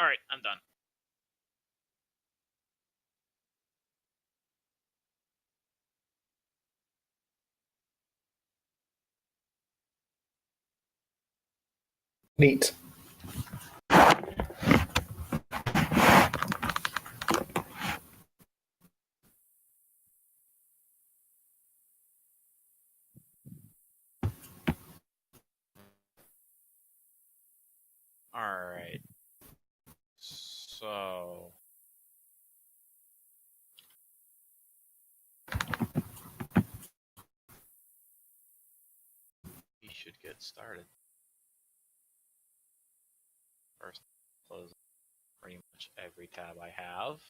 Alright, I'm done. Neat. Alright. So... we should get started. First, close pretty much every tab I have.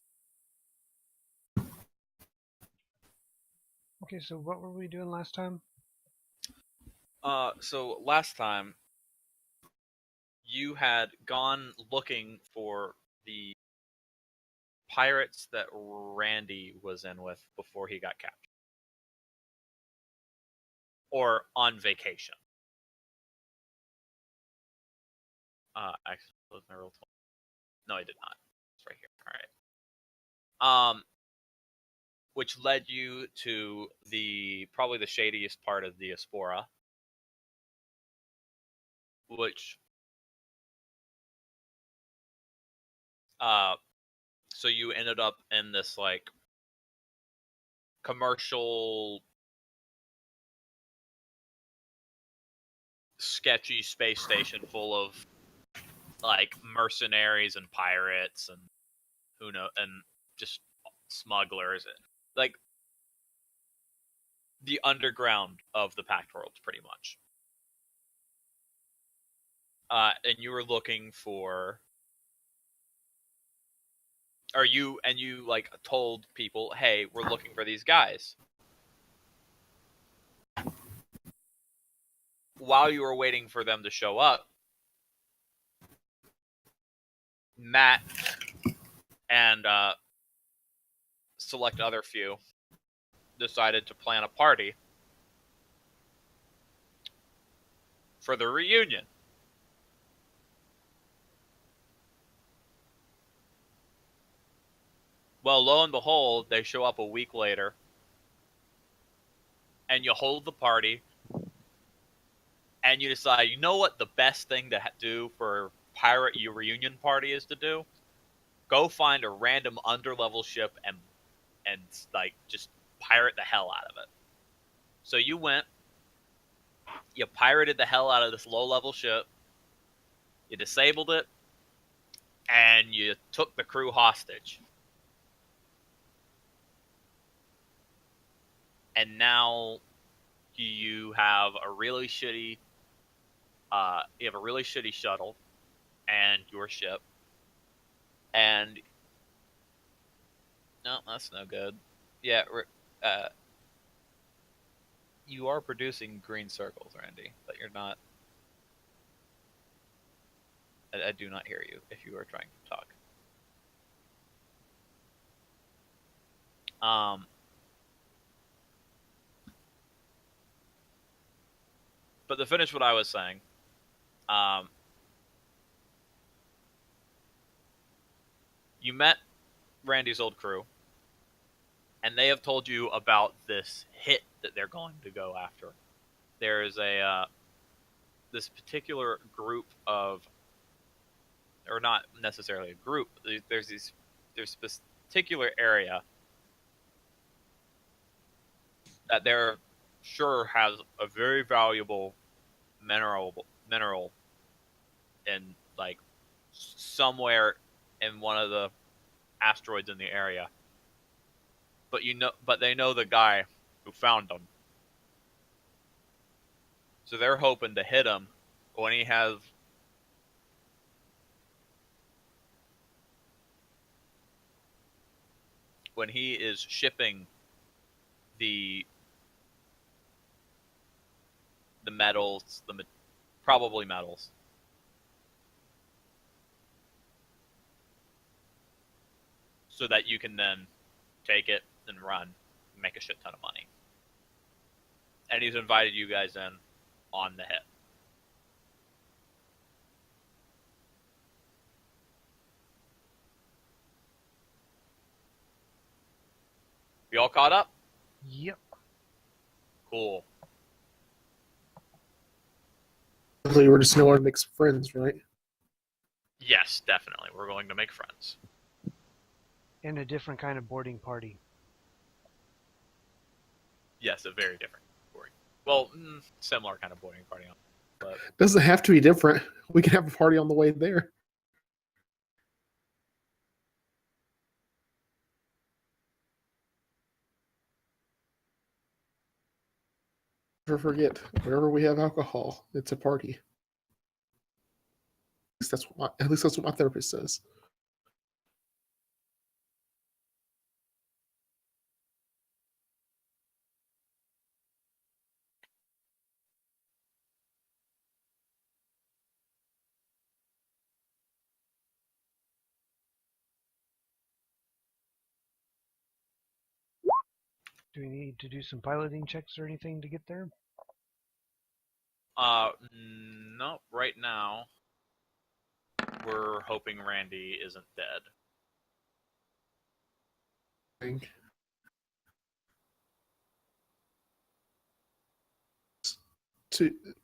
Okay, so what were we doing last time? So last time, you had gone looking for the pirates that Randy was in with before he got captured. Or on vacation. Actually, was my roll 20? No, I did not. It's right here. Alright. Which led you to probably the shadiest part of the Aspora. Which so you ended up in this like commercial sketchy space station full of like mercenaries and pirates and who know and just smugglers, like the underground of the Pact Worlds pretty much. And you were looking for you like told people, hey, we're looking for these guys. While you were waiting for them to show up, Matt and select other few decided to plan a party for the reunion. Well, lo and behold, they show up a week later, and you hold the party, and you decide, you know what the best thing to do for pirate reunion party is to do? Go find a random underlevel ship and like just pirate the hell out of it. So you went, you pirated the hell out of this low-level ship, you disabled it, and you took the crew hostage. And now you have a really shitty shuttle and your ship, and no, that's no good. Yeah, you are producing green circles, Randy, but you're not. I do not hear you if you are trying to talk. But to finish what I was saying, you met Randy's old crew, and they have told you about this hit that they're going to go after. There is this particular group of, or not necessarily a group. There's this particular area that they're sure has a very valuable mineral in like somewhere in one of the asteroids in the area. But they know the guy who found them. So they're hoping to hit him when he has when he is shipping the metals, probably metals. So that you can then take it and run, and make a shit ton of money. And he's invited you guys in on the hit. all caught up? Yep. Cool. Hopefully we're just going to make some friends, right? Yes, definitely. We're going to make friends. And a different kind of boarding party. Yes, a very different boarding. Well, similar kind of boarding party. But Doesn't have to be different. We can have a party on the way there. Never forget, wherever we have alcohol, it's a party. At least that's what my therapist says. Do we need to do some piloting checks or anything to get there? no, right now we're hoping Randy isn't dead.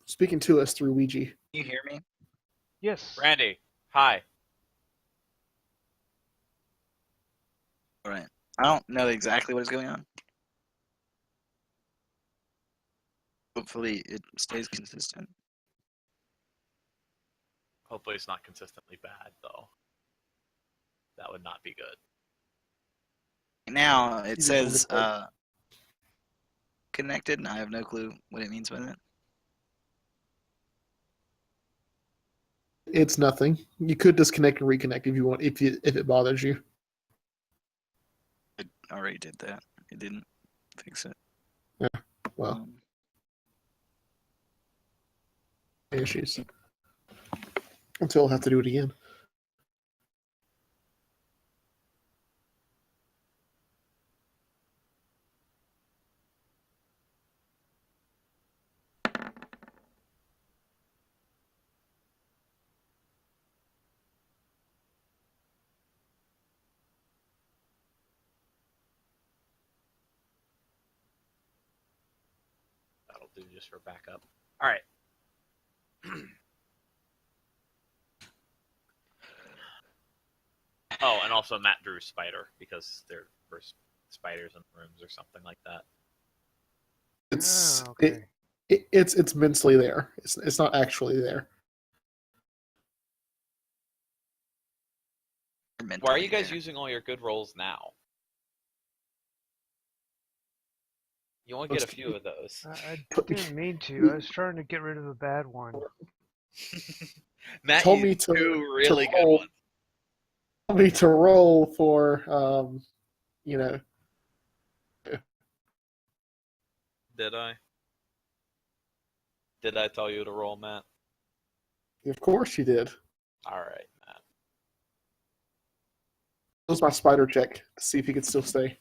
Speaking to us through Ouija. Can you hear me? Yes. Randy, hi. All right. I don't know exactly what is going on. Hopefully it stays consistent. Hopefully it's not consistently bad, though. That would not be good. Now it You just says wanted connected, and I have no clue what it means by that. It's nothing. You could disconnect and reconnect if you want, if it bothers you. It already did that. It didn't fix it. Well, issues. Until I'll have to do it again. That'll do just for backup. All right. Oh, and also Matt drew Spider because there were spiders in rooms or something like that. It's okay. it's mentally there. It's not actually there. Why are you guys using all your good rolls now? You only get a few of those. I didn't mean to. I was trying to get rid of a bad one. Matt told me used to two really good roll. ones. Told me to roll for you know. Did I? Did I tell you to roll, Matt? Of course you did. All right, Matt. That was my spider check to see if he could still stay.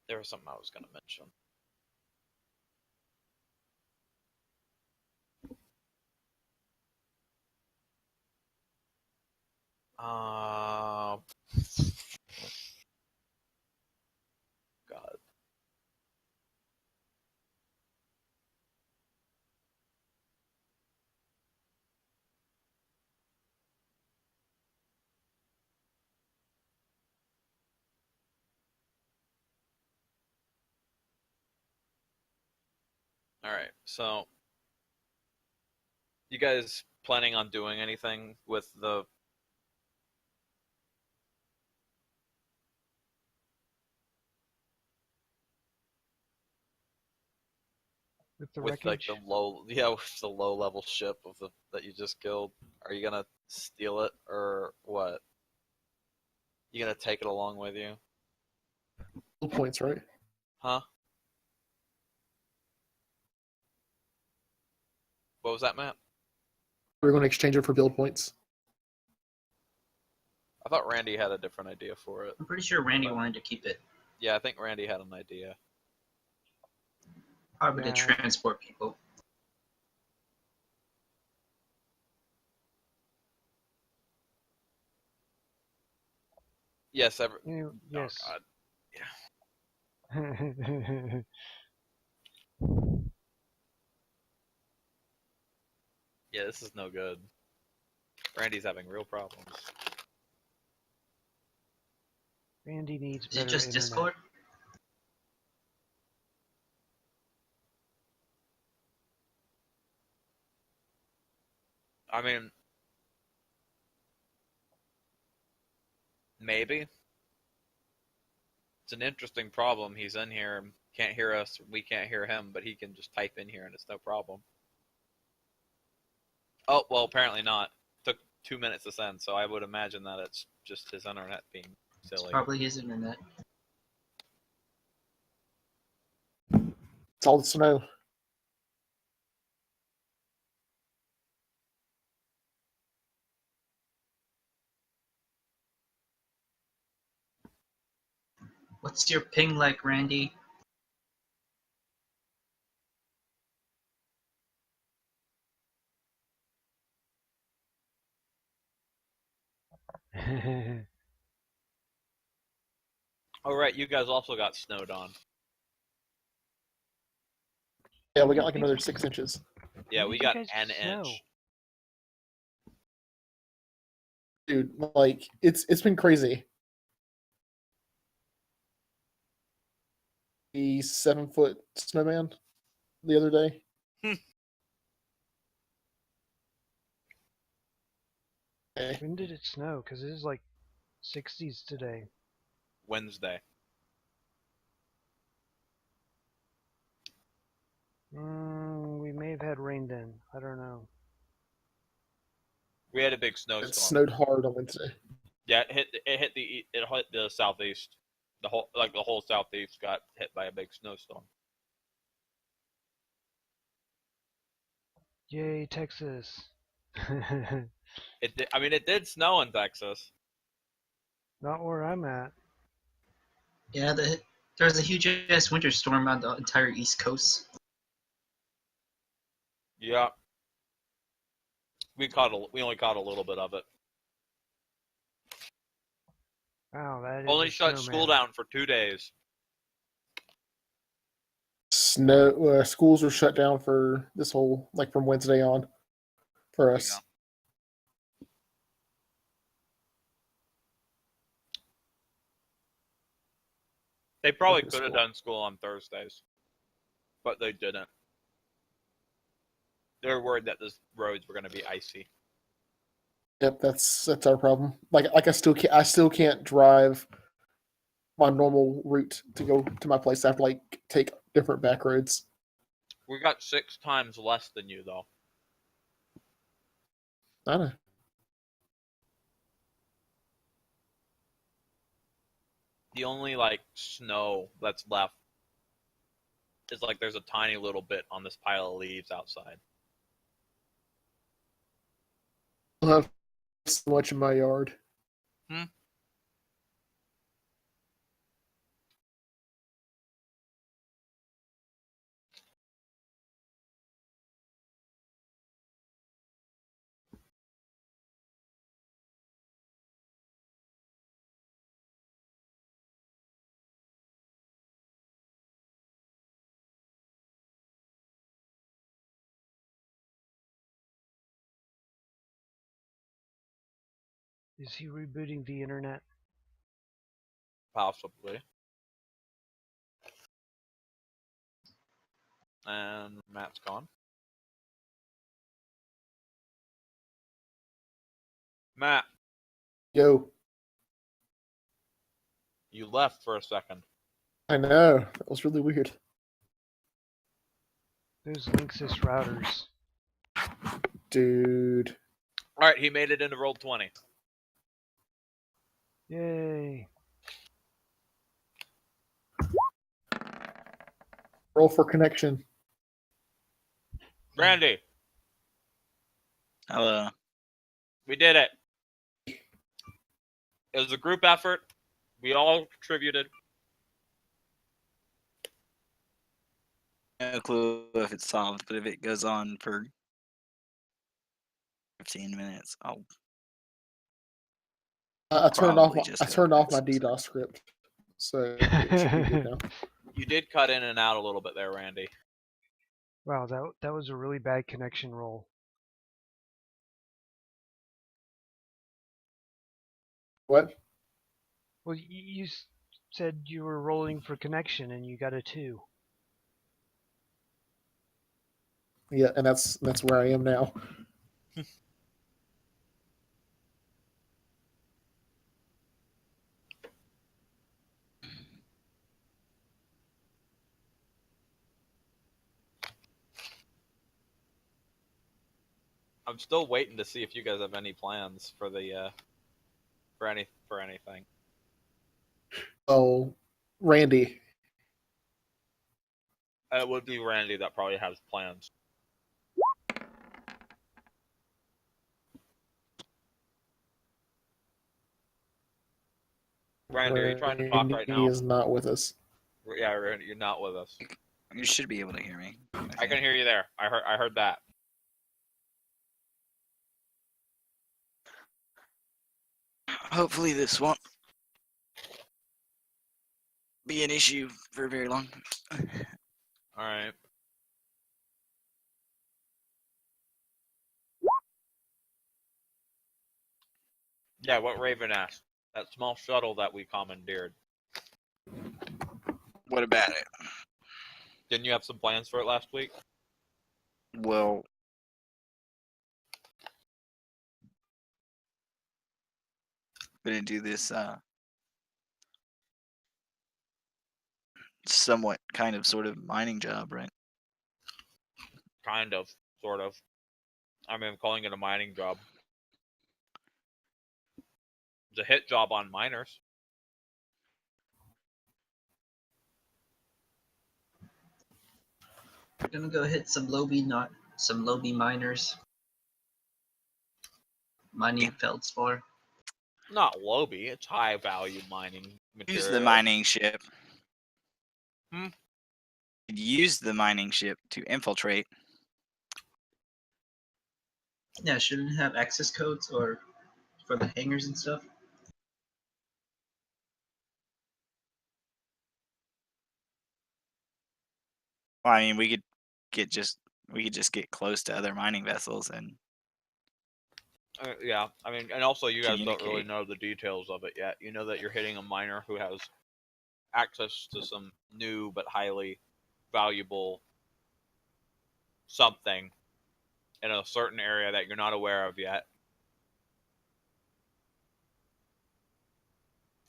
There was something I was going to mention. God. All right, so you guys planning on doing anything with the With the with like wreckage? the with the low level ship of the that you just killed? Are you gonna steal it or what? You gonna take it along with you? Points, right? Huh? What was that, Matt? We're going to exchange it for build points. I thought Randy had a different idea for it. I'm pretty sure Randy wanted to keep it. Yeah, I think Randy had an idea. Probably Yeah. to transport people. Yes, Yes. Oh, God. Yeah, this is no good. Randy's having real problems. Randy needs Is it better just internet. Discord? I mean, maybe. It's an interesting problem. He's in here, can't hear us, we can't hear him, but he can just type in here and it's no problem. Oh, well, apparently not. Took 2 minutes to send, so I would imagine that it's just his internet being It's silly. probably his internet. It's all the snow. What's your ping like, Randy? Oh, right, you guys also got snowed on. Yeah, we got like another 6 inches. Yeah, When we did you got guys an get snow? inch. Dude, like it's been crazy. The 7-foot snowman the other day. Okay. When did it snow? Because it is like 60s today. Wednesday. We may have had rain then. I don't know. We had a big It snowstorm. snowed hard on Wednesday. Yeah, it hit the southeast. The whole southeast got hit by a big snowstorm. Yay, Texas. It did snow in Texas. Not where I'm at. Yeah, there was a huge ass winter storm on the entire East Coast. Yeah. We only caught a little bit of it. Wow, that is Only a shut snowman. school down for 2 days. Schools were shut down for this whole from Wednesday on for us. Yeah. They probably Welcome to could have school. done school on Thursdays, but they didn't. They were worried that the roads were going to be icy. Yep, that's our problem. I still can't drive my normal route to go to my place. I have to take different back roads. We got 6 times less than you, though. I know. The only snow that's left is there's a tiny little bit on this pile of leaves outside. I don't have so much in my yard. Is he rebooting the internet? Possibly. And Matt's gone. Matt, Yo, you left for a second. I know that was really weird. Those Linksys routers. Dude. All right, he made it into roll 20. Yay. Roll for connection. Randy, Hello. we did it. It was a group effort. We all contributed. No clue if it's solved, but if it goes on for 15 minutes, I'll I turned off Probably my just I turned off my access. DDoS script, so it should be good now. You did cut in and out a little bit there, Randy. Wow, that was a really bad connection roll. What? Well, you said you were rolling for connection and you got a 2. Yeah, and that's where I am now. I'm still waiting to see if you guys have any plans for the for anything. Oh, Randy, It would be Randy that probably has plans. Randy, are you trying to talk right Randy now? is not with us. Yeah, Randy, you're not with us. You should be able to hear me. I can hear you there. I heard that. Hopefully this won't be an issue for very long. All right. Yeah, what Raven asked. That small shuttle that we commandeered. What about it? Didn't you have some plans for it last week? Well, gonna do this somewhat kind of sort of mining job, right? Kind of, sort of. I mean, I'm calling it a mining job. It's a hit job on miners. We're gonna go hit some low B miners. Mining Yeah. feldspar. Not Lobby, it's high value mining material. Use the mining ship. Hmm? Use the mining ship to infiltrate. Yeah, shouldn't it have access codes or for the hangars and stuff. Well, I mean, we could just get close to other mining vessels and Yeah, I mean, and also you guys don't really communicate. know the details of it yet. You know that you're hitting a miner who has access to some new but highly valuable something in a certain area that you're not aware of yet.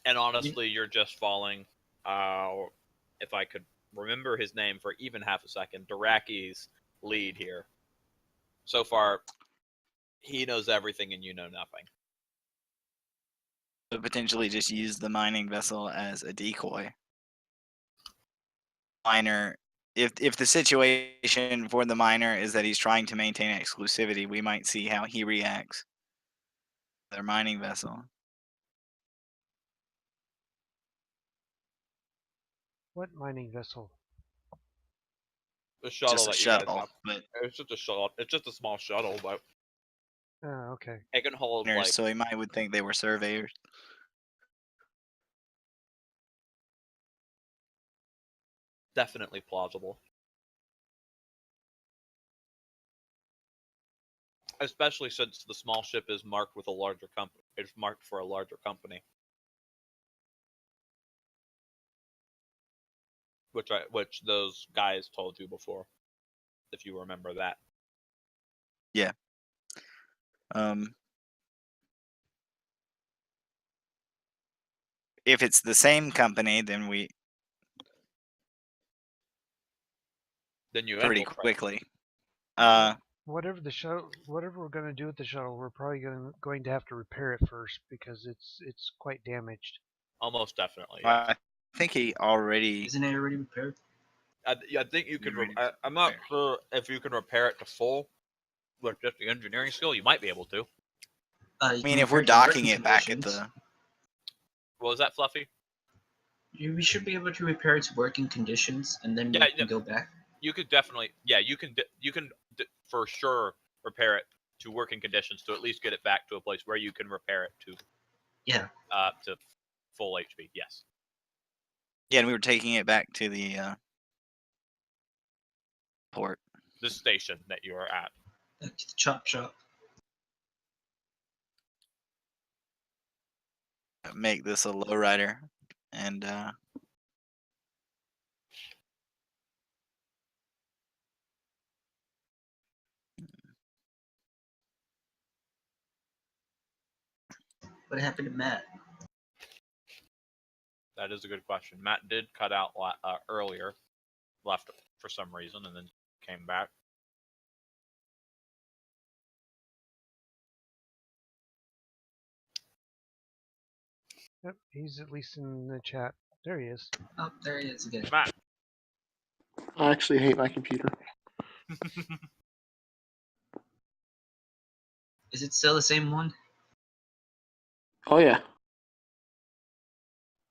And honestly, you're just falling, if I could remember his name for even half a second, Diraki's lead here. So far, he knows everything and you know nothing. So potentially just use the mining vessel as a decoy. Miner, if the situation for the miner is that he's trying to maintain exclusivity, we might see how he reacts. Their mining vessel. What mining vessel? The shuttle Just a that you guys shuttle, have. but It's just a shuttle. It's just a small shuttle, but Oh, okay. it can hold like so he might would think they were surveyors. definitely plausible. Especially since the small ship is marked with a larger company. It's marked for a larger company. Which those guys told you before, if you remember that. Yeah. If it's the same company, then we Then you pretty infiltrate. quickly. Whatever we're gonna do with the shuttle, we're probably going to have to repair it first because it's quite damaged. Almost definitely, yeah. I think he already. Isn't it already repaired? I think you could. You're ready I'm not repair. sure if you can repair it to full with just the engineering skill. You might be able to. I mean, if we're docking it back at the. What was that, Fluffy? We should be able to repair it to working conditions, and then we can go back. You could definitely, yeah, you can for sure repair it to working conditions to at least get it back to a place where you can repair it to. Yeah. To full HP. Yes. Yeah, and we were taking it back to the port. The station that you are at. Back to the chop shop. Make this a lowrider, and What happened to Matt? That is a good question. Matt did cut out earlier, left for some reason, and then came back. Yep, he's at least in the chat. There he is. Oh, there he is again. Matt. I actually hate my computer. Is it still the same one? Oh yeah.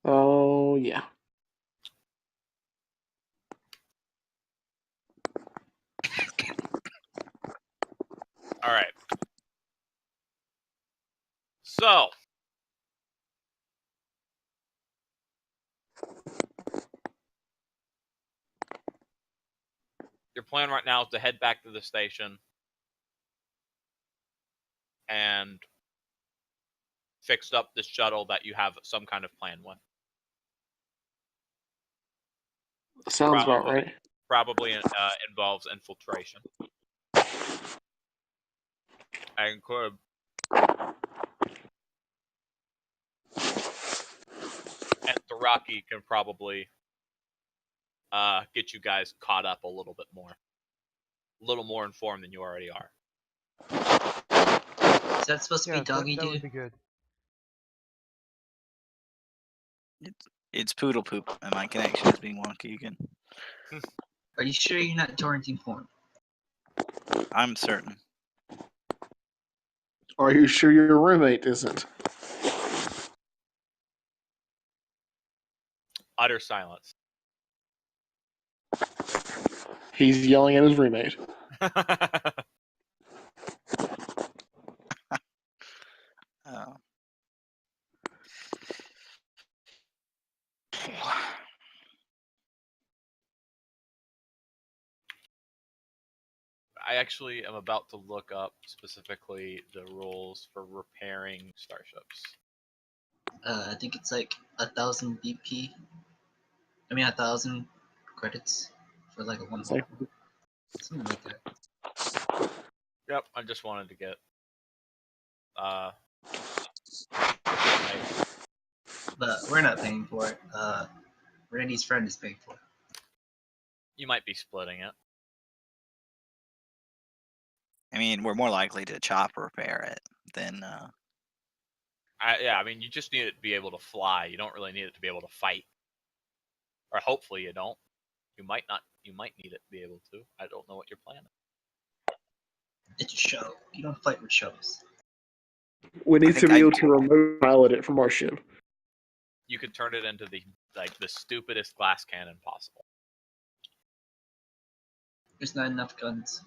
Oh yeah. All right. So, your plan right now is to head back to the station and fix up this shuttle that you have some kind of plan with. Sounds about right. Probably involves infiltration. And could and Tharaki can probably get you guys caught up a little more informed than you already are. Is that supposed to be doggy that dude? would be good. it's poodle poop, and my connection is being wonky again. Are you sure you're not torrenting porn? I'm certain. Are you sure your roommate isn't? Utter silence. He's yelling at his roommate. Oh. I actually am about to look up specifically the rules for repairing starships. I think it's like 1,000 BP. I mean 1,000 credits for like a one It's like, something like that. Yep, I just wanted to get But we're not paying for it. Randy's friend is paying for it. you might be splitting it. I mean, we're more likely to chop or repair it than. I mean, you just need it to be able to fly. You don't really need it to be able to fight. Or hopefully you don't. You might not. You might need it to be able to. I don't know what your plan is. It's a show. You don't fight with shows. we need to think be I able do. to remote pilot it from our ship. You could turn it into the stupidest glass cannon possible. There's not enough guns.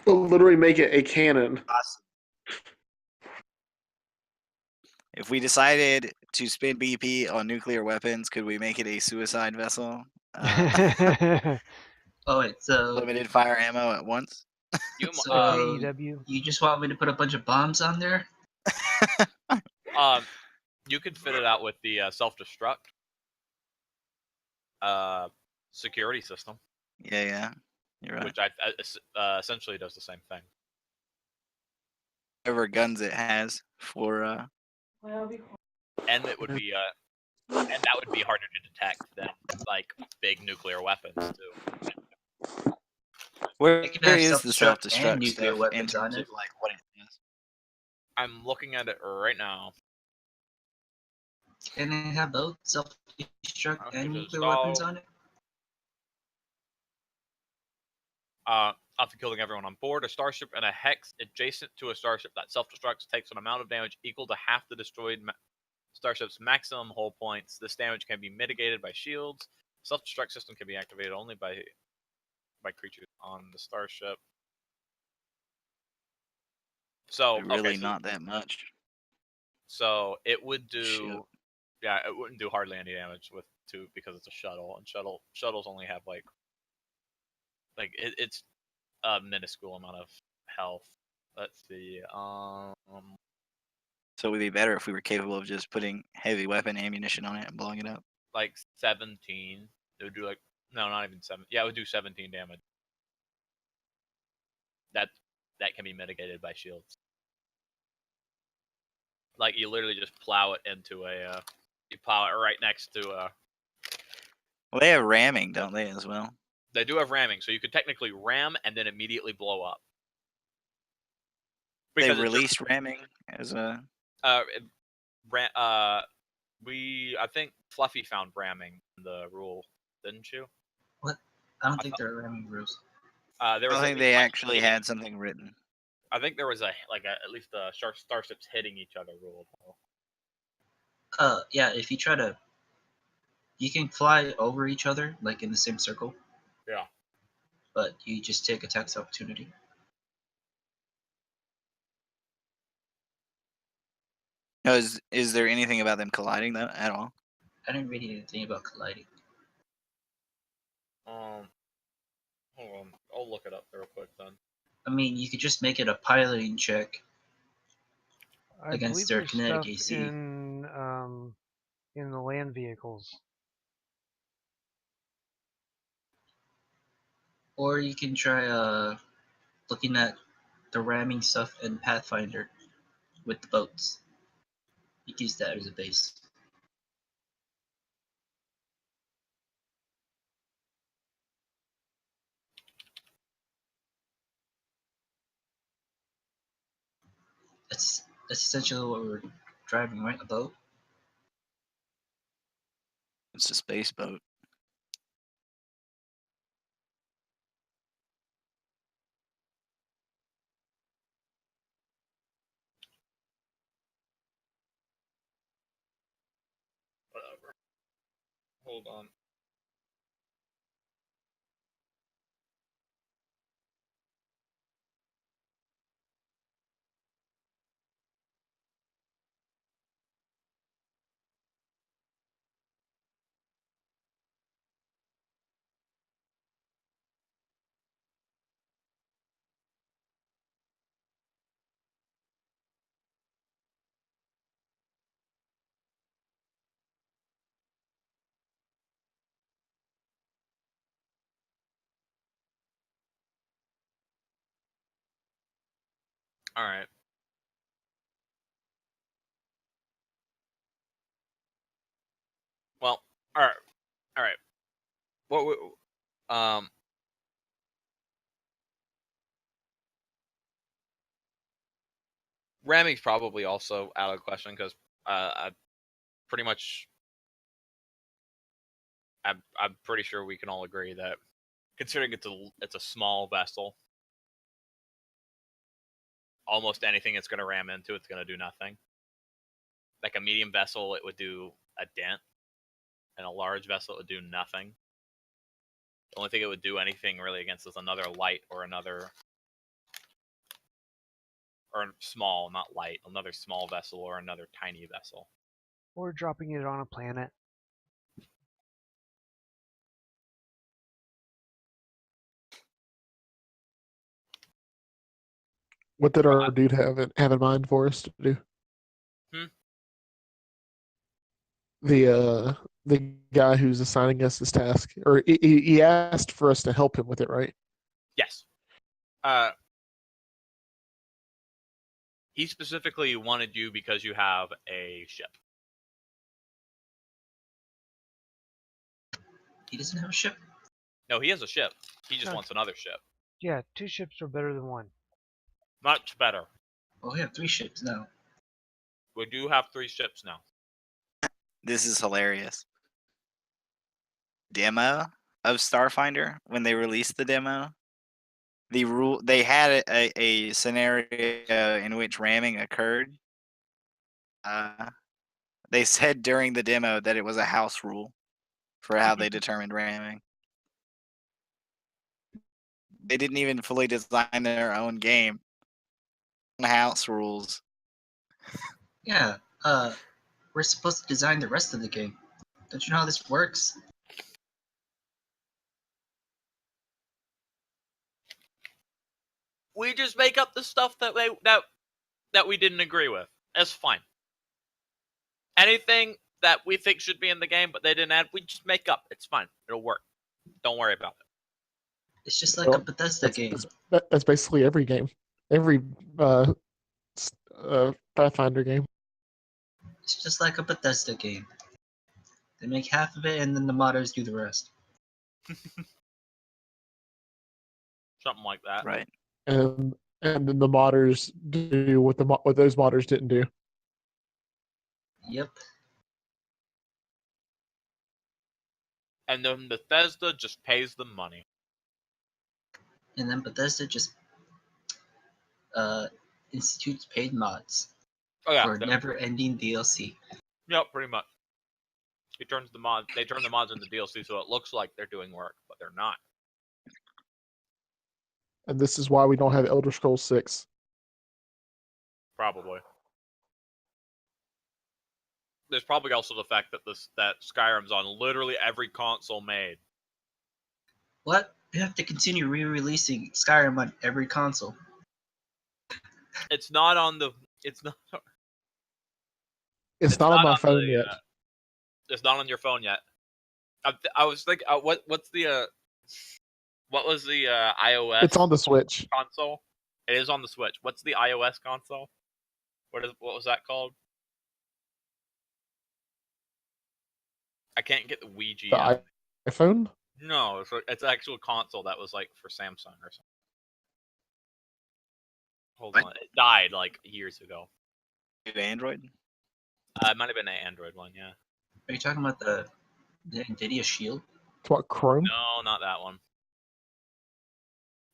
We'll literally make it a cannon. If we decided to spend BP on nuclear weapons, could we make it a suicide vessel? Oh wait, so Limited fire ammo at once. So- AEW. you just want me to put a bunch of bombs on there? You could fit it out with the self-destruct security system, Yeah, you're right. which essentially does the same thing. Whatever guns it has for. And it would be and that would be harder to detect than like big nuclear weapons too. Where It can have is the self-destruct self-destruct and nuclear stuff in weapons on terms it. of like what it does? I'm looking at it right now. Can it have both self-destruct I'll and give it a nuclear weapons stall. on it? After killing everyone on board, a starship and a hex adjacent to a starship that self-destructs takes an amount of damage equal to half the destroyed starship's maximum hull points. This damage can be mitigated by shields. Self-destruct system can be activated only by creatures on the starship. So Really okay, so not that much. So it would do. Shoot. Yeah, it wouldn't do hardly any damage with 2 because it's a shuttle, and shuttles only have like it's a minuscule amount of health. Let's see. So it would be better if we were capable of just putting heavy weapon ammunition on it and blowing it up. Like 17. It would do like no, not even 7. Yeah, it would do 17 damage. That can be mitigated by shields. Like you literally just plow it into a. You plow it right next to a. Well, they have ramming, don't they, as well? They do have ramming, so you could technically ram and then immediately blow up. They Because released ramming as a. I think Fluffy found ramming in the rule, didn't you? What? I don't I think there are ramming rules. There was I at think least, they like, actually hitting- had something written. I think there was at least a starships hitting each other rule. Yeah, if you try to, you can fly over each other like in the same circle, Yeah. but you just take attacks opportunity. No, is there anything about them colliding though at all? I didn't read anything about colliding. Hold on, I'll look it up real quick then. I mean, you could just make it a piloting check I against believe their there's kinetic stuff AC. in the land vehicles. Or you can try looking at the ramming stuff in Pathfinder with the boats. You can use that as a base. That's essentially what we're driving, right? A boat. It's a space boat. Whatever. Hold on. All right. Well, all right. What? Ramming's probably also out of the question because I pretty much. I'm pretty sure we can all agree that, considering it's a small vessel, almost anything it's going to ram into, it's going to do nothing. Like a medium vessel, it would do a dent, and a large vessel, it would do nothing. The only thing it would do anything really against is another light or small, not light, another small vessel or another tiny vessel. Or dropping it on a planet. What did our dude have in mind for us to do? The guy who's assigning us this task, or he asked for us to help him with it, right? Yes. He specifically wanted you because you have a ship. He doesn't have a ship. No, he has a ship. He just No. wants another ship. Yeah, 2 ships are better than 1. Much better. Well, we have 3 ships now. We do have 3 ships now. This is hilarious. Demo of Starfinder, when they released the demo, they had a scenario in which ramming occurred. They said during the demo that it was a house rule for how they determined ramming. They didn't even fully design their own game. House rules. Yeah, we're supposed to design the rest of the game. Don't you know how this works? We just make up the stuff that we didn't agree with. That's fine. Anything that we think should be in the game but they didn't add, we just make up. It's fine. It'll work. Don't worry about it. It's just like a Bethesda game. That's basically every game, every Pathfinder game. It's just like a Bethesda game. They make half of it, and then the modders do the rest. Something like that. Right. And then the modders do what what those modders didn't do. Yep. And then Bethesda just pays them money. And then Bethesda just institutes paid mods Oh yeah. for never-ending DLC. Yep, pretty much. They turn the mods into DLC, so it looks like they're doing work, but they're not. And this is why we don't have Elder Scrolls 6. Probably. There's probably also the fact that that Skyrim's on literally every console made. What? We have to continue re-releasing Skyrim on every console. It's not on the. It's not. It's not on my on phone the, yet. It's not on your phone yet. I was thinking, what's the what was the iOS? It's on the Switch. Console. It is on the Switch. What's the iOS console? What was that called? I can't get the Ouija. The iPhone? No, it's an actual console that was like for Samsung or something. Hold What? on, it died like years ago. Android? It might have been an Android one, yeah. Are you talking about the NVIDIA Shield? It's what, Chrome? No, not that one.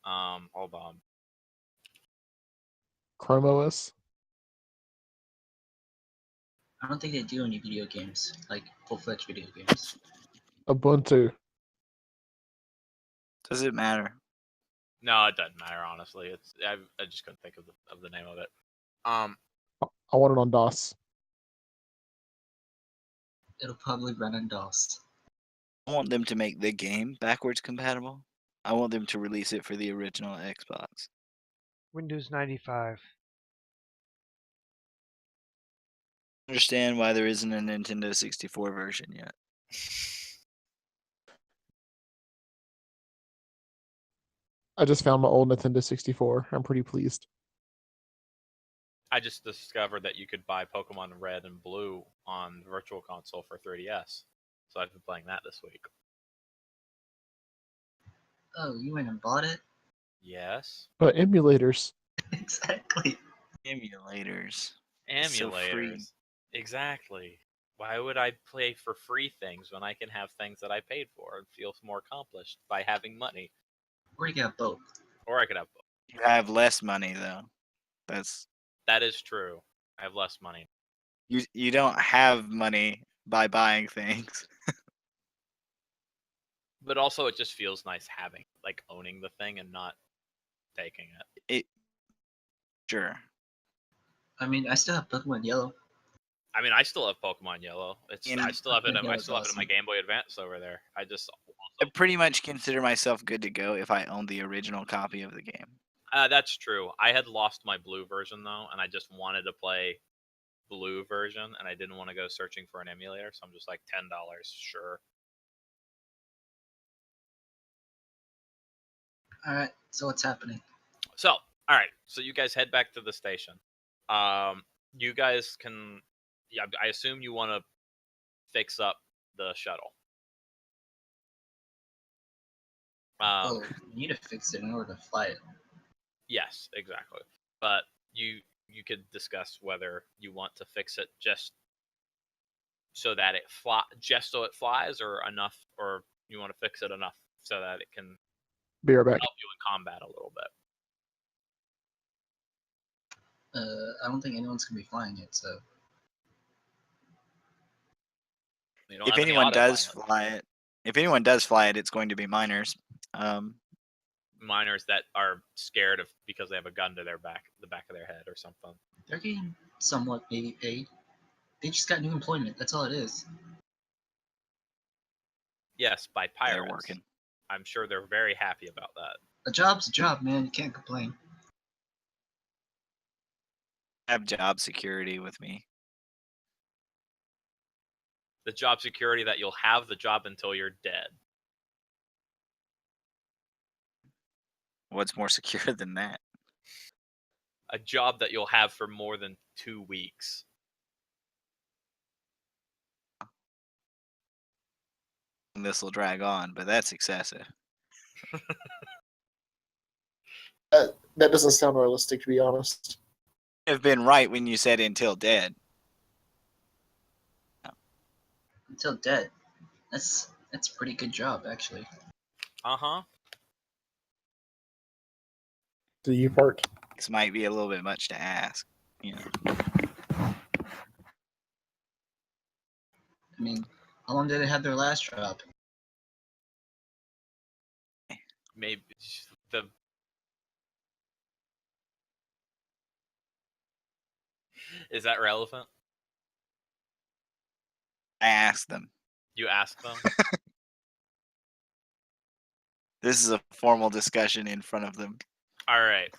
Hold on. Chrome OS? I don't think they do any video games, like full-fledged video games. Ubuntu. Does it matter? No, it doesn't matter. Honestly, I just couldn't think of the name of it. I want it on DOS. It'll probably run on DOS. I want them to make the game backwards compatible. I want them to release it for the original Xbox. Windows 95. Understand why there isn't a Nintendo 64 version yet. I just found my old Nintendo 64. I'm pretty pleased. I just discovered that you could buy Pokemon Red and Blue on Virtual Console for 3DS, so I've been playing that this week. Oh, you went and bought it? Yes. But emulators. Exactly. Emulators. Emulators. So free. Exactly. Why would I play for free things when I can have things that I paid for and feel more accomplished by having money? Or you got both. Or I could have both. You have less money though. That is true. I have less money. You don't have money by buying things. But also it just feels nice having, like, owning the thing and not taking it. Sure. I mean, I still have Pokemon Yellow. I mean, I still have Pokemon Yellow. I still have it. Pokemon I still have it in my Yellow's Game Boy Advance over there. I just I pretty much consider myself good to go if I own the original copy of the game. that's true. I had lost my blue version though, and I just wanted to play blue version, and I didn't want to go searching for an emulator, so I'm just like $10, sure. Alright, so what's happening? So, all right. So you guys head back to the station. You guys can. Yeah, I assume you want to fix up the shuttle. Oh, we need to fix it in order to fly it. Yes, exactly. But you could discuss whether you want to fix it just so that it flies, or enough, or you want to fix it enough so that it can Be right back. help you in combat a little bit. I don't think anyone's gonna be flying it, so You don't If have any anyone does autopilot. fly it, it's going to be miners. Miners that are scared of because they have a gun to the back of their head or something. they're getting somewhat maybe paid. They just got new employment. That's all it is. Yes, by pirates. They're working. I'm sure they're very happy about that. A job's a job, man. You can't complain. I have job security with me. The job security that you'll have the job until you're dead. What's more secure than that? A job that you'll have for more than 2 weeks. This will drag on, but that's excessive. That doesn't sound realistic, to be honest. You've been right when you said until dead. Until dead. That's a pretty good job, actually. Uh-huh. Do you part? This might be a little bit much to ask. You know, I mean, how long did they have their last job? Maybe the Is that relevant? I asked them. You ask them? This is a formal discussion in front of them. All right.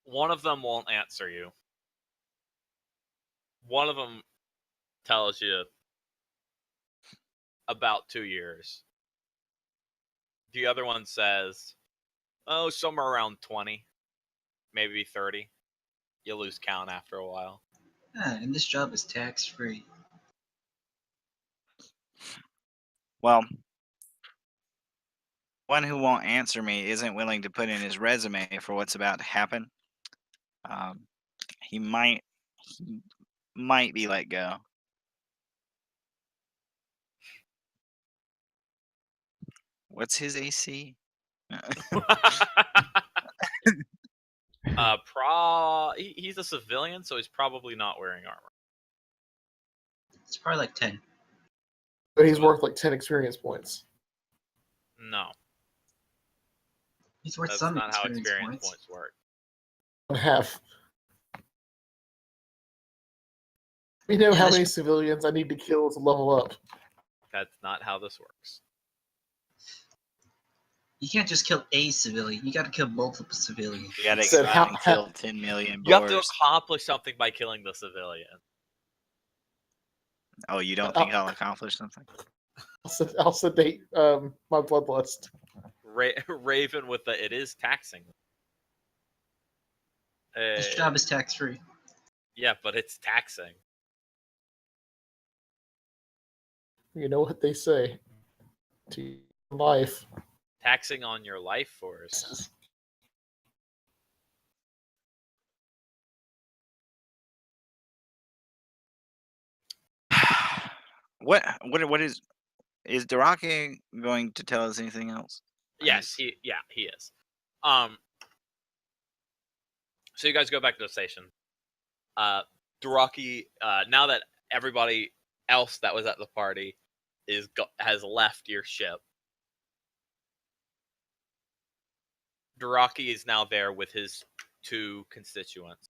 One of them won't answer you. One of them tells you about 2 years. The other one says, oh, somewhere around 20, maybe 30. You lose count after a while. Yeah, and this job is tax-free. Well, one who won't answer me isn't willing to put in his resume for what's about to happen. He might be let go. What's his AC? He's a civilian, so he's probably not wearing armor. It's probably like 10. But he's worth like 10 experience points. No, He's worth that's some not how experience experience points. points work. Half. We know Yeah, how that's- many civilians I need to kill to level up. That's not how this works. You can't just kill a civilian. You got to kill multiple civilians. You gotta Said how- kill 10 million You have to boars. accomplish something by killing the civilian. Oh, you don't think I'll accomplish something? I'll sedate my bloodlust. Raven with the it is taxing. This job is tax-free. Yeah, but it's taxing. You know what they say. To life. Taxing on your life force. What is Darake going to tell us anything else? Yes, he is. So you guys go back to the station. Duraki, now that everybody else that was at the party has left your ship, Duraki is now there with his 2 constituents.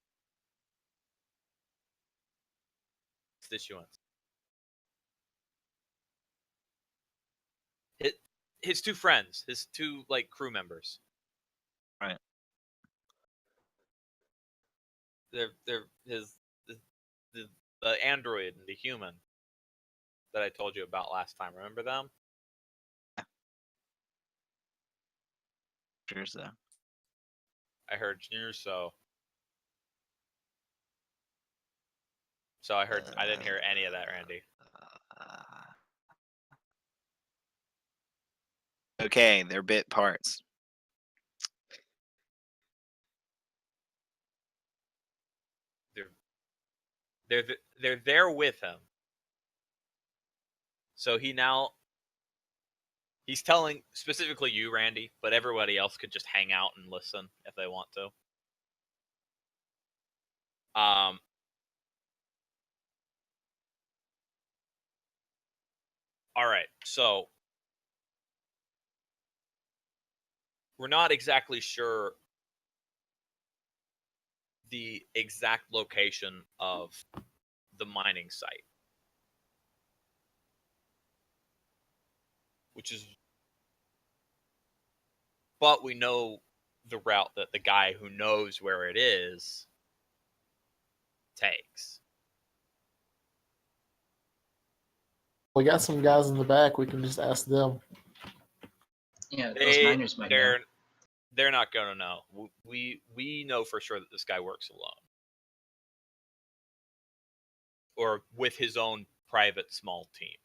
His 2 friends, his 2 crew members. Right. They're the android and the human that I told you about last time. Remember them? Sure, so. I heard news, so I heard. I didn't hear any of that, Randy. Okay, they're bit parts. They're there with him. So he's telling specifically you, Randy, but everybody else could just hang out and listen if they want to. All right, so we're not exactly sure the exact location of the mining site, but we know the route that the guy who knows where it is takes. We got some guys in the back. We can just ask them. Yeah, those miners might know. They're not gonna know. We know for sure that this guy works alone, or with his own private small team.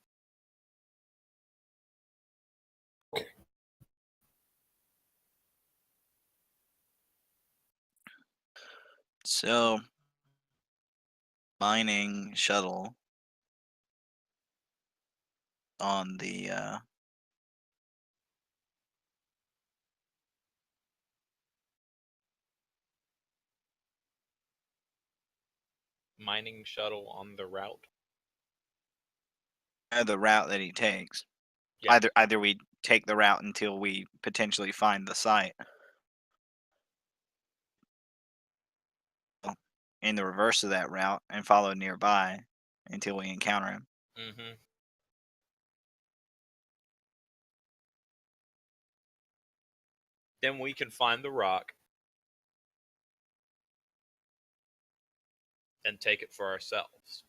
So, mining shuttle on the Mining shuttle on the route. the route that he takes. Yeah. Either we take the route until we potentially find the site. In the reverse of that route and follow nearby until we encounter him. Mm-hmm. Then we can find the rock and take it for ourselves.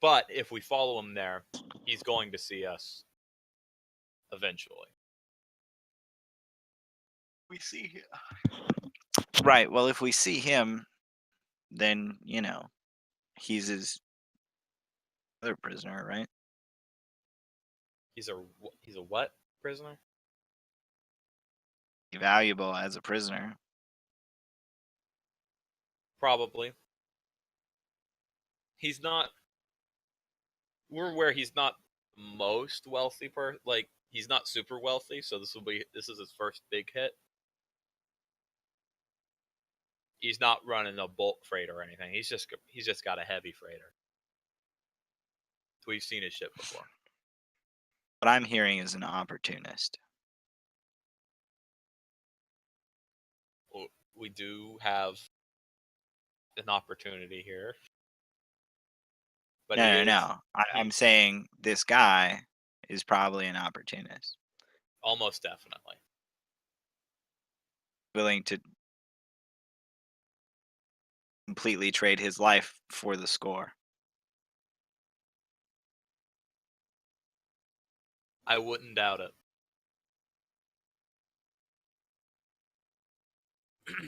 But if we follow him there, he's going to see us eventually. We see him. Right. Well, if we see him, then, he's his other prisoner, right? He's a what prisoner? Valuable as a prisoner. Probably. He's not. We're where he's not most wealthy like he's not super wealthy, so this is his first big hit. He's not running a bulk freighter or anything. He's just got a heavy freighter. We've seen his ship before. What I'm hearing is an opportunist. We do have an opportunity here. But No. I'm saying this guy is probably an opportunist. Almost definitely. Willing to completely trade his life for the score. I wouldn't doubt it.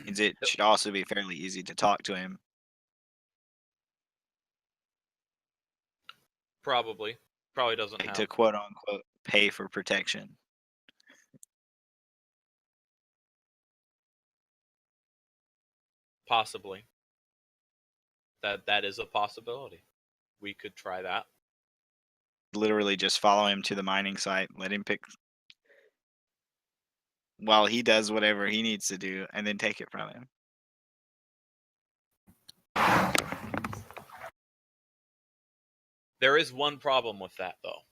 It should also be fairly easy to talk to him. Probably doesn't have To quote unquote pay for protection. possibly. That is a possibility. We could try that. Literally just follow him to the mining site, let him pick while he does whatever he needs to do, and then take it from him. There is one problem with that, though.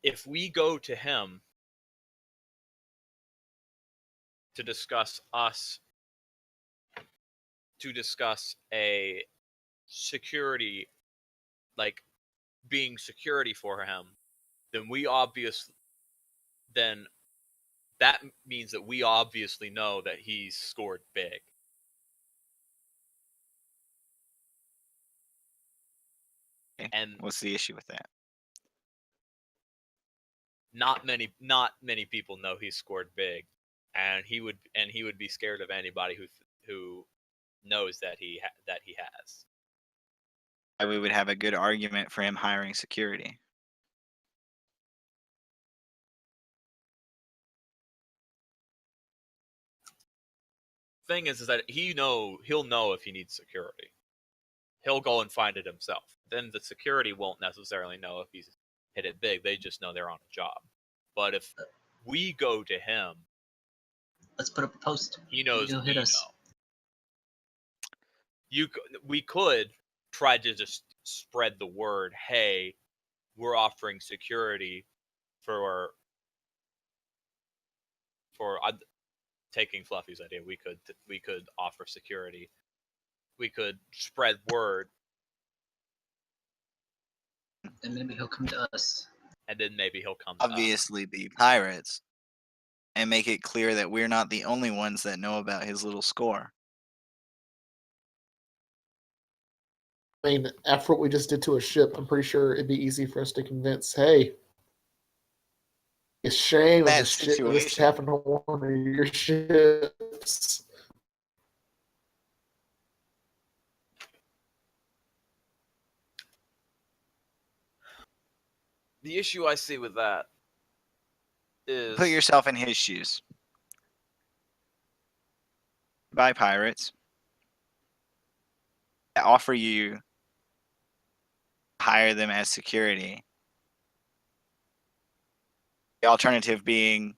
If we go to him to discuss a security, like being security for him, then that means that we obviously know that he's scored big. Okay. And what's the issue with that? Not many people know he's scored big, and he would be scared of anybody who knows that he has. We would have a good argument for him hiring security. Thing is that he'll know if he needs security. He'll go and find it himself. Then the security won't necessarily know if he's hit it big. They just know they're on a job. But if we go to him, let's put up a post. He knows He'll hit us. We could try to just spread the word. Hey, we're offering security for taking Fluffy's idea, we could offer security. We could spread word, And maybe he'll come to us. and then maybe he'll come to us. Obviously, be pirates, and make it clear that we're not the only ones that know about his little score. I mean, after what we just did to a ship, I'm pretty sure it'd be easy for us to convince, hey, it's a shame if That this shit this situation. happened on one of your ships. The issue I see with that is Put yourself in his shoes. Buy pirates. That offer you hire them as security. The alternative being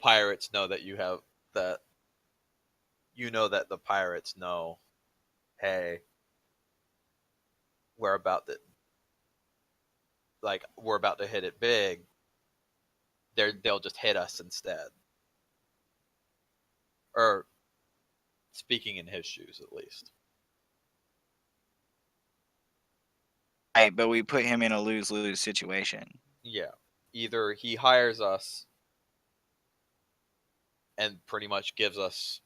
pirates know that you have that. You know that the pirates know, hey, we're about to hit it big. They'll just hit us instead. Or speaking in his shoes, at least. right, but we put him in a lose-lose situation. Yeah. Either he hires us and pretty much gives us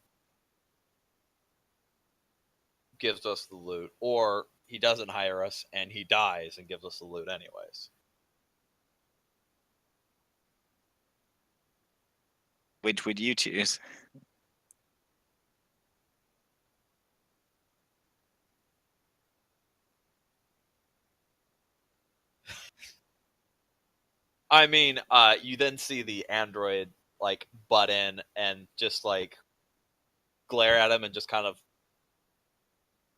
the loot, or he doesn't hire us and he dies and gives us the loot anyways. Which would you choose? I mean, you then see the android like butt in and just like glare at him and just kind of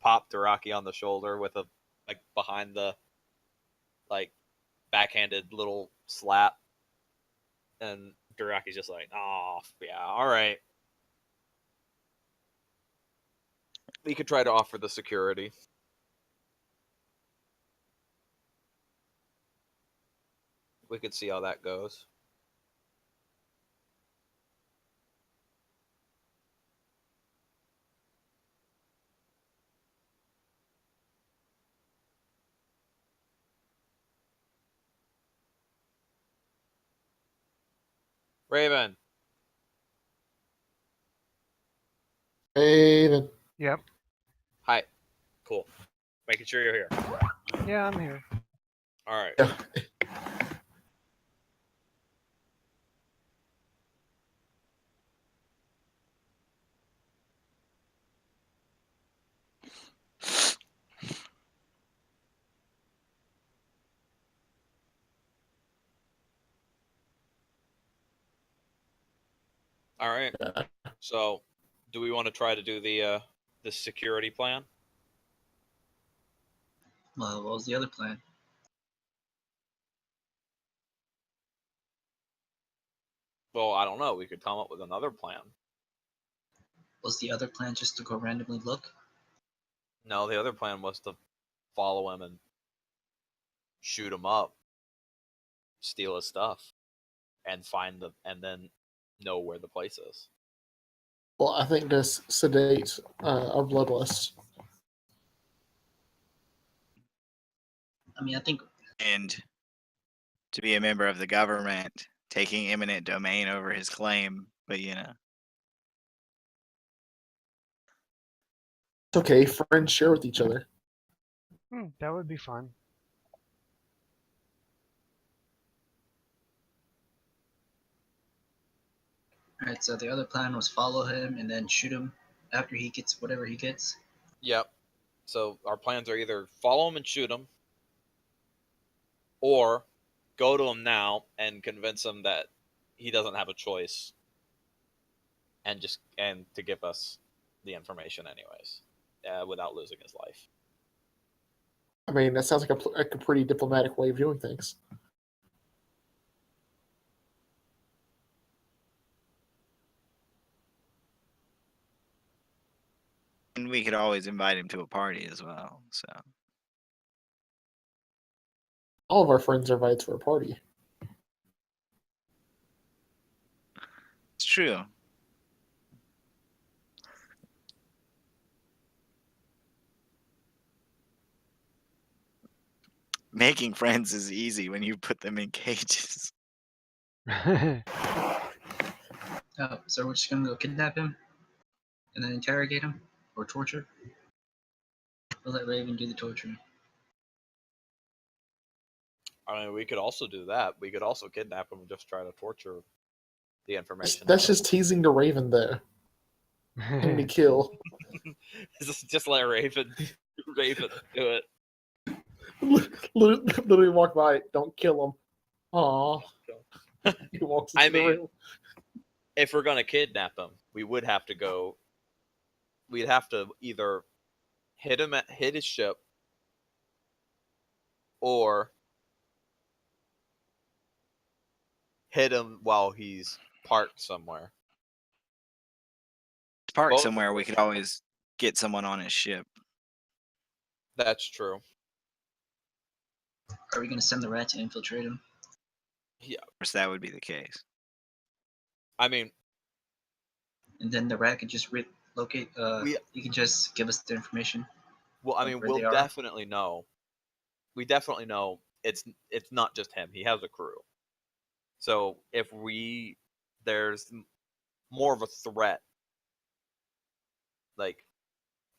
pop Duraki on the shoulder with a like behind the like backhanded little slap, and Duraki's just like, oh yeah, all right. We could try to offer the security. We could see how that goes. Raven. Hey, then. Yep. Hi. Cool. Making sure you're here. Yeah, I'm here. All right. Yeah. All right. So, do we want to try to do the security plan? Well, what was the other plan? Well, I don't know. We could come up with another plan. Was the other plan just to go randomly look? No, the other plan was to follow him and shoot him up, steal his stuff, and and then know where the place is. Well, I think this sedate our bloodlust. I mean, I think And to be a member of the government, taking eminent domain over his claim, but It's okay. Friends share with each other. That would be fun. Alright, so the other plan was follow him and then shoot him after he gets whatever he gets. Yep. So our plans are either follow him and shoot him, or go to him now and convince him that he doesn't have a choice, and to give us the information anyways, without losing his life. I mean, that sounds like a pretty diplomatic way of doing things. and we could always invite him to a party as well. So All of our friends are invited to our party. It's true. Making friends is easy when you put them in cages. Oh, so we're just gonna go kidnap him and then interrogate him or torture. We'll let Raven do the torturing. I mean, we could also do that. We could also kidnap him and just try to torture the information. That's just teasing the Raven there. And me kill. just let Raven do it. Literally walk by. Don't kill him. Aw. He walks into I the mean, room. if we're gonna kidnap him, we would have to go. We'd have to either hit his ship, or hit him while he's parked somewhere. Park Both somewhere, of we which- could always get someone on his ship. That's true. Are we gonna send the rat to infiltrate him? Of course, that would be the case. I mean, And then the rat could just locate. He can just give us the information. well, I Of mean, where we'll they are? definitely know. We definitely know it's not just him. He has a crew. So if there's more of a threat, like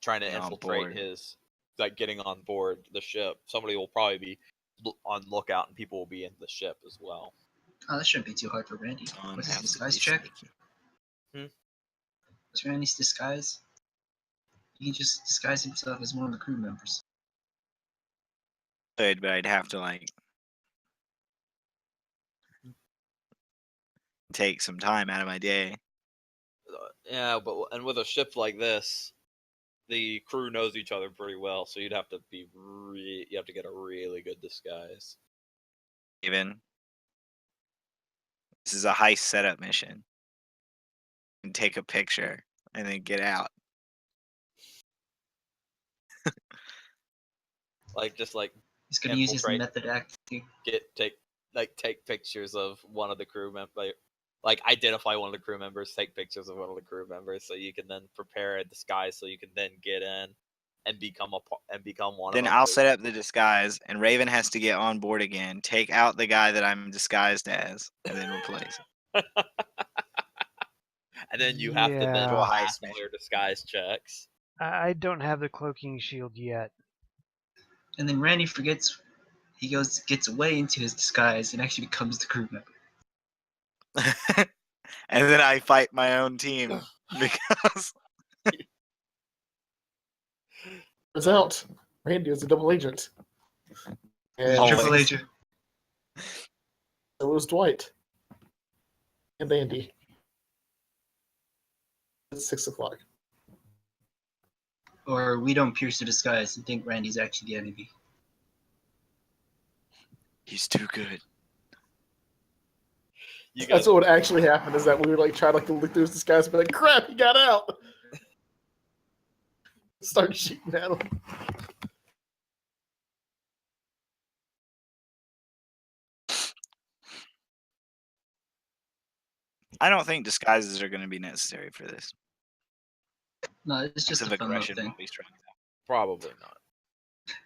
trying to Getting on infiltrate board. his, like getting on board the ship, somebody will probably be on lookout, and people will be in the ship as well. Oh, that shouldn't be too hard for Randy. Someone What's his has to disguise be check? sneaky. What's Randy's disguise? He can just disguise himself as one of the crew members. Good, but I'd have to like take some time out of my day. Yeah, and with a ship like this, the crew knows each other pretty well, so you'd have to you have to get a really good disguise. Even this is a heist setup mission. And take a picture and then get out. Just like He's gonna use his Infiltrate. method acting. take pictures of one of the crew members, like identify one of the crew members, take pictures of one of the crew members, so you can then prepare a disguise, so you can then get in and become one Then of them. I'll set up the disguise, and Raven has to get on board again. Take out the guy that I'm disguised as, and then replace him. And then you have to then Yeah. Do a pass heist all mission. your disguise checks. I don't have the cloaking shield yet. And then Randy forgets. He gets away into his disguise and actually becomes the crew member. And then I fight my own team because Turns out, Randy was a double agent. And Always. Triple agent. so was Dwight. And Andy. It's 6 o'clock. Or we don't pierce the disguise and think Randy's actually the enemy. he's too good. You That's guys, what would actually happen, is that we would like try to look through his disguise and be like, crap, he got out! Start shooting at him. I don't think disguises are going to be necessary for this. No, it's just Of a fun little aggression thing. will be strong enough. probably not.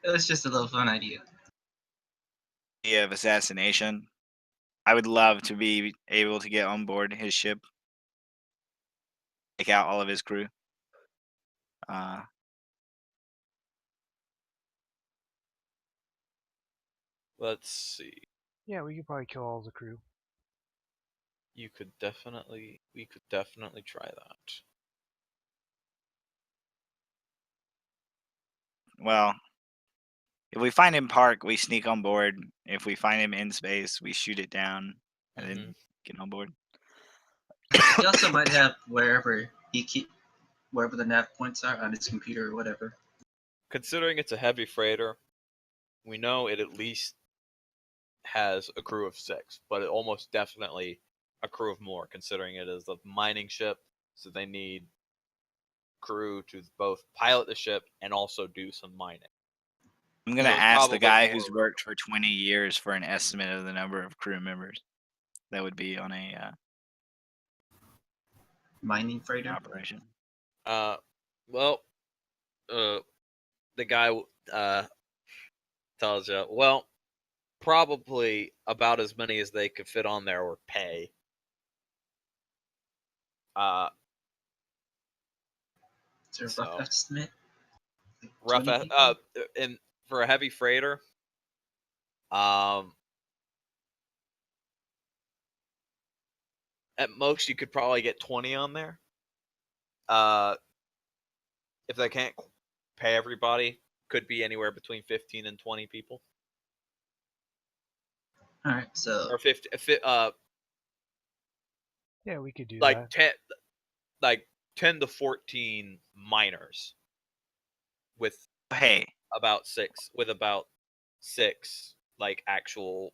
It was just a little fun idea. Idea of assassination. I would love to be able to get on board his ship, take out all of his crew. Let's see. Yeah, we could probably kill all the crew. We could definitely try that. Well, if we find him parked, we sneak on board. If we find him in space, we shoot it down and then get on board. He also might have wherever the nav points are on his computer or whatever. Considering it's a heavy freighter, we know it at least has a crew of 6, but it almost definitely a crew of more, considering it is a mining ship, so they need crew to both pilot the ship and also do some mining. I'm gonna So ask the probably guy more who's of a worked for 20 years for an estimate of the number of crew members that would be on a Mining freighter. operation. Well, the guy tells you, well, probably about as many as they could fit on there or pay. Is there a So rough estimate? Like rough 20 people? and for a heavy freighter, at most you could probably get 20 on there. If they can't pay everybody, could be anywhere between 15 and 20 people, All right, so or 50. Yeah, we could do Like that. 10, like 10 to 14 miners with Hey, about six like actual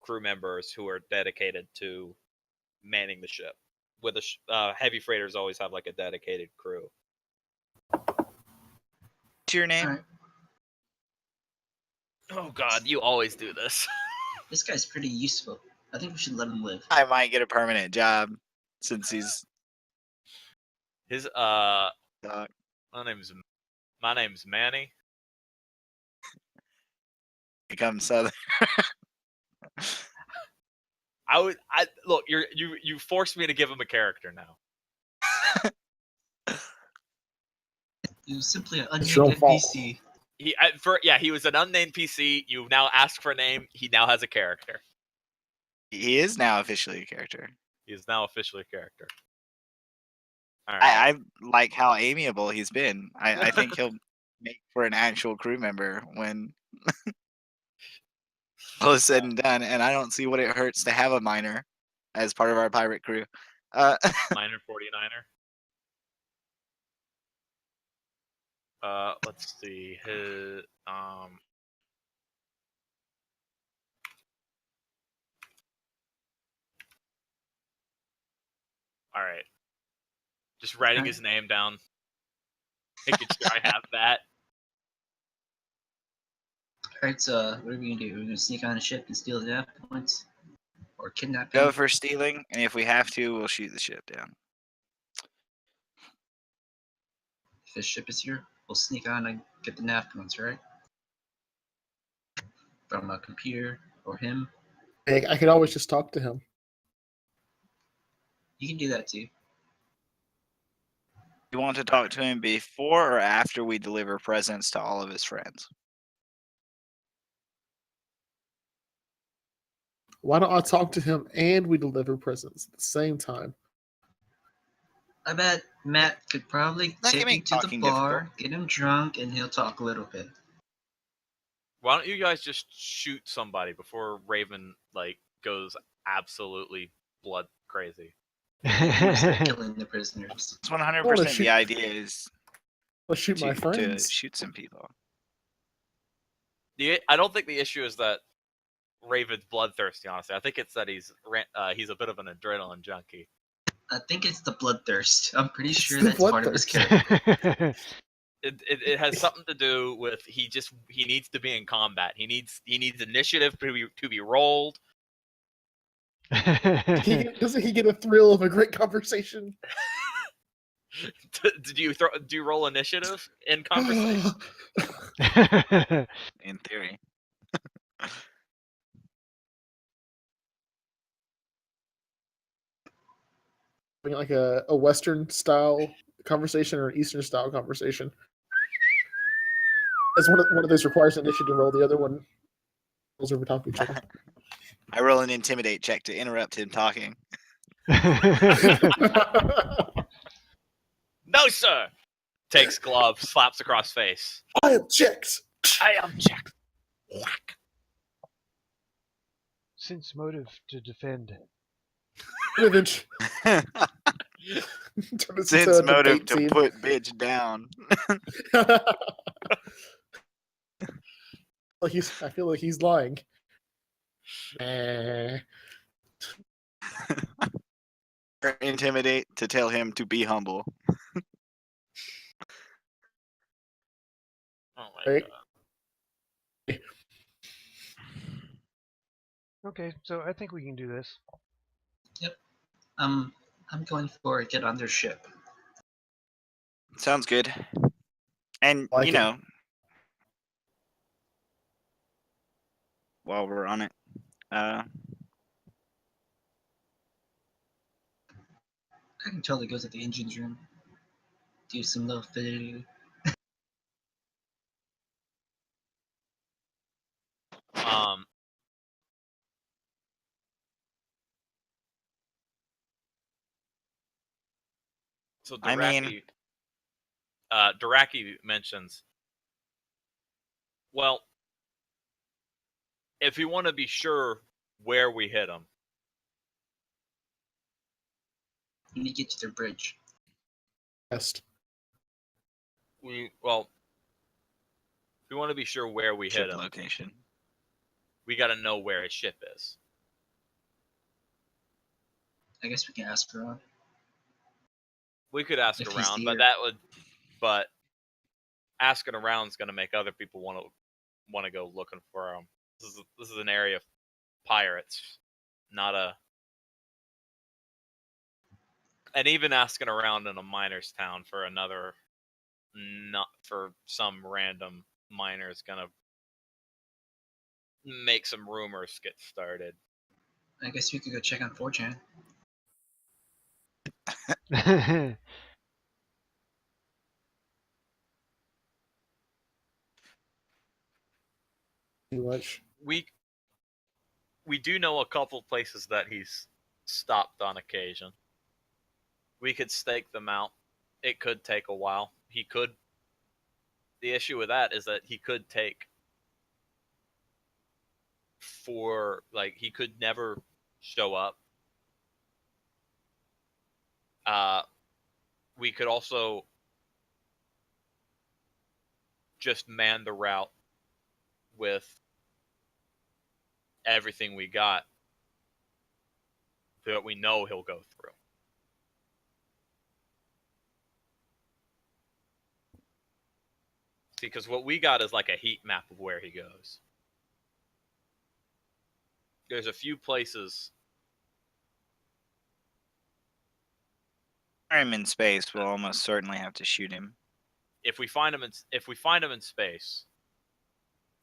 crew members who are dedicated to manning the ship. With heavy freighters always have like a dedicated crew. what's your name? all right, Oh God, you always do this. this guy's pretty useful. I think we should let him live. I might get a permanent job since he's His uh, my name's Manny. become southern. I look. You forced me to give him a character now. He was simply an It's your own unnamed fault. NPC. He was an unnamed PC. You now ask for a name. He now has a character. He is now officially a character. He is now officially a character. All right. I like how amiable he's been. I think he'll make for an actual crew member when all is said and done. And I don't see what it hurts to have a miner as part of our pirate crew. Minor 49er. Let's see his All right. Just writing his name down. Making sure I have that. Alright, so what are we gonna do? We're gonna sneak on a ship and steal the nav points? Or kidnap Go him? for stealing, and if we have to, we'll shoot the ship down. If his ship is here, we'll sneak on and get the nav points, right? From a computer or him. Hey, I could always just talk to him. You can do that too. You want to talk to him before or after we deliver presents to all of his friends? Why don't I talk to him and we deliver presents at the same time? I bet Matt could probably That can take him make to the talking bar, difficult. get him drunk, and he'll talk a little bit. Why don't you guys just shoot somebody before Raven like goes absolutely blood crazy? You start killing the prisoners. It's 100% shoot- the idea is Let's shoot my to friends. shoot some people. I don't think the issue is that Raven's bloodthirsty. Honestly, I think it's that he's a bit of an adrenaline junkie. I think it's the bloodthirst. I'm pretty sure the that's part of his bloodthirst. character. It has something to do with he needs to be in combat. He needs initiative to be rolled. Doesn't he get a thrill of a great conversation? Do you roll initiative in conversation? In theory. Like a Western style conversation or an Eastern style conversation. As one of those requires an initiative roll, the other one rolls over top of each other. I roll an intimidate check to interrupt him talking. No, sir. Takes glove, slaps across face. I object. I object. Whack. Since motive to defend. Revenge. Turn this into Since a motive debate to scene. put bitch down. I feel like he's lying. Eh. Or intimidate to tell him to be humble. Oh my Right. god. Okay, so I think we can do this. I'm going for a get on their ship. Sounds good. And Like you it. know, while we're on it, I can totally go to the engines room, do some little fiddly. Um, so I mean- Daraki mentions, well, if you want to be sure where we hit them, When you get to their bridge. Best. if you want to be sure where we hit ship them, location. we got to know where his ship is. I guess we can ask around. We could ask If he's around, here. but asking around is going to make other people want to go looking for him. This is an area of pirates, not a. And even asking around in a miner's town for not for some random miner is gonna make some rumors get started. I guess we could go check on 4chan. Too much. We do know a couple places that he's stopped on occasion. We could stake them out. It could take a while. He could. The issue with that is that he could take he could never show up. We could also just man the route with everything we got that we know he'll go through. Because what we got is like a heat map of where he goes. There's a few places. I'm in space. We'll almost certainly have to shoot him. If we find him in space,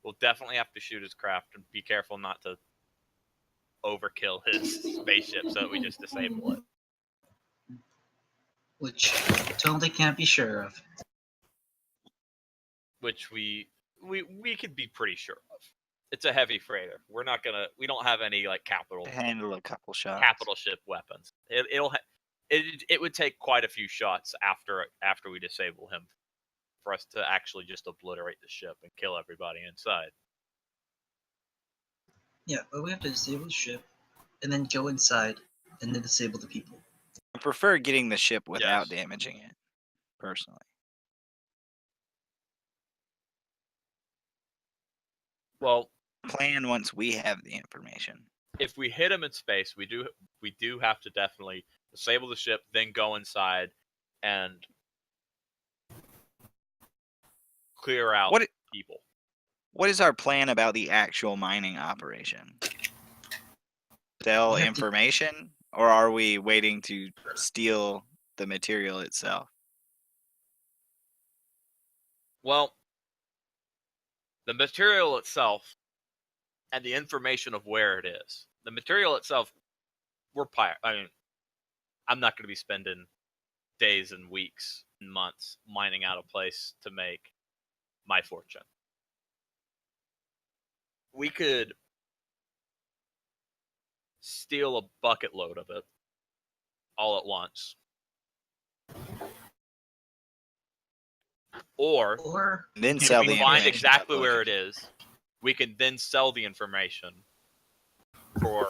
we'll definitely have to shoot his craft and be careful not to overkill his spaceship so that we just disable it. Which totally can't be sure of. Which we could be pretty sure of. It's a heavy freighter. We don't have any like capital Handle a couple shots. capital ship weapons. It would take quite a few shots after we disable him for us to actually just obliterate the ship and kill everybody inside. Yeah, but we have to disable the ship, and then go inside, and then disable the people. I prefer getting the ship without Yes. damaging it, personally. Well, Plan once we have the information. if we hit him in space, we do have to definitely disable the ship, then go inside and clear out people. What is our plan about the actual mining operation? Sell We have to- information, or are we waiting to steal the material itself? Well, the material itself and the information of where it is. The material itself, I'm not going to be spending days and weeks and months mining out a place to make my fortune. We could steal a bucket load of it all at once. Or Then if sell we the find information exactly about where it location. is, we can then sell the information for.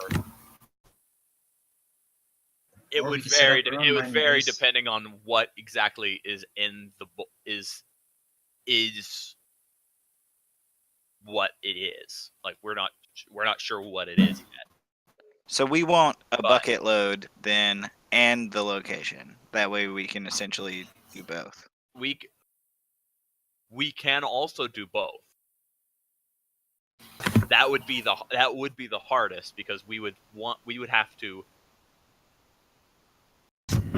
It Or we would could set vary. up our own It would mining vary base. depending on what exactly is in the is what it is. Like we're not sure what it is yet. So we want a But- bucket load then and the location. That way we can essentially do both. We can also do both. that would be the hardest, because we would have to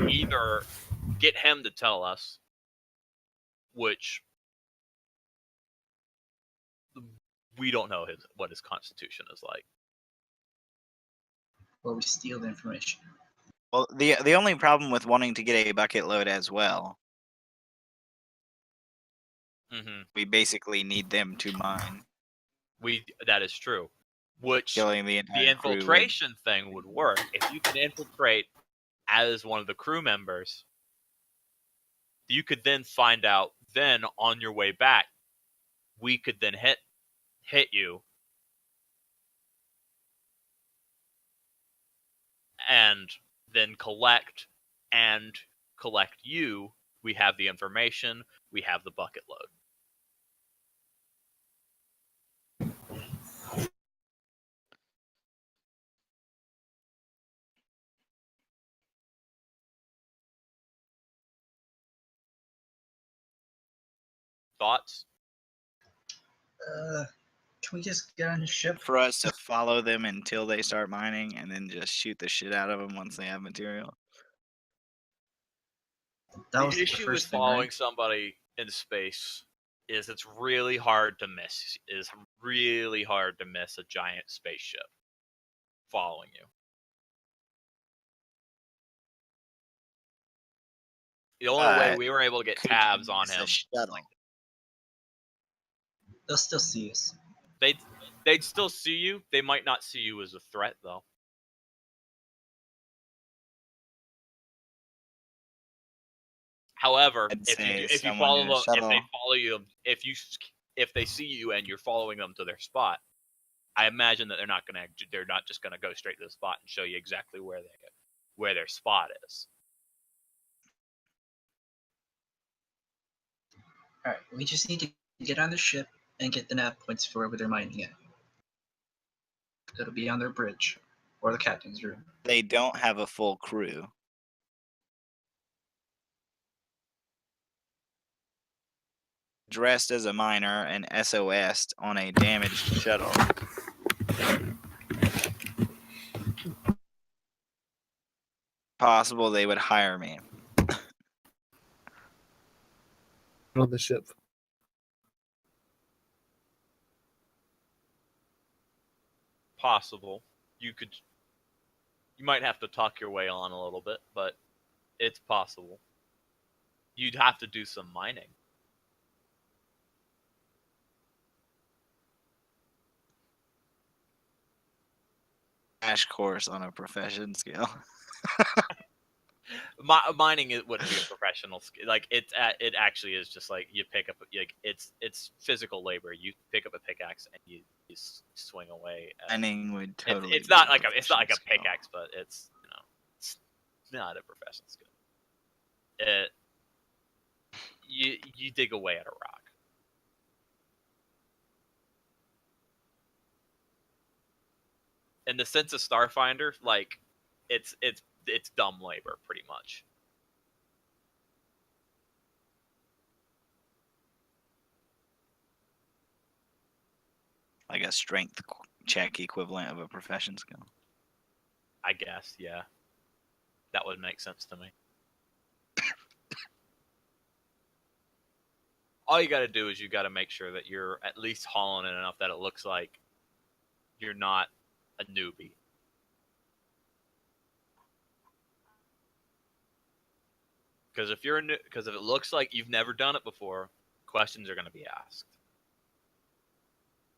either get him to tell us, which we don't know what his constitution is like. Or we steal the information. Well, the only problem with wanting to get a bucket load as well, we basically need them to mine. That is true. Which Killing the the entire crew would- infiltration thing would work. If you can infiltrate as one of the crew members, you could then find out. Then on your way back, we could then hit you, and then collect you. We have the information. We have the bucket load. Thoughts? Can we just get on the ship? for us to follow them until they start mining and then just shoot the shit out of them once they have material. That was The issue with first thing, following right? somebody in space is it's really hard to miss. Is really hard to miss a giant spaceship following you. The only way we were able to get Could tabs you on miss a him, shuttle? They'll still see us. they'd still see you. They might not see you as a threat, though. However, I'd if say you someone follow in a them, if they shuttle. follow you, if they see you and you're following them to their spot, I imagine that they're not just gonna go straight to the spot and show you exactly where their spot is. Alright, we just need to get on the ship and get the nav points for wherever they're mining at. It'll be on their bridge or the captain's room. They don't have a full crew. Dressed as a miner and SOS'd on a damaged shuttle. Possible they would hire me. On the ship. Possible. You might have to talk your way on a little bit, but it's possible. You'd have to do some mining. Crash course on a profession skill. Mining wouldn't be a professional skill. Like it actually is just like you pick up like it's physical labor. You pick up a pickaxe and you swing away. Mining would totally. It's not be like it's not like a professional skill. pickaxe, but it's it's not a professional skill. You dig away at a rock. In the sense of Starfinder, like it's dumb labor pretty much. Like a strength check equivalent of a profession skill. I guess, yeah. That would make sense to me. All you got to do is you got to make sure that you're at least hauling it enough that it looks like you're not a newbie. Because if it looks like you've never done it before, questions are going to be asked.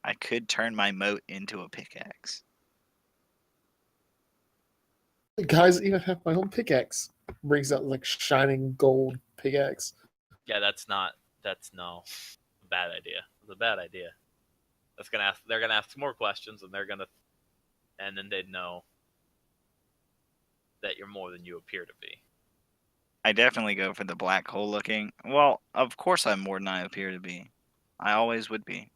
I could turn my moat into a pickaxe. Guys, even have my own pickaxe. Brings out like shining gold pickaxe. Yeah, that's no, a bad idea. It's a bad idea. They're gonna ask more questions, and then they'd know that you're more than you appear to be. I definitely go for the black hole looking. Well, of course I'm more than I appear to be. I always would be.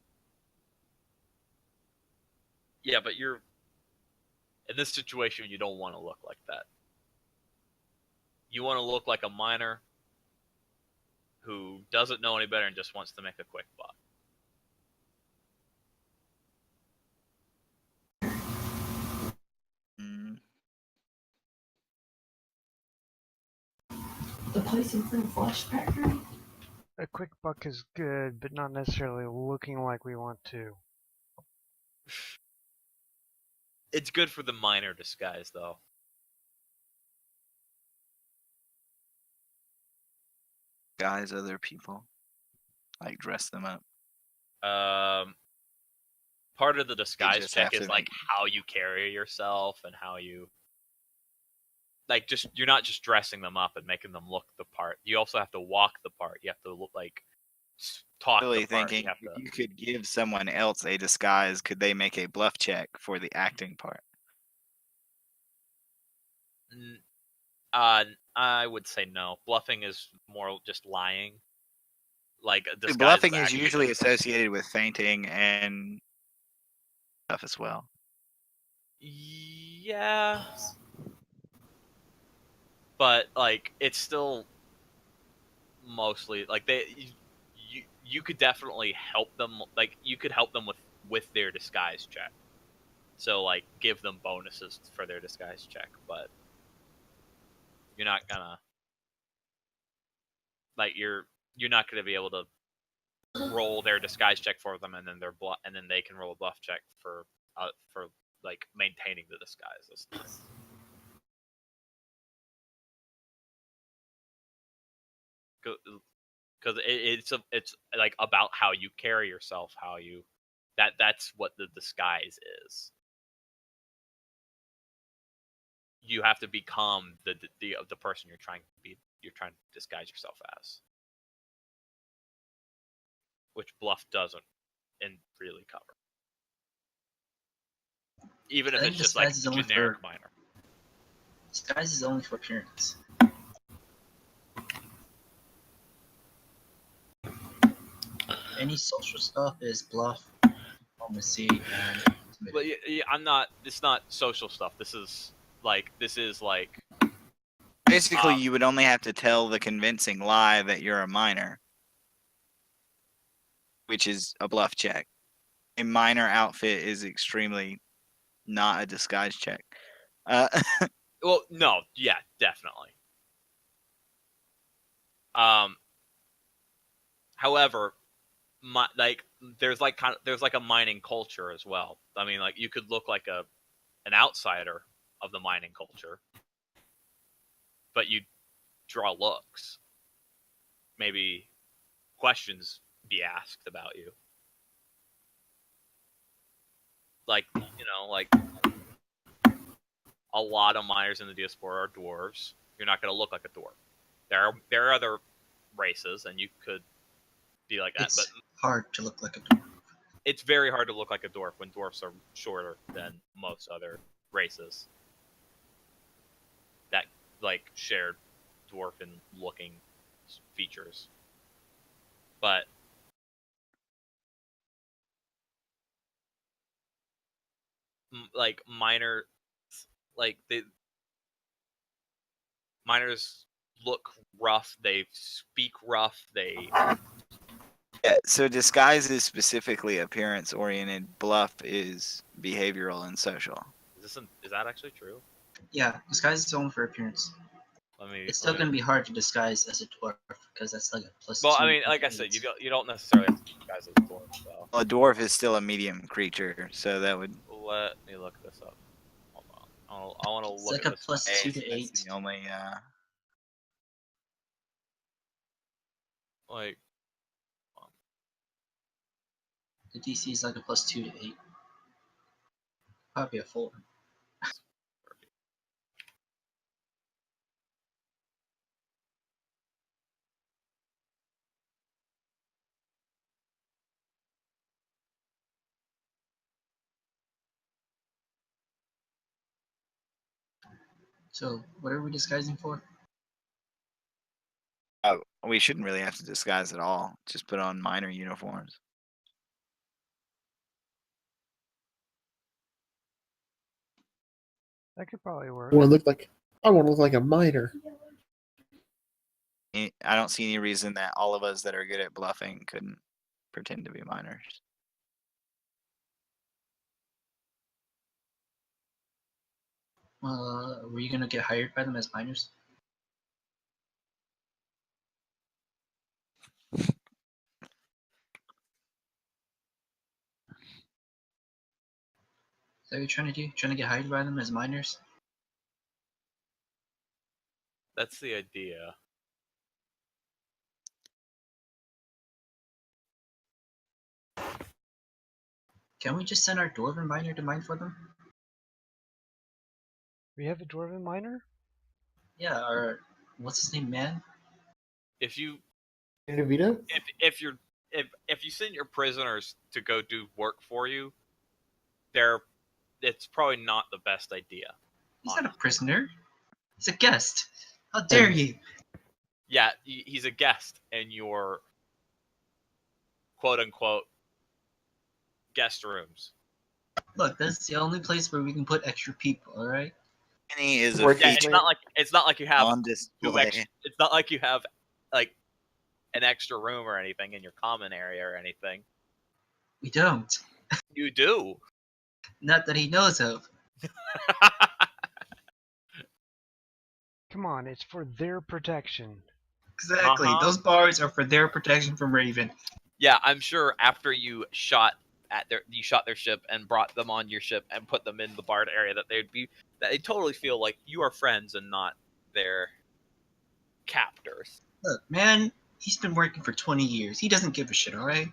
Yeah, but you're in this situation. You don't want to look like that. You want to look like a miner who doesn't know any better and just wants to make a quick buck. The place in front of Flash Factory? A quick buck is good, but not necessarily looking like we want to. It's good for the minor disguise, though. Guys, other people, like dress them up. Part of the disguise just check have is to like make- how you carry yourself and how you like just you're not just dressing them up and making them look the part. You also have to walk the part. You have to look like talk Really the part. thinking You have if to. you could give someone else a disguise, could they make a bluff check for the acting part? I would say no. Bluffing is more just lying. Like a disguise Bluffing is actually usually just- associated with fainting and stuff as well. Yeah, but like it's still mostly like you could definitely help them. Like you could help them with their disguise check. So like give them bonuses for their disguise check, but you're not gonna like you're not gonna be able to roll their disguise check for them and then and then they can roll a bluff check for like maintaining the disguises. Because it's like about how you carry yourself, how you that's what the disguise is. You have to become the person you're trying to disguise yourself as, which bluff doesn't and really cover. Even if I it's think just like disguise is only generic for minor. disguise is only for appearance. Any social stuff is bluff, diplomacy, and But I'm not. It's not social stuff. This is like Basically, you would only have to tell the convincing lie that you're a minor, which is a bluff check. A minor outfit is extremely not a disguise check. well, no, yeah, definitely. However, there's like there's like a mining culture as well. I mean, like you could look like an outsider of the mining culture, but you draw looks. Maybe questions be asked about you. Like, like a lot of miners in the diaspora are dwarves. You're not going to look like a dwarf. There are other races, and you could be like that, it's but hard to look like a dwarf. it's very hard to look like a dwarf when dwarfs are shorter than most other races that like share dwarfen looking features. But like minor, like miners look rough. They speak rough. They Yeah, so disguise is specifically appearance oriented. Bluff is behavioral and social. is that actually true? Yeah, disguise is only for appearance. Let me. It's still gonna be hard to disguise as a dwarf because that's like a plus Well, 2. I mean, like I said, you don't necessarily have to disguise as a dwarf. So A dwarf is still a medium creature, so that would. let me look this up. Hold on. I want to It's look like at a this. plus 2 to That's 8. the only. Like, The DC is like a plus 2 to 8. Probably a 4. So, what are we disguising for? Oh, we shouldn't really have to disguise at all. Just put on minor uniforms. That could probably work. I want to look like a miner. I don't see any reason that all of us that are good at bluffing couldn't pretend to be minors. Were you gonna get hired by them as minors? that what you're trying to do? Trying to get hired by them as miners? That's the idea. Can we just send our dwarven miner to mine for them? We have a dwarven miner? Yeah, or what's his name, man? If you DeVito? if you send your prisoners to go do work for you, it's probably not the best idea. He's not a prisoner. He's a guest. How dare you? Yeah, he's a guest in your quote unquote guest rooms. Look, that's the only place where we can put extra people. All right. Penny is a Work Yeah, his feature it's not like you have on two display. it's not like you have like an extra room or anything in your common area or anything. We don't. You do. Not that he knows of. Come on, it's for their protection. Exactly. Uh-huh. Those bars are for their protection from Raven. Yeah, I'm sure after you shot their ship and brought them on your ship and put them in the barred area that they totally feel like you are friends and not their captors. Look, man, he's been working for 20 years. He doesn't give a shit, all right?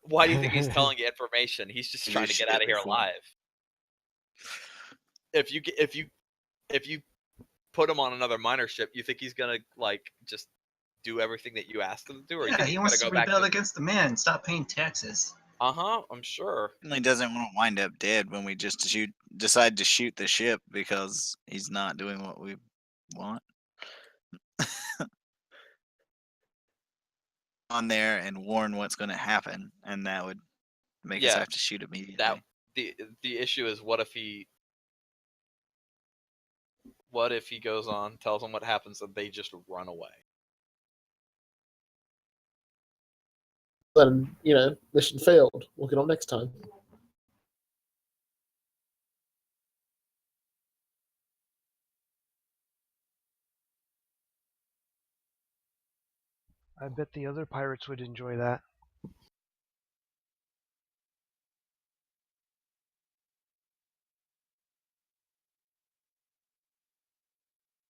Why do you think he's telling you information? He's just He trying just to get out of shit here before. alive. If you put him on another miner ship, you think he's gonna like just do everything that you asked him to do, or you Yeah, think he he's wants to gonna go back rebel to? against the man. Stop paying taxes. I'm sure. Certainly doesn't want to wind up dead when we just decide to shoot the ship because he's not doing what we want. On there and warn what's going to happen, and that would make us Yeah, have to shoot immediately. That the issue is what if he goes on, tells them what happens, and they just run away? Then, mission failed. We'll get on next time. I bet the other pirates would enjoy that.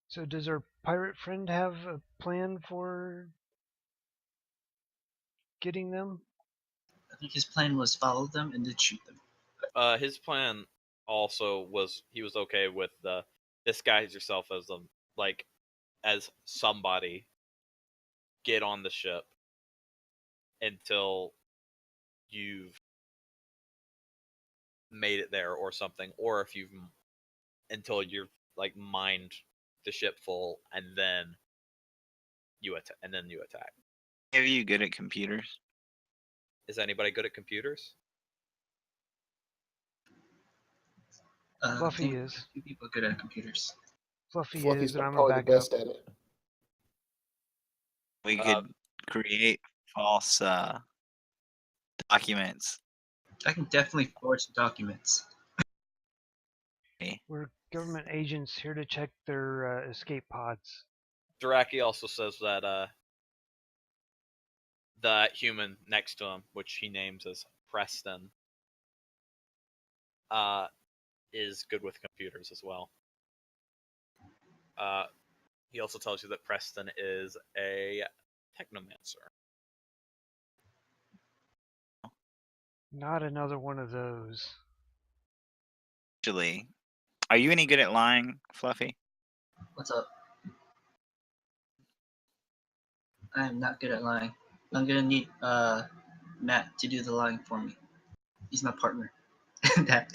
So does our pirate friend have a plan for getting them? I think his plan was follow them and then shoot them. His plan also was he was okay with disguise yourself as as somebody, get on the ship until you've made it there or something, or if you've until you're like mined the ship full, and then you attack. Are you good at computers? Is anybody good at computers? I Fluffy think is. few people are good at computers. Fluffy Fluffy's is, and I'm a probably the backup. best at it. We could create false documents. I can definitely forge documents. We're government agents here to check their escape pods. Draki also says that the human next to him, which he names as Preston, is good with computers as well. He also tells you that Preston is a technomancer. Not another one of those. Actually, are you any good at lying, Fluffy? What's up? I am not good at lying. I'm gonna need Matt to do the lying for me. He's my partner. That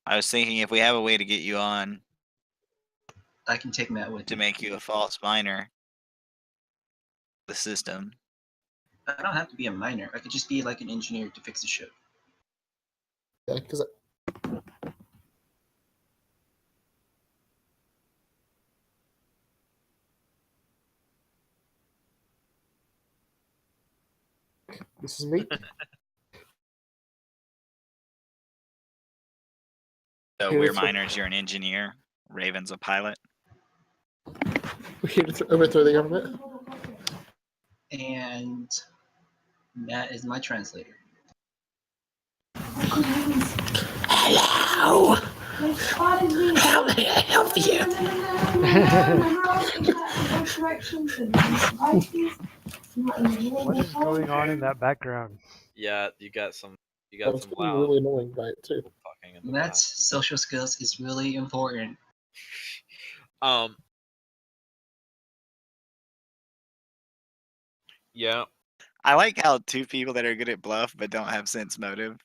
I was thinking if we have a way to get you on I can take Matt with to me. make you a false miner, the system. I don't have to be a miner. I could just be like an engineer to fix the ship. Yeah, because this is me. So Here we're it's a- miners, you're an engineer. Raven's a pilot. We're here to overthrow the government. And Matt is my translator. good heavens. Hello. They spotted me. How may I help you? Remember I was in both directions and devices. What is going on in that background? Yeah, you got some I was getting loud really annoying by it too. talking in the Matt's social skills is really important. back. Yeah. I like how two people that are good at bluff but don't have sense motive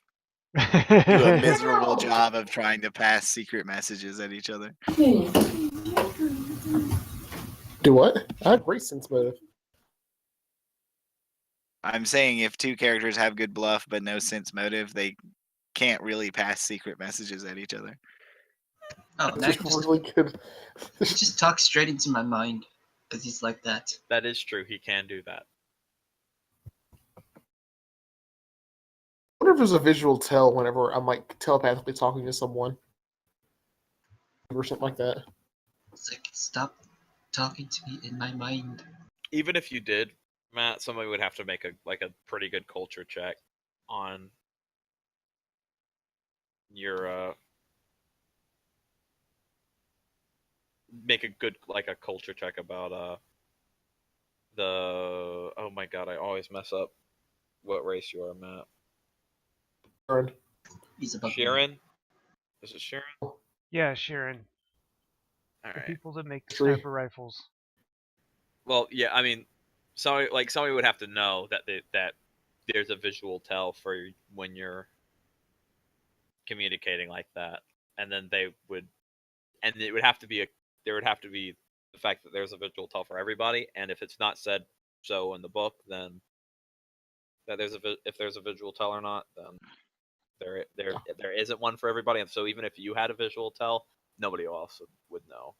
do a That's miserable job of trying to pass secret messages at each other. Do what? I have great sense motive. I'm saying if two characters have good bluff but no sense motive, they can't really pass secret messages at each other. Oh, It's Matt just just, really good. he just talks straight into my mind because he's like that. That is true. He can do that. I wonder if there's a visual tell whenever I'm like telepathically talking to someone or something like that. It's like, stop talking to me in my mind. Even if you did, Matt, somebody would have to make a pretty good culture check on your make a good a culture check about the oh my god, I always mess up what race you are, Matt. Aaron. He's a bugman. Sharon? Is it Sharon? yeah, Sharon. All The right. people that make the True. sniper rifles. Well, yeah, I mean, somebody would have to know that that there's a visual tell for when you're communicating like that, and then it would have to be there would have to be the fact that there's a visual tell for everybody, and if it's not said so in the book, then that if there's a visual tell or not, then there isn't one for everybody, and so even if you had a visual tell, nobody else would know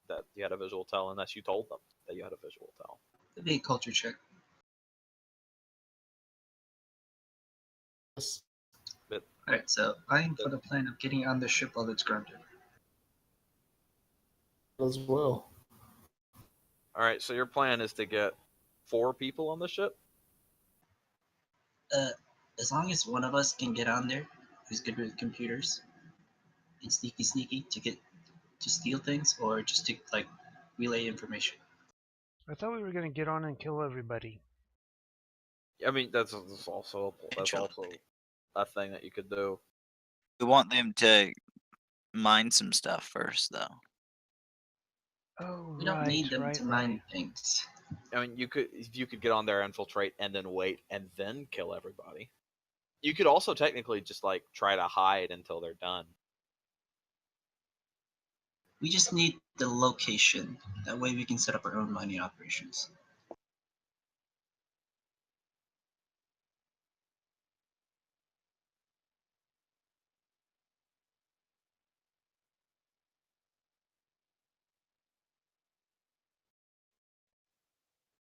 that you had a visual tell unless you told them that you had a visual tell. It'd be a culture check. Yes. Alright, so I'm for the plan of getting on the ship while it's grounded. As well. All right, so your plan is to get 4 people on the ship. As long as one of us can get on there, who's good with computers, and sneaky to steal things, or just to like relay information. I thought we were gonna get on and kill everybody. I mean, that's also a thing that you could do. We want them to mine some stuff first, though. Oh, We don't need them to mine things. I mean, you could get on there, infiltrate, and then wait, and then kill everybody. You could also technically just try to hide until they're done. We just need the location. That way we can set up our own mining operations.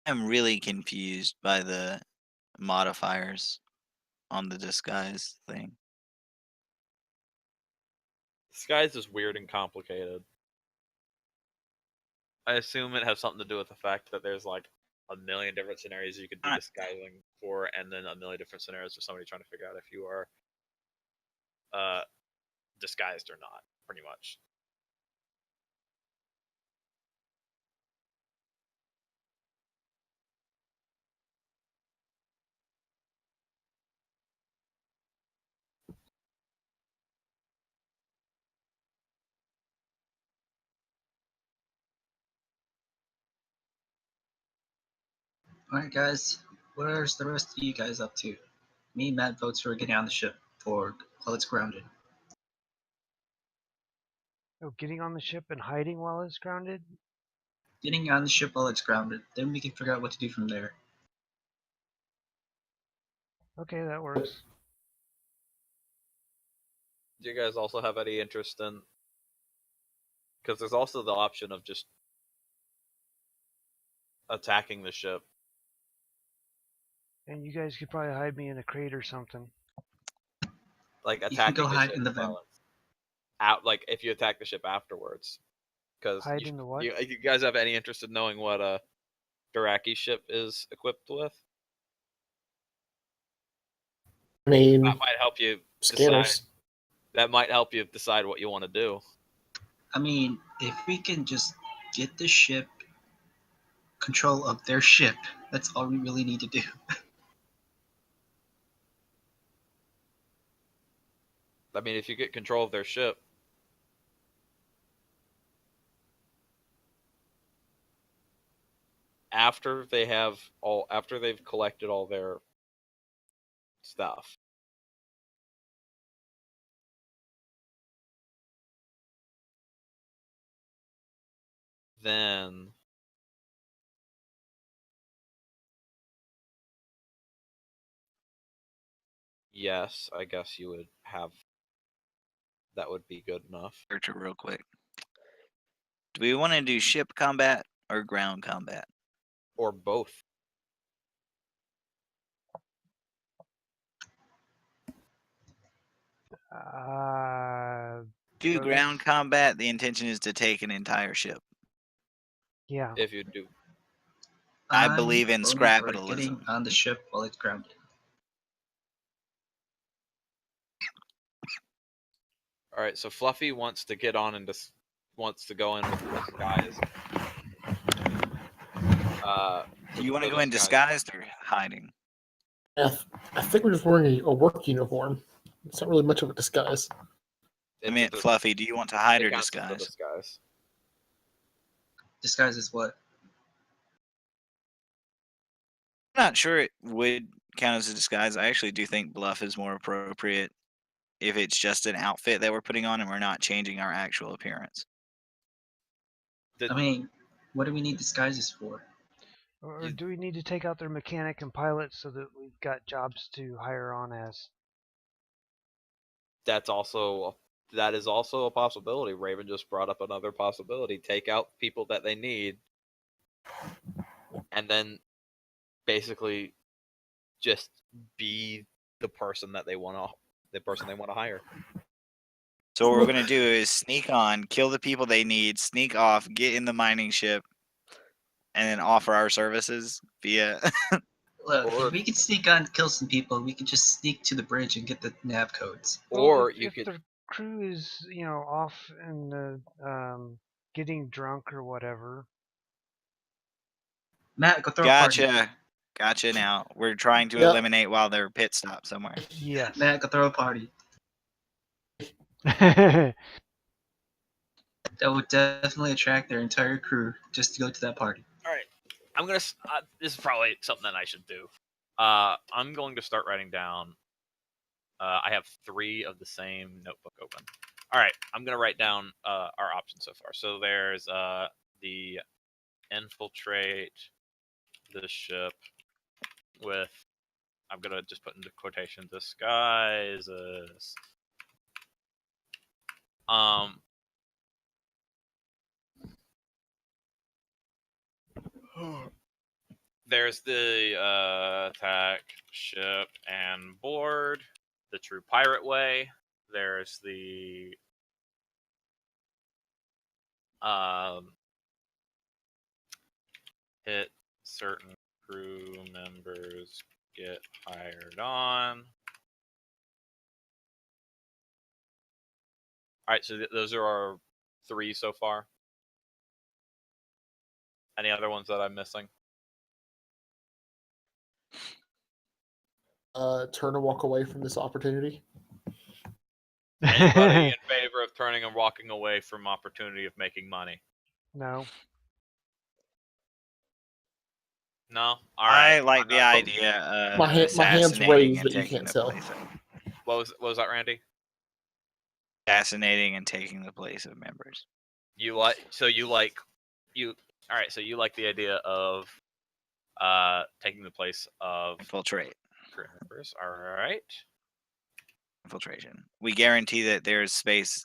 I'm really confused by the modifiers on the disguise thing. Disguise is weird and complicated. I assume it has something to do with the fact that there's a million different scenarios you could be disguising for, and then a million different scenarios for somebody trying to figure out if you are disguised or not, pretty much. Alright guys, where's the rest of you guys up to? Me and Matt votes for getting on the ship while it's grounded. Oh, getting on the ship and hiding while it's grounded? Getting on the ship while it's grounded, then we can figure out what to do from there. Okay, that works. Do you guys also have any interest in? Because there's also the option of just attacking the ship. And you guys could probably hide me in a crate or something. Attacking You can go the hide ship in the vent. if you attack the ship afterwards. Because Hide in the what? you guys have any interest in knowing what Diraki's ship is equipped with? I mean, That might help you Scanners. That might help you decide what you want to do. I mean, if we can just get the ship control of their ship, that's all we really need to do. I mean, if you get control of their ship, after they've collected all their stuff, then yes, I guess you would have. That would be good enough. Search it real quick. Do we want to do ship combat or ground combat? Or both. Do Both. ground combat. The intention is to take an entire ship. Yeah. If you do. I I'm believe in voting for scrapitalism. getting on the ship while it's grounded. All right, so Fluffy wants to get on and wants to go in with disguise. Do you want to go in disguised or hiding? I think we're just wearing a work uniform. It's not really much of a disguise. I mean, Fluffy, do you want to hide or It counts as a disguise? disguise. Disguise is what? I'm not sure it would count as a disguise. I actually do think bluff is more appropriate if it's just an outfit that we're putting on and we're not changing our actual appearance. I mean, what do we need disguises for? Or do we need to take out their mechanic and pilot so that we've got jobs to hire on as? That is also a possibility. Raven just brought up another possibility. Take out people that they need, and then basically just be the person they want to hire. So what we're gonna do is sneak on, kill the people they need, sneak off, get in the mining ship, and then offer our services via. Look, if we could sneak on, kill some people, we could just sneak to the bridge and get the nav codes. Or if the crew is, off and getting drunk or whatever. Matt, go throw a party. Gotcha. Now we're trying to Yep. eliminate while they're pit stop somewhere. Yes. Matt, go throw a party. That would definitely attract their entire crew just to go to that party. All right, I'm gonna. This is probably something that I should do. I'm going to start writing down. I have 3 of the same notebook open. All right, I'm gonna write down our options so far. So there's the infiltrate the ship with. I'm gonna just put into quotation disguises. There's the attack ship and board, the true pirate way. There's the hit certain crew members get hired on. All right, so those are our 3 so far. Any other ones that I'm missing? Turn and walk away from this opportunity. Anybody in favor of turning and walking away from opportunity of making money? No. No? All right. I like the idea of my hand's assassinating raised, and but you taking can't the tell. place of- What was that, Randy? Assassinating and taking the place of members. All right, so you like the idea of taking the place of Infiltrate. crew members. All right. Infiltration. We guarantee that there's space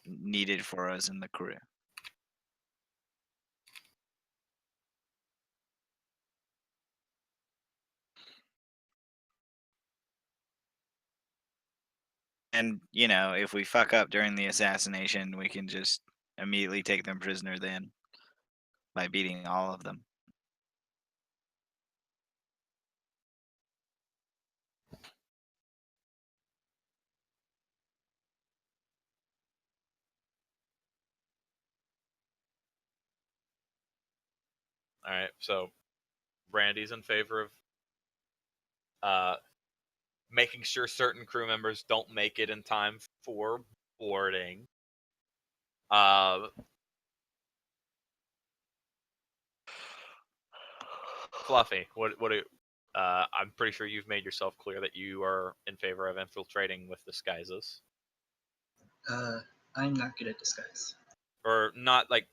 needed for us in the crew. And, if we fuck up during the assassination, we can just immediately take them prisoner then by beating all of them. All right, so Brandy's in favor of making sure certain crew members don't make it in time for boarding. Fluffy, what do I'm pretty sure you've made yourself clear that you are in favor of infiltrating with disguises, I'm not good at disguise. or not like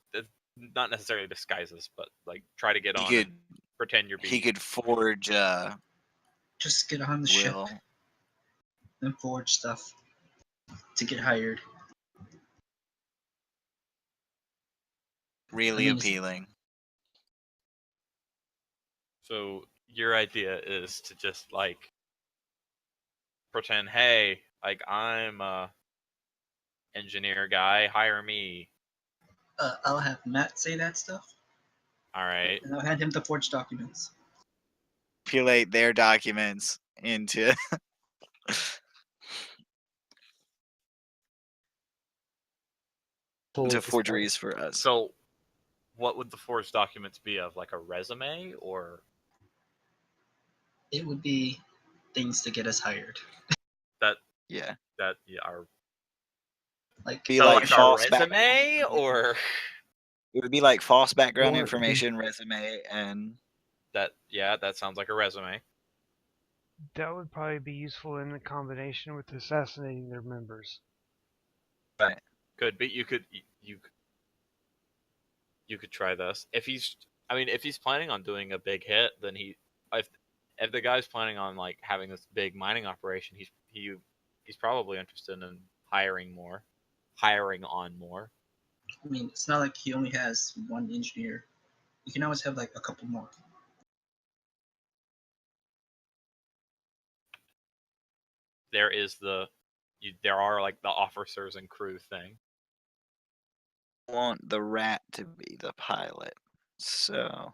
not necessarily disguises, but like try to get He on could and pretend you're he could forge Just get on the ship will. and forge stuff to get hired. Really I mean, appealing. So your idea is to just like pretend, hey, like I'm a engineer guy, hire me. I'll have Matt say that stuff, All right. and I'll hand him the forged documents. Manipulate their documents into into forgeries for us. So what would the forged documents be of? Like a resume or It would be things to get us hired. Yeah. that are Like, Be so like like a false resume or It would be like false background Or- information, resume, and that that sounds like a resume. That would probably be useful in combination with assassinating their members. Could be you could try this. If he's planning on doing a big hit, then if the guy's planning on like having this big mining operation, he's probably interested in hiring on more. I mean, it's not like he only has one engineer. You can always have like a couple more. There are like the officers and crew thing. want the rat to be the pilot. So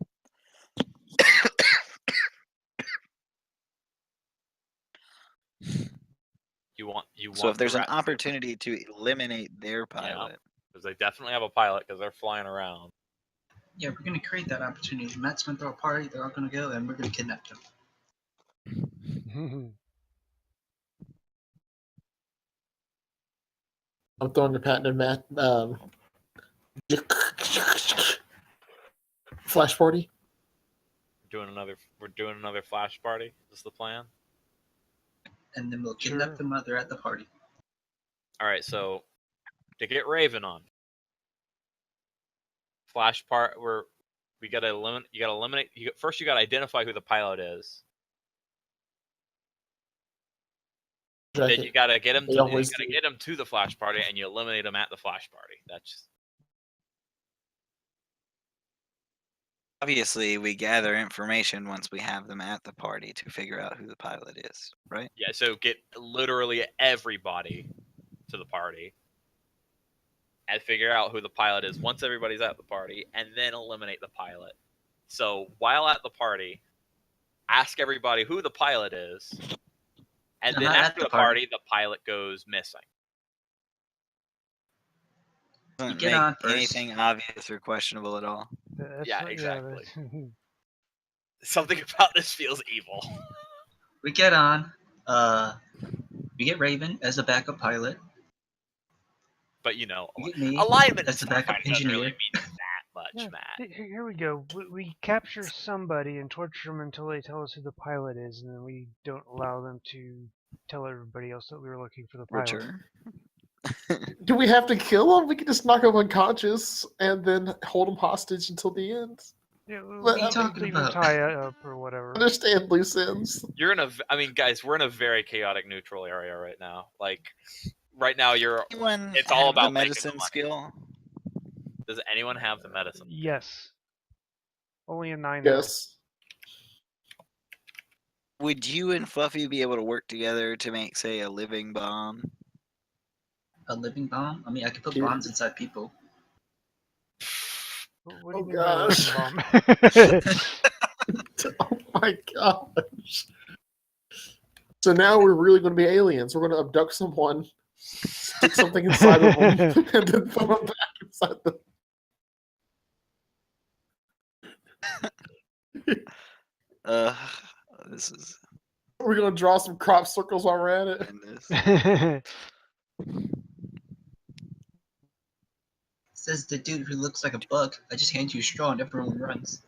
You want so if there's the an rat to be a- opportunity to eliminate their pilot, because they definitely have a pilot because they're flying around. Yeah, we're gonna create that opportunity. Matt's gonna throw a party. They're all gonna go, and we're gonna kidnap them. I'm throwing your patent in Matt. Flash party. We're doing another flash party. Is the plan? And then we'll kidnap Sure. them while they're at the party. All right, so to get Raven on flash part, we gotta eliminate. You gotta eliminate. First, you gotta identify who the pilot is. Then you gotta get him. They You always gotta do. get him to the flash party, and you eliminate him at the flash party. That's obviously we gather information once we have them at the party to figure out who the pilot is, right? yeah. So get literally everybody to the party, and figure out who the pilot is once everybody's at the party, and then eliminate the pilot. So while at the party, ask everybody who the pilot is, and I'm then not at after the the party, party. the pilot goes missing. Doesn't get make on first. anything obvious or questionable at all. That's Yeah, what- exactly. that's- Something about this feels evil. We get on. We get Raven as a backup pilot. But you know, We get me alignment as in the backup Starfinder doesn't really engineer. mean that much, Yeah, Matt. Here we go. We capture somebody and torture them until they tell us who the pilot is, and then we don't allow them to tell everybody else that we were looking for the pilot. Richard. Do we have to kill him? We can just knock him unconscious and then hold him hostage until the end. Yeah, What are you talking leave about? him tie up or whatever. Understand loose ends. You're in a. I mean, guys, we're in a very chaotic neutral area right now. Like, right now, Anyone It's all have about the making medicine the money. skill? Does anyone have the medicine? Yes. Only a 9 though. Yes. Would you and Fluffy be able to work together to make, say, a living bomb? A living bomb? I mean, I could put Here. bombs inside people. What do you Oh, mean by a gosh. living bomb? Oh my gosh. So now we're really going to be aliens. We're going to abduct someone, stick something inside of them, and then put them back inside them. This is We're gonna draw some crop circles while we're at it. goodness. Says the dude who looks like a bug. I just hand you a straw and everyone runs.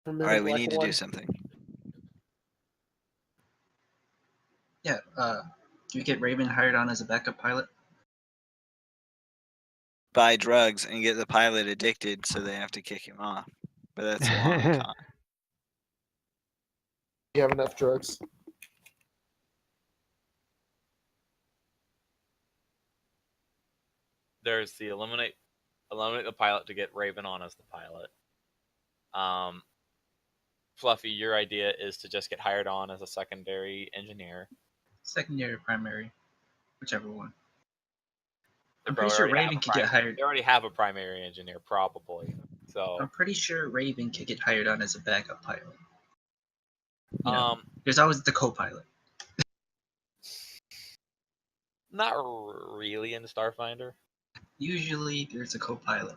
All right, we need to do something. Yeah, do we get Raven hired on as a backup pilot? Buy drugs and get the pilot addicted, so they have to kick him off. But that's a long con. You have enough drugs. There's the eliminate the pilot to get Raven on as the pilot. Fluffy, your idea is to just get hired on as a secondary engineer. Secondary or primary, whichever one. I'm They pretty sure already have Raven a could get hired. They already have a primary engineer, probably. So I'm pretty sure Raven could get hired on as a backup pilot. You know, um, there's always the co-pilot. not really in Starfinder. Usually there's a co-pilot.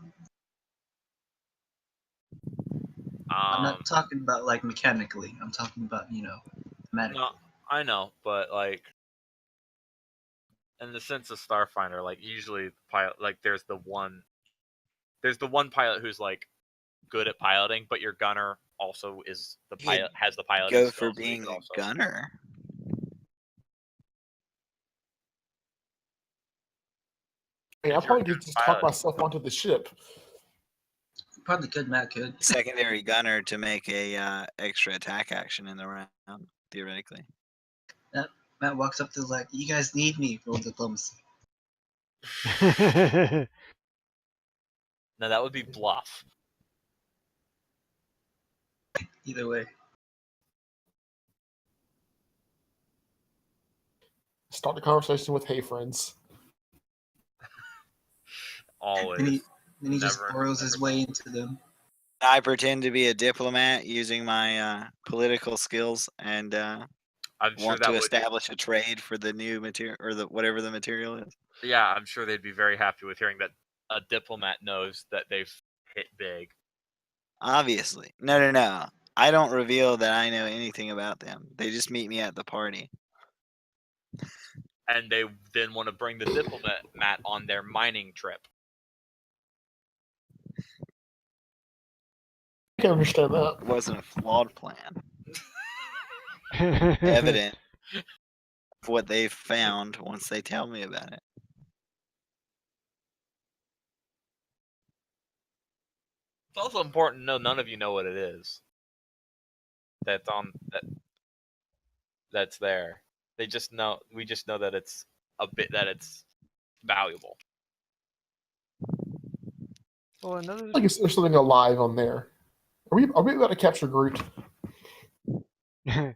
I'm Um, not talking about like mechanically. I'm talking about, you know, thematically. no, I know, but like in the sense of Starfinder, like usually the pilot, like there's the one pilot who's like good at piloting, but your gunner also is the You could pilot, has the pilot. Go for being a gunner. Hey, I probably could just talk myself onto the ship. Probably could, Matt could. Secondary gunner to make a extra attack action in the round, theoretically. Matt walks up to like, you guys need me for diplomacy. No, that would be bluff. Either way. Start the conversation with "Hey, friends." Always. Then he just Never- burrows his never way mind. into them. I pretend to be a diplomat using my political skills and I'm sure want that to would. establish a trade for the new material or the whatever the material is. Yeah, I'm sure they'd be very happy with hearing that a diplomat knows that they've hit big. Obviously. No. I don't reveal that I know anything about them. They just meet me at the party. And they then want to bring the diplomat on their mining trip. I can understand that. It wasn't a flawed plan. Evident of what they've found once they tell me about it. It's also important to know none of you know what it is. That's there. They just know. We just know that it's it's valuable. Well, another I guess there's something alive on there. Are we about to capture Groot? Are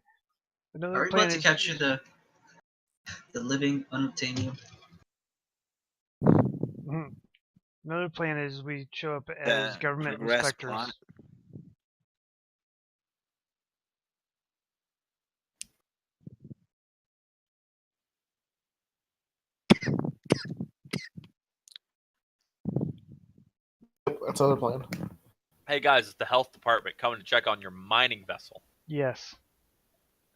another we plan about to is capture the living unobtainium? another plan is we show up The as government progress inspectors. plot. That's another plan. Hey guys, it's the health department coming to check on your mining vessel Yes.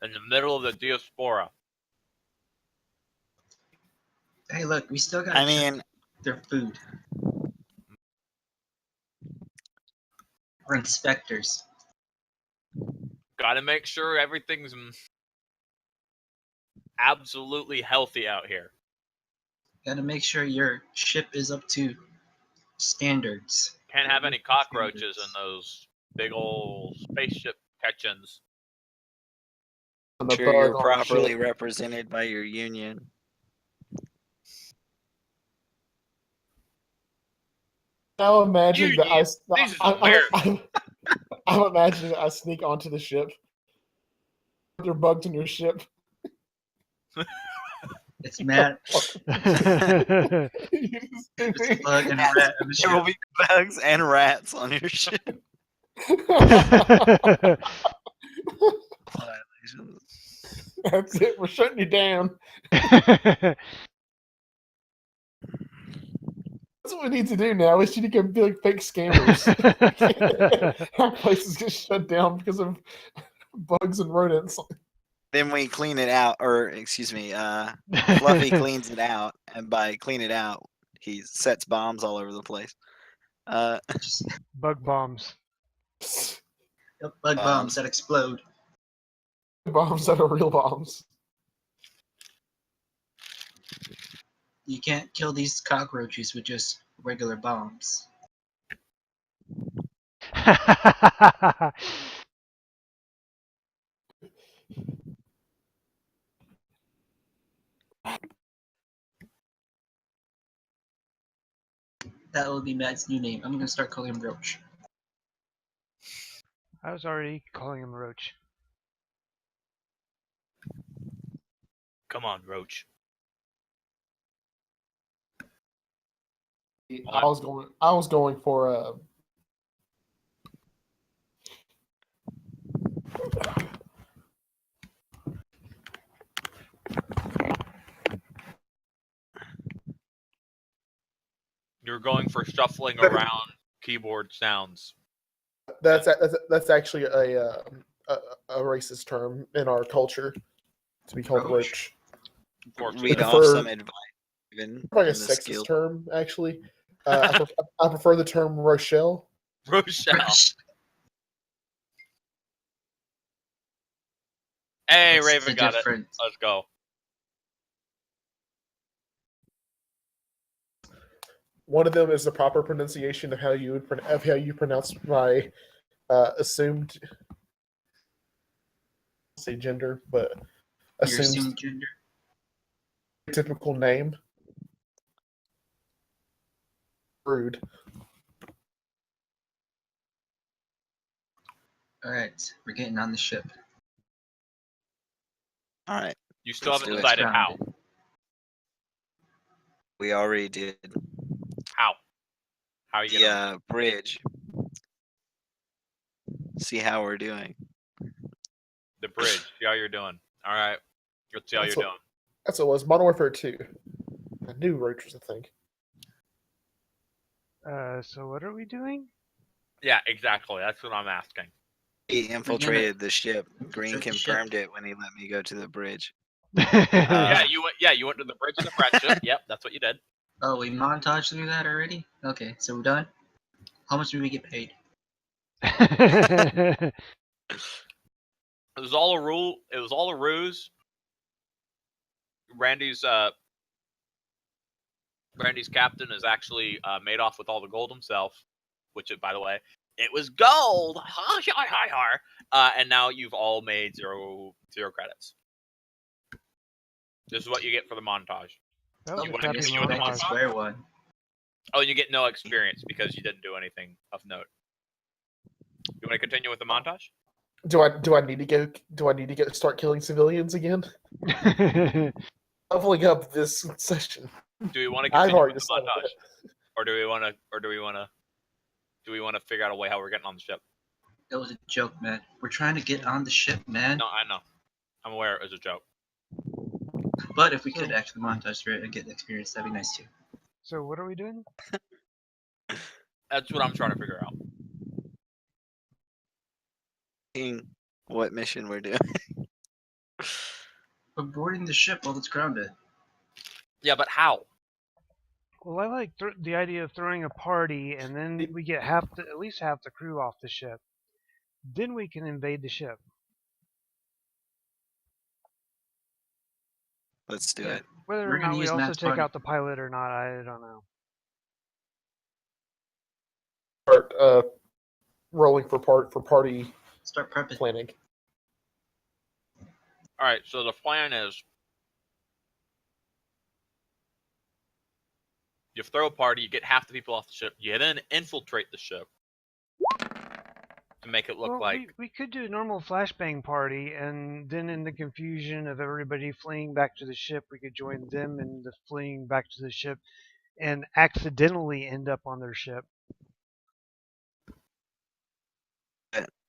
in the middle of the Diaspora. Hey, look, we still got I mean, their food. We're inspectors. Got to make sure everything's absolutely healthy out here. Got to make sure your ship is up to standards. Can't have any cockroaches in those big old spaceship kitchens. And the sure bug you're on the properly ship. represented by your union. Now imagine that These is America. I'm imagining that I sneak onto the ship. There are bugs in your ship. It's Matt. You just There's a bug and a rat in the There will ship. be bugs and rats on your ship. Violations. That's it. We're shutting you down. That's what we need to do now. We need to go be like fake scammers. Our places get shut down because of bugs and rodents. Then we clean it out, or excuse me, Fluffy cleans it out, and by clean it out, he sets bombs all over the place. Just Bug bombs. bug bombs that explode. Bombs that are real bombs. You can't kill these cockroaches with just regular bombs. That will be Matt's new name. I'm gonna start calling him Roach. I was already calling him Roach. Come on, Roach. I was going for You're going for shuffling around keyboard sounds. that's actually a racist term in our culture to be called Roach? roach. Unfortunately. Read off prefer- some advice given Probably a from the sexist skill. term, actually. I prefer the term Rochelle. Rochelle. Roach. Hey, What's Raven the got difference? it. Let's go. One of them is the proper pronunciation of how you pronounce my assumed say gender, but Your assumed assumed gender? typical name. Rude. Alright, we're getting on the ship. All right, You still Let's haven't do it. decided how. Grounded. we already did How? How are you the gonna? bridge. See how we're doing. The bridge. See how you're doing. All right. Let's see how That's you're what- doing. That's what it was. Modern Warfare 2. I knew Roach was a thing. So what are we doing? Yeah, exactly. That's what I'm asking. He infiltrated the ship. Green infiltrate the ship. confirmed it when he let me go to the bridge. Yeah, you went. Yeah, you went to the bridge of the friendship. Yep, that's what you did. Oh, we montaged through that already? Okay, so we're done? How much do we get paid? It was all a rule. It was all a ruse. Randy's captain is actually made off with all the gold himself, which, by the way, it was gold. And now you've all made zero credits. This is what you get for the montage. That was You a wanna I crappy guess continue we're with the back to montage. square one. Oh, and you get no experience because you didn't do anything of note. You want to continue with the montage? Do I need to go? Do I need to get start killing civilians again? Leveling up this session. Do we want to I've continue already with the decided montage, or do we want to figure out a way how we're getting on the ship? That was a joke, man. We're trying to get on the ship, man. No, I know. I'm aware it was a joke. But if we So- could actually montage through it and get the experience, that'd be nice too. So what are we doing? That's what I'm trying to figure out. Seeing what mission we're doing. We're boarding the ship while it's grounded. Yeah, but how? Well, I like the idea of throwing a party, and then we get at least half the crew off the ship. Then we can invade the ship. Let's do Yeah. it. Whether We're or gonna not we use also Matt's take party. out the pilot or not, I don't know. Start rolling for party Start prepping. planning. All right. So the plan is you throw a party, you get half the people off the ship, you then infiltrate the ship to make it look Well, like. we could do a normal flashbang party, and then in the confusion of everybody fleeing back to the ship, we could join them in the fleeing back to the ship and accidentally end up on their ship.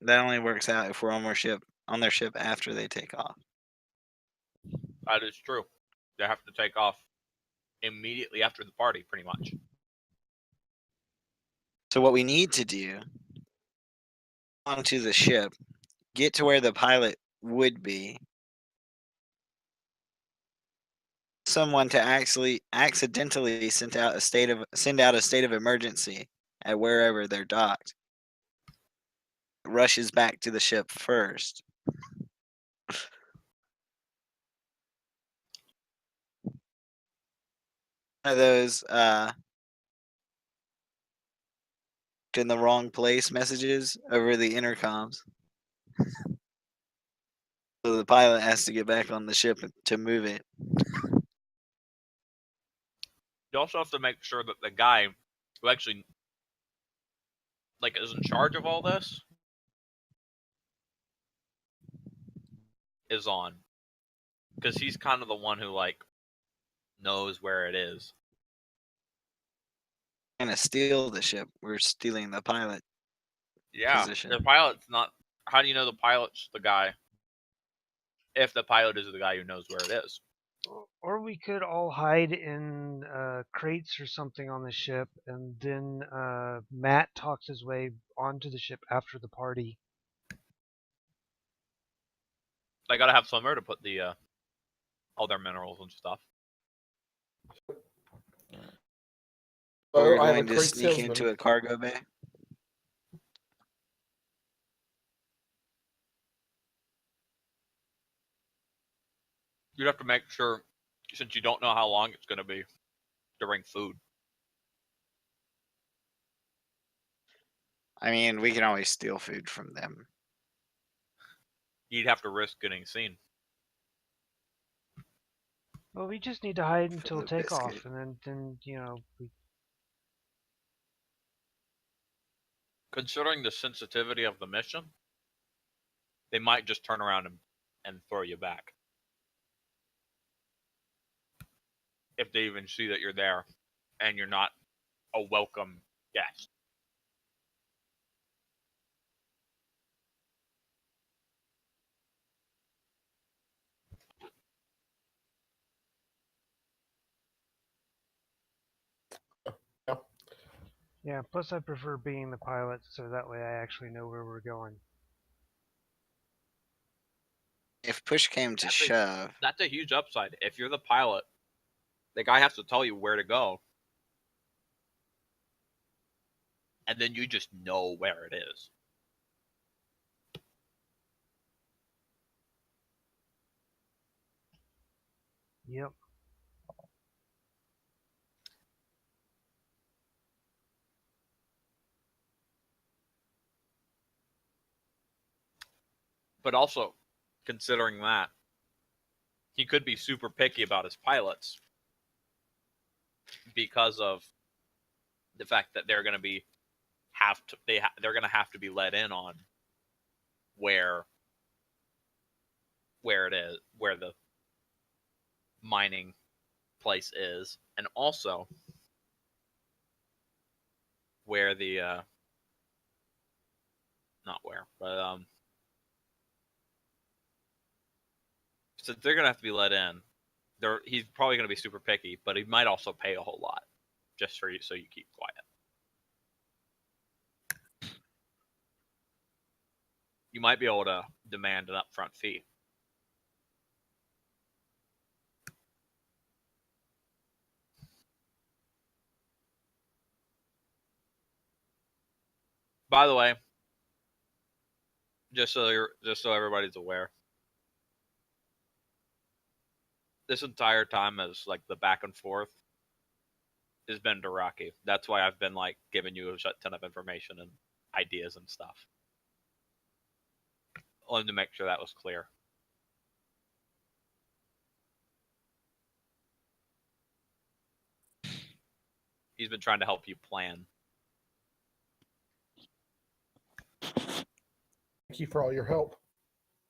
That only works out if we're on our ship on their ship after they take off. That is true. They have to take off immediately after the party, pretty much. So what we need to do onto the ship, get to where the pilot would be, someone to actually accidentally send out a state of emergency at wherever they're docked. Rushes back to the ship first. One of those in the wrong place messages over the intercoms. So the pilot has to get back on the ship to move it. You also have to make sure that the guy who actually is in charge of all this is on, because he's kind of the one who knows where it is. Gonna steal the ship. We're stealing the pilot. Yeah, Position. the pilot's not. How do you know the pilot's the guy? If the pilot is the guy who knows where it is. Or we could all hide in crates or something on the ship, and then Matt talks his way onto the ship after the party. They gotta have somewhere to put the all their minerals and stuff. We're I have a going to great sneak salesman. into a cargo bay. You'd have to make sure, since you don't know how long it's gonna be, to bring food. I mean, we can always steal food from them. You'd have to risk getting seen. Well, we just need to hide For until the takeoff, biscuit. and then Considering the sensitivity of the mission, they might just turn around and throw you back. If they even see that you're there and you're not a welcome guest. yeah. Plus, I prefer being the pilot, so that way I actually know where we're going. If push came to shove, That's a huge upside. If you're the pilot, the guy has to tell you where to go. And then you just know where it is. Yep. But also, considering that, he could be super picky about his pilots because of the fact that they're going to be they're going to have to be let in on where it is, where the mining place is, and also where the not where, but so they're gonna have to be let in. He's probably gonna be super picky, but he might also pay a whole lot just for you, so you keep quiet. You might be able to demand an upfront fee. By the way, just so everybody's aware, this entire time as the back and forth has been Daraki. That's why I've been giving you a ton of information and ideas and stuff. I wanted to make sure that was clear. He's been trying to help you plan. Thank you for all your help.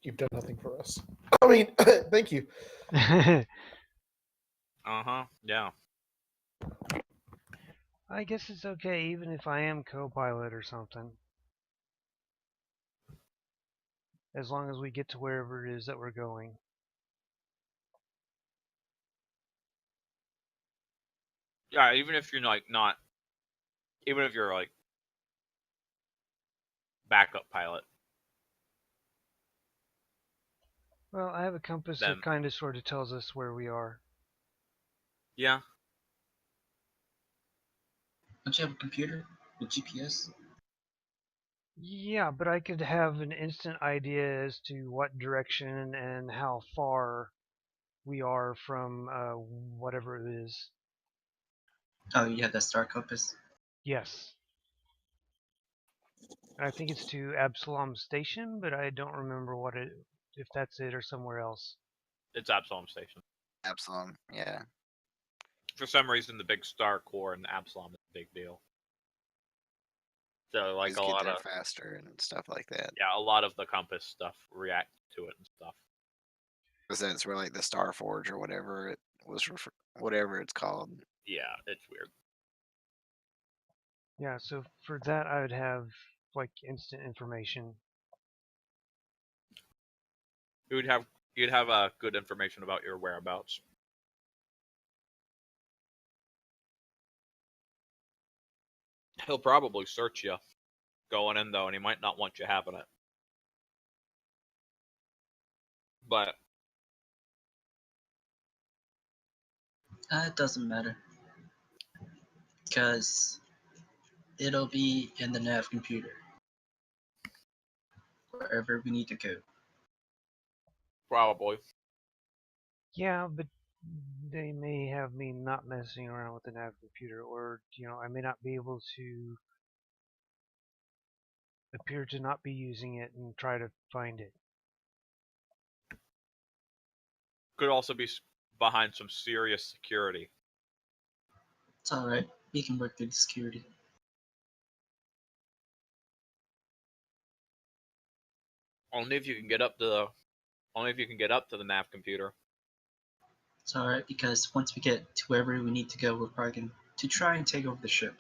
You've done nothing for us. I mean, thank you. Yeah. I guess it's okay, even if I am co-pilot or something. as long as we get to wherever it is that we're going. Yeah, even if you're like not, even if you're like backup pilot, Well, I have a compass then that kind of sort of tells us where we are. yeah, Don't you have a computer with GPS? Yeah, but I could have an instant idea as to what direction and how far we are from whatever it is. Oh, you have that star compass? Yes. I think it's to Absalom Station, but I don't remember if that's it or somewhere else. it's Absalom Station. Absalom. Yeah. For some reason, the big star core in Absalom is a big deal. So like Just a get lot there of faster and stuff like that. yeah, a lot of the compass stuff react to it and stuff. Because that's where like the Star Forge or whatever it was, whatever it's called. Yeah, it's weird. Yeah, so for that I would have like instant information. You'd have good information about your whereabouts. He'll probably search you going in though, and he might not want you having it. But It doesn't matter. Because it'll be in the nav computer. Wherever we need to go. probably Yeah, but they may have me not messing around with the nav computer, or I may not be able to appear to not be using it and try to find it. could also be behind some serious security. It's alright. We can work through the security. Only if you can get up to the nav computer. It's alright because once we get to wherever we need to go, we're probably going to try and take over the ship.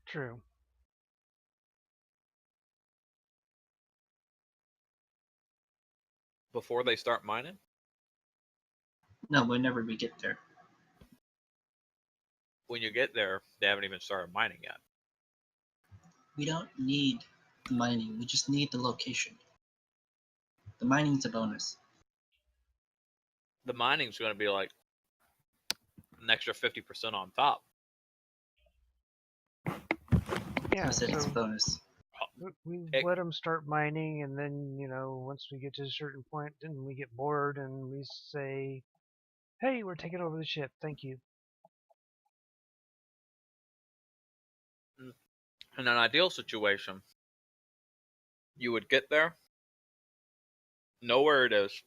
True. Before they start mining? No, whenever we get there. When you get there, they haven't even started mining yet. We don't need the mining, we just need the location. The mining's a bonus. The mining's going to be like an extra 50% on top. Yeah, I said it's a so bonus. we It- let them start mining, and then once we get to a certain point, then we get bored and we say, "Hey, we're taking over the ship. Thank you." In an ideal situation, you would get there, know where it is,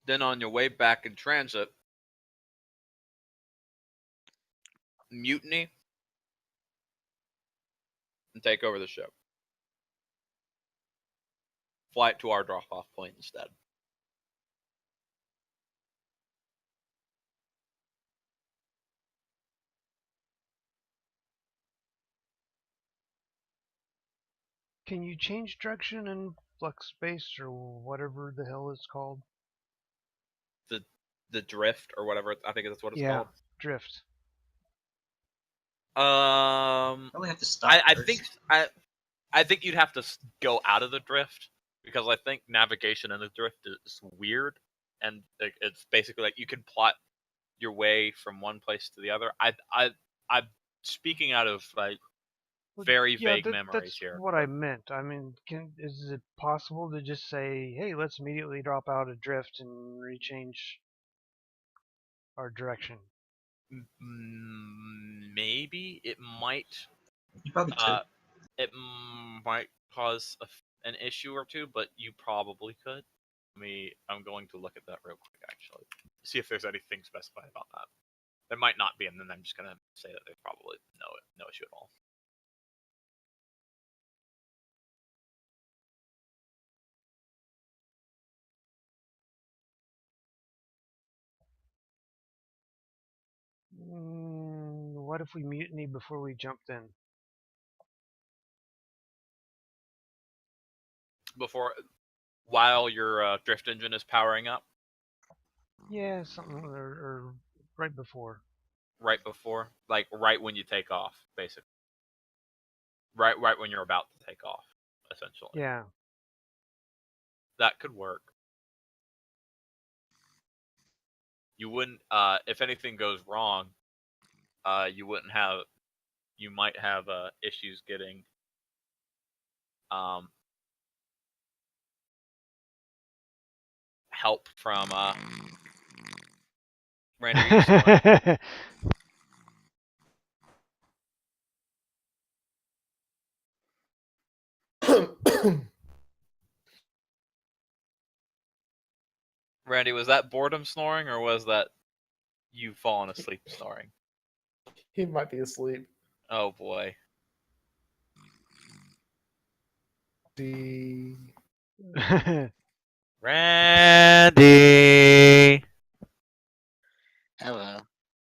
then on your way back in transit, mutiny, and take over the ship. Fly it to our drop-off point instead. Can you change direction in flux space or whatever the hell it's called? The drift or whatever, I think that's what it's Yeah, drift. called. Probably have to stop I first. think you'd have to go out of the drift because I think navigation in the drift is weird, and it's basically like you can plot your way from one place to the other. I'm speaking out of like Well, very yeah, vague memories that's here. what I meant. I mean, is it possible to just say, "Hey, let's immediately drop out of drift and rechange our direction"? Maybe it might. You probably could. It might cause an issue or two, but you probably could. I'm going to look at that real quick, actually. See if there's anything specified about that. There might not be, and then I'm just going to say that there's probably no issue at all. What if we mutiny before we jumped in? while your drift engine is powering up, Yeah, something or right before. right before, like right when you take off, basically. Right when you're about to take off, essentially. Yeah. That could work. You wouldn't, if anything goes wrong, you might have issues getting help from Randy. Are you still there? Randy, was that boredom snoring or was that you falling asleep snoring? He might be asleep. Oh boy. Randy. Hello.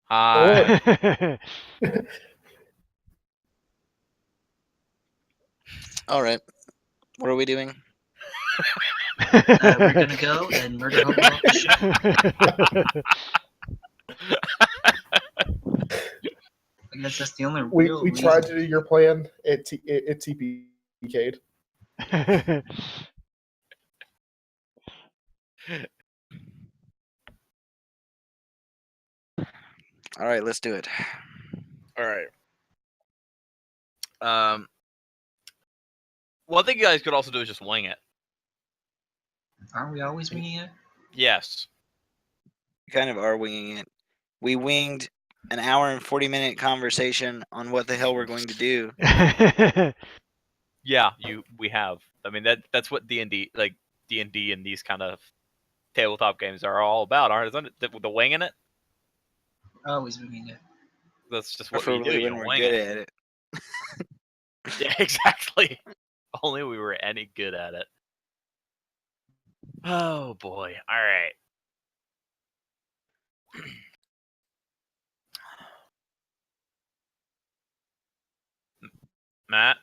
Hi. All right. What are we doing? We're gonna go and murder Hobo off the ship. I guess that's the only We real we reason. tried to do your plan. It TPK'd. All right, let's do it. All right. One thing you guys could also do is just wing it. Aren't we always winging it? Yes. We kind of are winging it. We winged an hour and 40-minute conversation on what the hell we're going to do. Yeah, we have. I mean that's what D&D and these kind of tabletop games are all about, aren't it? The winging it. Always winging it. That's just what you do. Preferably You when we're wing good it. at it. Yeah, exactly. Only we were any good at it. Oh boy. All right. Matt,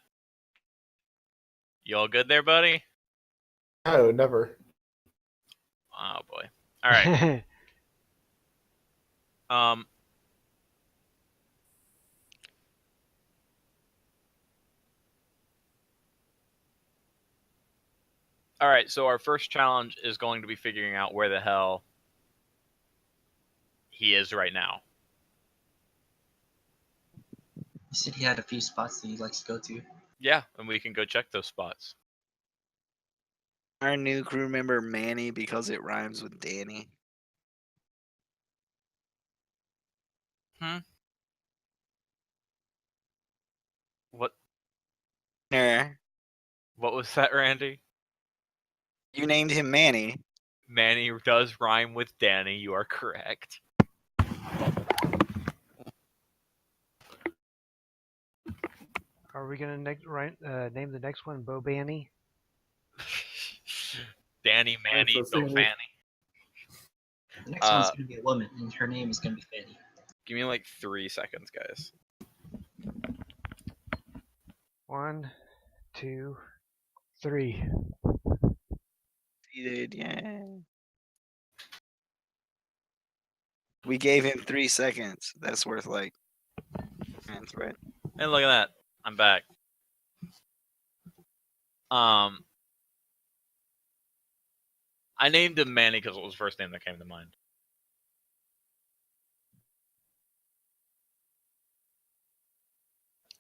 you all good there, buddy? No, never. Oh boy. All right. All right. So our first challenge is going to be figuring out where the hell he is right now. He said he had a few spots that he likes to go to. Yeah, and we can go check those spots. Our new crew member Manny because it rhymes with Danny. What? Nah. What was that, Randy? You named him Manny. Manny does rhyme with Danny. You are correct. Are we gonna name the next one Bo Banny? Danny, Manny, so Bo soon. Fanny. The next one's gonna be a woman, and her name is gonna be Fanny. Give me like 3 seconds, guys. 1, 2, 3. He did, yeah. We gave him 3 seconds. That's worth like. That's right. And look at that. I'm back. I named him Manny because it was the first name that came to mind.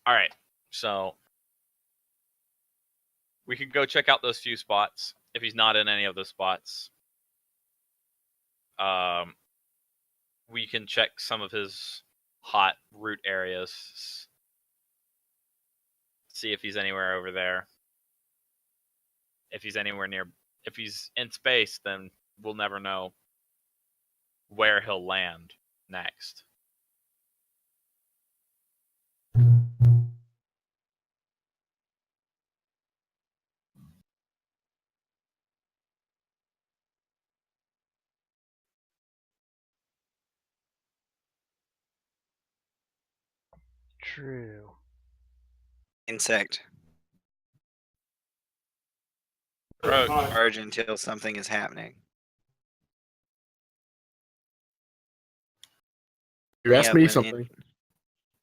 All right, so we could go check out those few spots. If he's not in any of those spots, we can check some of his hot route areas. See if he's anywhere over there. If he's anywhere near, if he's in space, then we'll never know where he'll land next. True. Insect. Charge until something is happening. You asked me when something.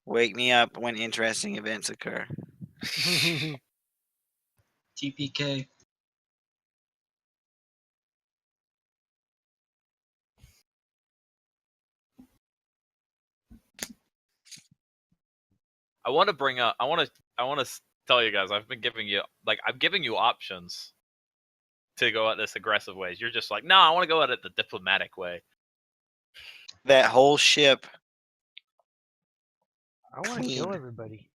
Wake me up when interesting events occur. TPK. I want to bring up. I want to tell you guys. I'm giving you options to go at this aggressive ways. You're just like, no, I want to go at it the diplomatic way. That whole ship. I want to kill Clean. everybody.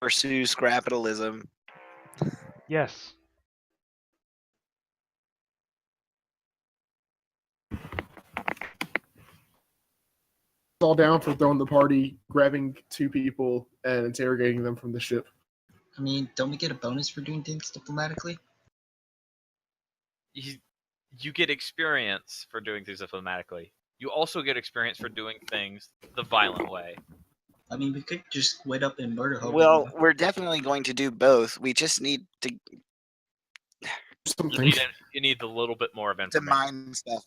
Pursues capitalism. Yes. All down for throwing the party, grabbing 2 people, and interrogating them from the ship. I mean, don't we get a bonus for doing things diplomatically? You get experience for doing things diplomatically. You also get experience for doing things the violent way. I mean, we could just split up and murder whoever Well, we want. we're definitely going to do both. We just need to Something. You need a little bit more of to information. mine stuff.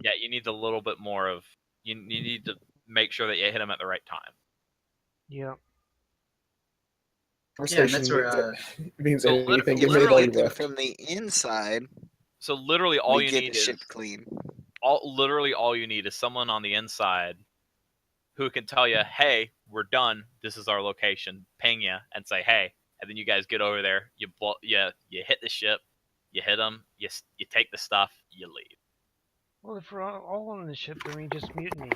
Yeah, you need a little bit more of. You need to make sure that you hit them at the right time. Yeah. Yeah, and that's where means So anything. If Give me we the get them left. from the inside, So literally, all we you get need the is ship clean. all you need is someone on the inside who can tell you, "Hey, we're done. This is our location." Ping you and say, "Hey," and then you guys get over there. You hit the ship. You hit them. You take the stuff. You leave. Well, if we're all on the ship, then we just mutiny.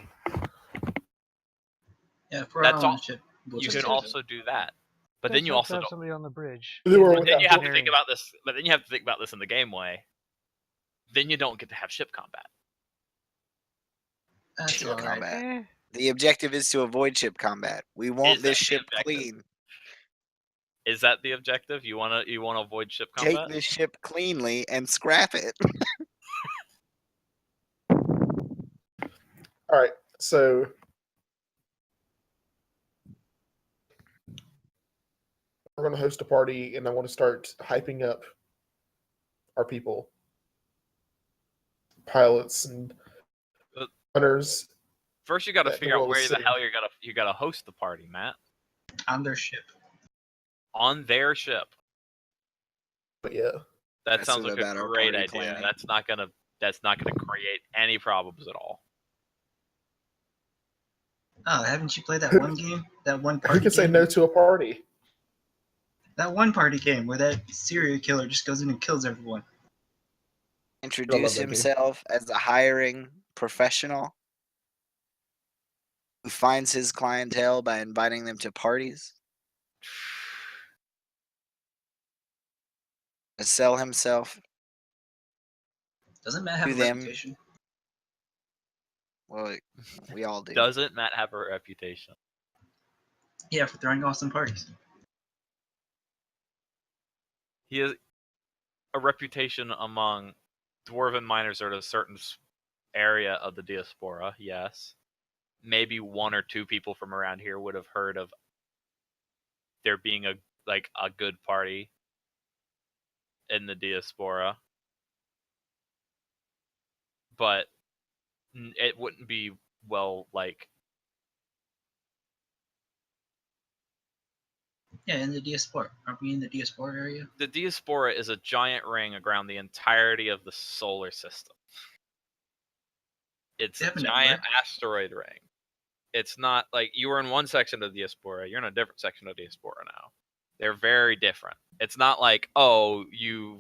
yeah, if we're That's all on all- the ship, we'll You just can do it. also do that, but Let's then you hope to also have don't. somebody on the bridge. Then we're Yeah, But then you have to engineering. think about this. But then you have to think about this in the game way. Then you don't get to have ship combat. That's Ship all right. combat. Eh, The objective is to avoid ship combat. We want Is this that the ship objective? clean. Is that the objective? You wanna avoid ship Take combat? this ship cleanly and scrap it. All right, so we're going to host a party, and I want to start hyping up our people, pilots and But- runners. First, you got to That figure out will where the assume. hell you gotta host the party, Matt. On their ship. On their ship. But yeah, That That's sounds like a about our great party idea. planning. That's not gonna create any problems at all. Oh, haven't you played that one game? That one who party can say game? no to a party? That one party game where that serial killer just goes in and kills everyone. Introduce that game. himself as a hiring professional who finds his clientele by inviting them to parties. Sell himself. Doesn't Matt have To a them. reputation? Well, we all do. Doesn't Matt have a reputation? Yeah, for throwing awesome parties. He has a reputation among dwarven miners at a certain area of the diaspora. Yes, maybe 1 or 2 people from around here would have heard of there being a good party in the diaspora, but it wouldn't be Yeah, in the diaspora. Aren't we in the diaspora area? the diaspora is a giant ring around the entirety of the solar system. It's They a have a giant network. asteroid ring. It's not like you were in one section of the diaspora, you're in a different section of the diaspora now. They're very different. It's not like, oh, you're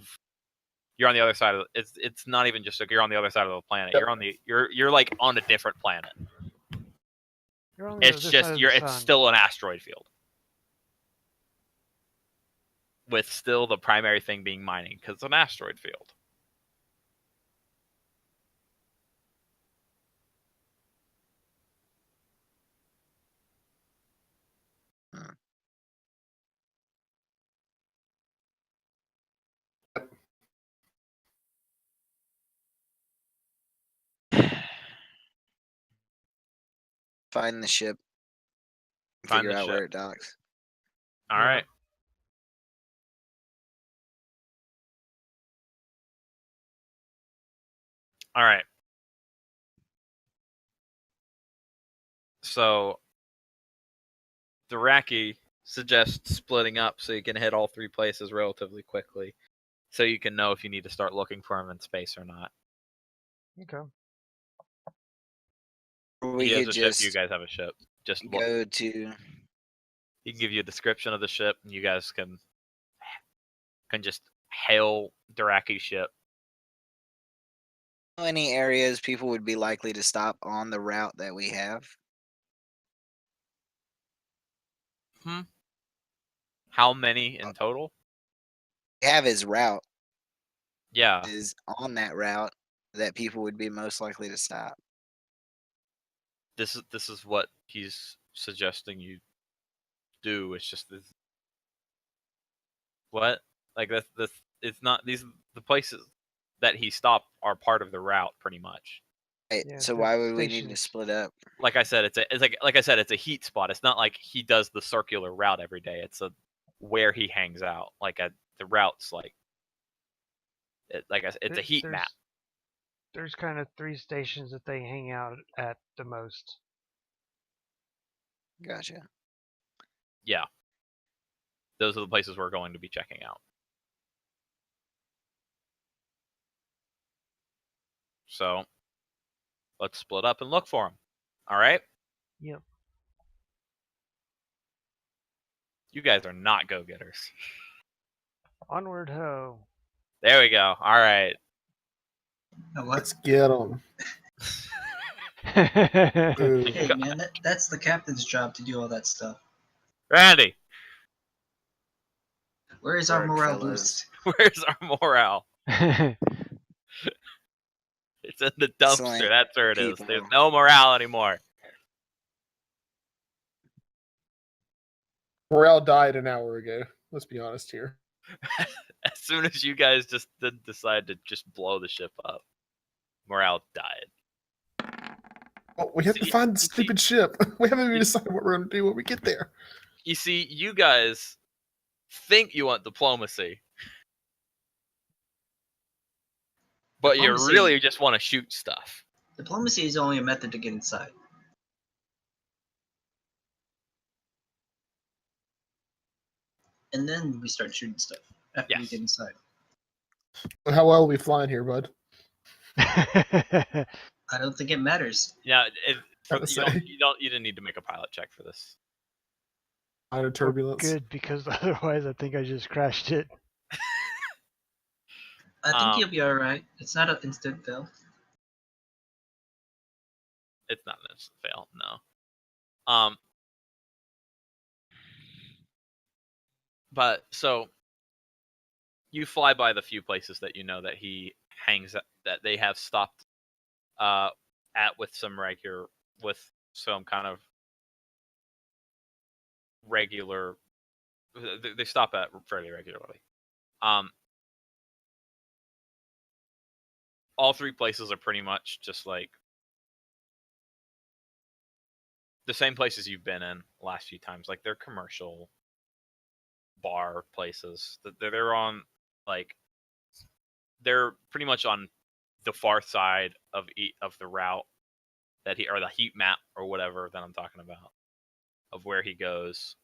on the other side of it's not even just like you're on the other side of the planet. Yep. You're like on a different planet. you're on the It's other just side of you're the it's sun. still an asteroid field. With still the primary thing being mining, because it's an asteroid field. Find the ship. Find Figure the out where ship. it docks. All Yeah. right. All right. So, Daraki suggests splitting up so you can hit all three places relatively quickly, so you can know if you need to start looking for him in space or not. Okay. We He has could a ship. You just guys have a ship. Just look. go to. He can give you a description of the ship, and you guys can just hail Daraki's ship. Any areas people would be likely to stop on the route that we have? How many in total? We have his route Yeah. is on that route that people would be most likely to stop. This is what he's suggesting you do. It's just this. What? Like this. It's not these. The places that he stopped are part of the route, pretty much. Right, Yeah, so the why would we need to stations. split up? Like I said, it's like I said, it's a heat spot. It's not like he does the circular route every day. It's a where he hangs out. The route's like I said, it's a heat map. There's kind of 3 stations that they hang out at the most. Gotcha. Yeah. Those are the places we're going to be checking out. So let's split up and look for him. All right? Yep. You guys are not go-getters. Onward ho. There we go. All right. Now Let's what? get them. Hey man, that's the captain's job to do all that stuff. Randy, Where is our Work, morale fellas. boost? where's our morale? It's in the dumpster. Excellent That's where it is. people. There's no morale anymore. Morale died an hour ago. Let's be honest here. As soon as you guys just decide to just blow the ship up, morale died. Oh, we have to See- find the see- stupid ship. We haven't even you- decided what we're going to do when we get there. You see, you guys think you want diplomacy, but you Diplomacy- really just want to shoot stuff. Diplomacy is only a method to get inside. And then we start shooting stuff after we Yes. get inside. How well are we flying here, bud? I don't think it matters. Yeah, Gotta say. you didn't need to make a pilot check for this. Minor turbulence. Good, because otherwise I think I just crashed it. I think you'll be alright. It's not an instant fail. It's not an instant fail, no. But so you fly by the few places that you know that he hangs at, that they have stopped at with some kind of regular. They stop at fairly regularly. All three places are pretty much just like the same places you've been in the last few times. Like they're commercial bar places. They're on they're pretty much on the far side of the route or the heat map or whatever that I'm talking about of where he goes.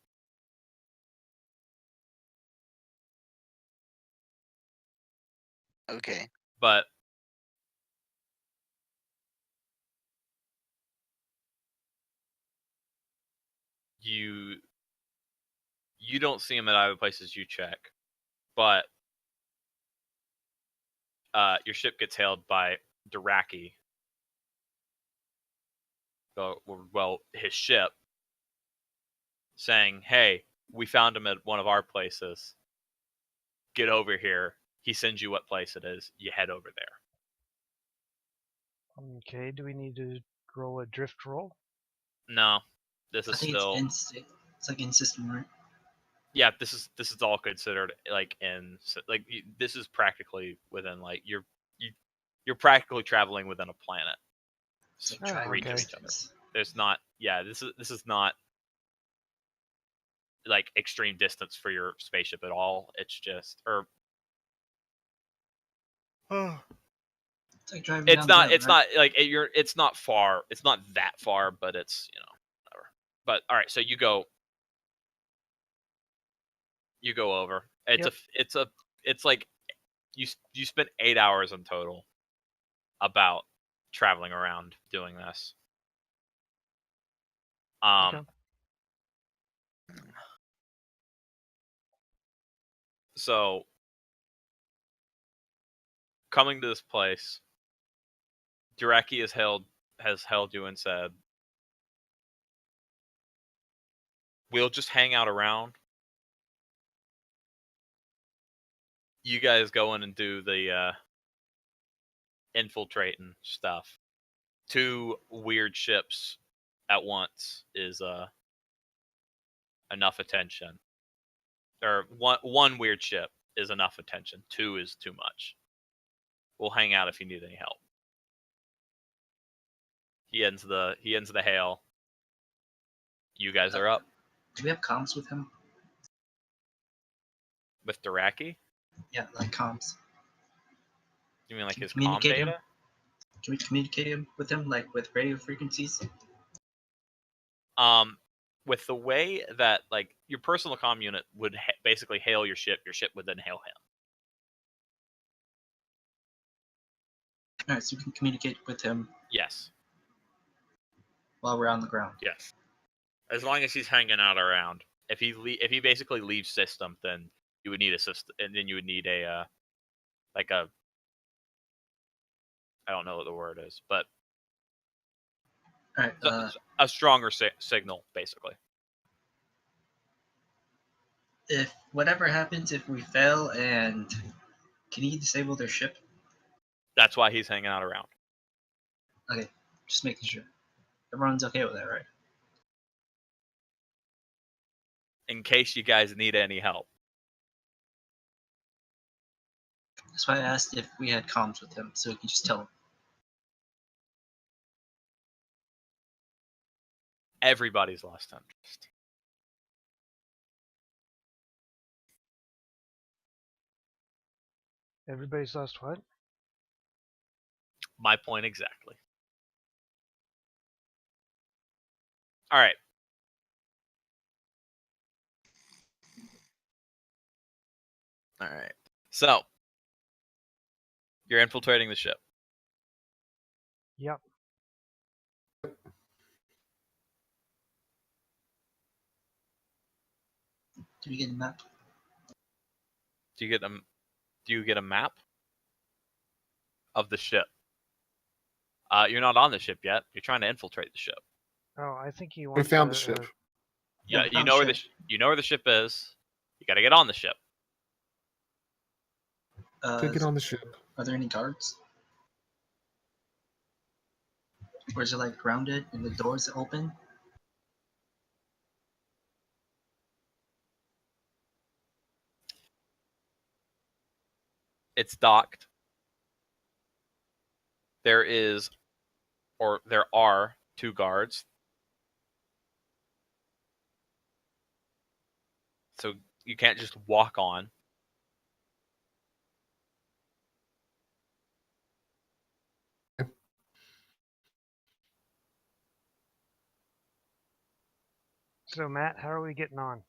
Okay. But you don't see him at either places you check, but your ship gets hailed by Daraki. Well, his ship saying, "Hey, we found him at one of our places. Get over here." He sends you what place it is. You head over there. Okay, do we need to roll a drift roll? No, this I is think still it's like in system, right? yeah. This is all considered this is practically within you're practically traveling within a planet. It's like Oh, driving okay. Each other. distance. There's not this is not like extreme distance for your spaceship at all. It's just It's like driving It's down not. the It's road, right? not like you're. It's not far. It's not that far, but it's whatever. But all right, so you go. You go over. Yep. It's like you spent 8 hours in total about traveling around doing this. Okay. So coming to this place, Dureki has held you and said, "We'll just hang out around. You guys go in and do the infiltrating stuff. 2 weird ships at once is enough attention. Or one weird ship is enough attention. 2 is too much. We'll hang out if you need any help." He ends the hail. You guys are up Do we have comms with him? with Dureki. Yeah, like comms. You mean like Can we his comm communicate him? data? Can we communicate him with him, like with radio frequencies? With the way that like your personal comm unit would basically hail your ship would then hail him. Alright, so we can communicate with him Yes. while we're on the ground. Yes. As long as he's hanging out around. If he basically leaves system, then you would need a system, and then you would need a like a I don't know what the word is, but Alright, a stronger signal, basically. if whatever happens, if we fail, and can he disable their ship? That's why he's hanging out around. Okay, just making sure. Everyone's okay with that, right? In case you guys need any help. That's why I asked if we had comms with him, so we could just tell him. Everybody's lost interest. Everybody's lost what? My point exactly. All right. All right. So, you're infiltrating the ship. Yep. Do we get a map? Do you get a map of the ship? You're not on the ship yet. You're trying to infiltrate the ship. Oh, I think he We wants. found the ship. Yeah, we you found know ship. you know where the ship is. You got to get on the ship. To get on the ship. Are there any guards? Or is it like grounded and the doors open? It's docked. There are 2 guards. So you can't just walk on. So Matt, how are we getting on?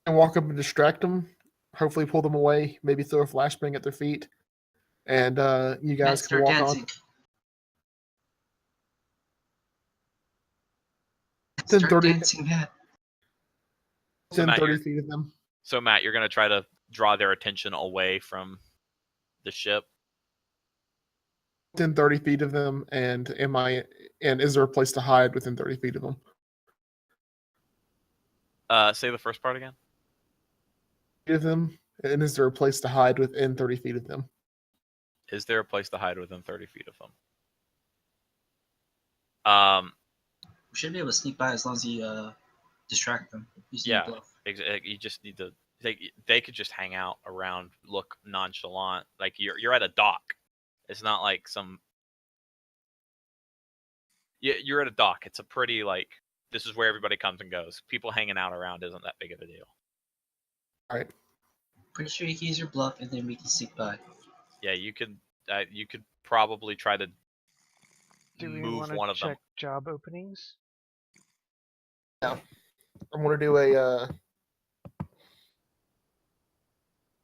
And walk up and distract them. Hopefully pull them away. Maybe throw a flashbang at their feet. And you guys Matt, can start walk dancing. on. Start 30 dancing, Matt. within Matt, 30 feet of them. So Matt, you're going to try to draw their attention away from the ship. Within 30 feet of them, and is there a place to hide within 30 feet of them? Say the first part again. Of them, and is there a place to hide within 30 feet of them? Is there a place to hide within 30 feet of them? We should be able to sneak by as long as you distract them. Yeah, you just need to. They could just hang out around, look nonchalant, like you're at a dock. It's not like some. You're at a dock. It's a pretty like this is where everybody comes and goes. People hanging out around isn't that big of a deal. All right. Pretty sure you can use your bluff and then we can sneak by. Yeah, you could probably try to Do we move want to one of them. check job openings? I'm gonna do a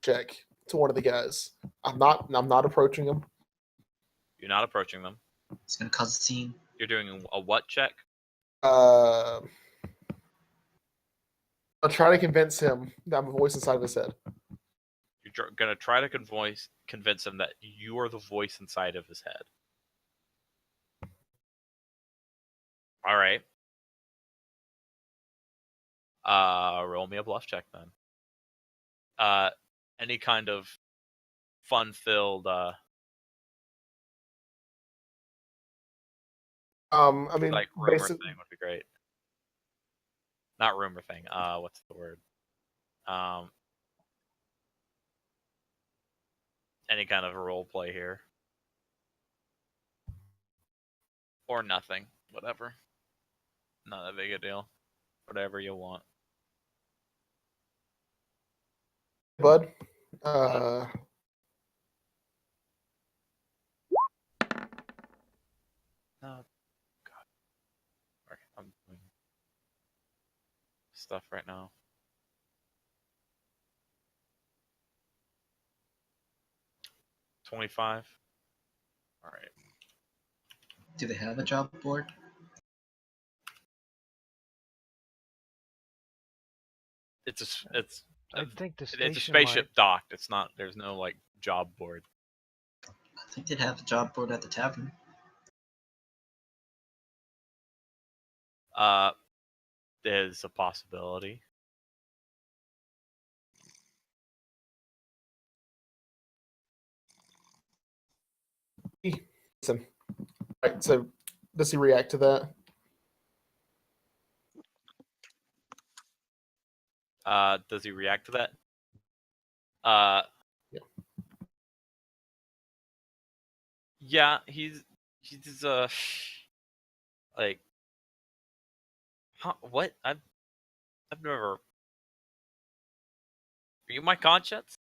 check to one of the guys. I'm not approaching him. You're not approaching them. It's gonna cause a scene. You're doing a what check? I'll try to convince him that I'm a voice inside of his head. You're gonna try to convince him that you are the voice inside of his head. All right. Roll me a bluff check then. Any kind of fun-filled. I mean, Like rumor basic, thing would be great. Not rumor thing. What's the word? Any kind of role play here, or nothing. Whatever. Not that big a deal. Whatever you want. bud. No. God. Sorry, I'm doing stuff right now. $25. All right. Do they have a job board? It's I think the station it's a spaceship might. docked. It's not. There's no like job board. I think they'd have a job board at the tavern. There's a possibility. Listen. Right. So, does he react to that? Does he react to that? Yeah. Yeah, he's like, huh, what? I've never. Are you my conscience?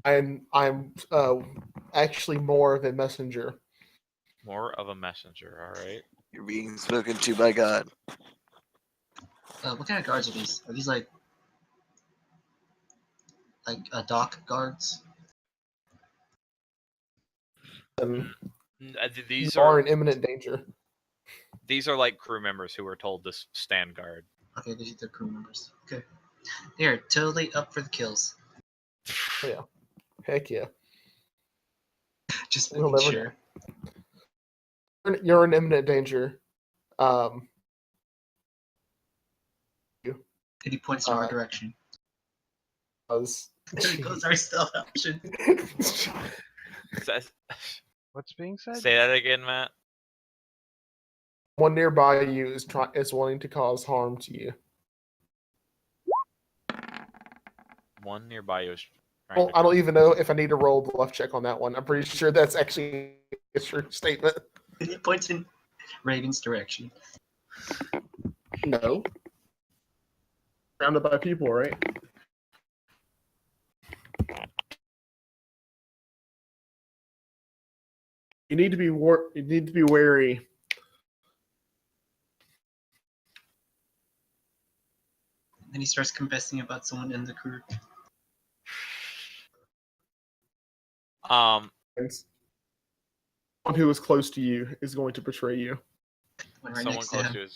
I'm actually more of a messenger. More of a messenger. All right. You're being spoken to by God. What kind of guards are these? Are these like dock guards? And These you are in imminent danger. These are like crew members who were told to stand guard. Okay, these are the crew members. Okay, they are totally up for the kills. Oh, yeah. Heck yeah. Just We'll making never sure. know. You're in imminent danger. And he points in our Uh, direction. Because There goes our stealth option. What's being said? Say that again, Matt. one nearby you is wanting to cause harm to you. One nearby you is trying Well, to. I don't even know if I need to roll the left check on that one. I'm pretty sure that's actually a true statement. And he points in Raven's direction. No. Surrounded by people, right? You need to be wary. Then he starts confessing about someone in the crew. Um, Someone who is close to you is going to betray you. One right someone next to close him. to you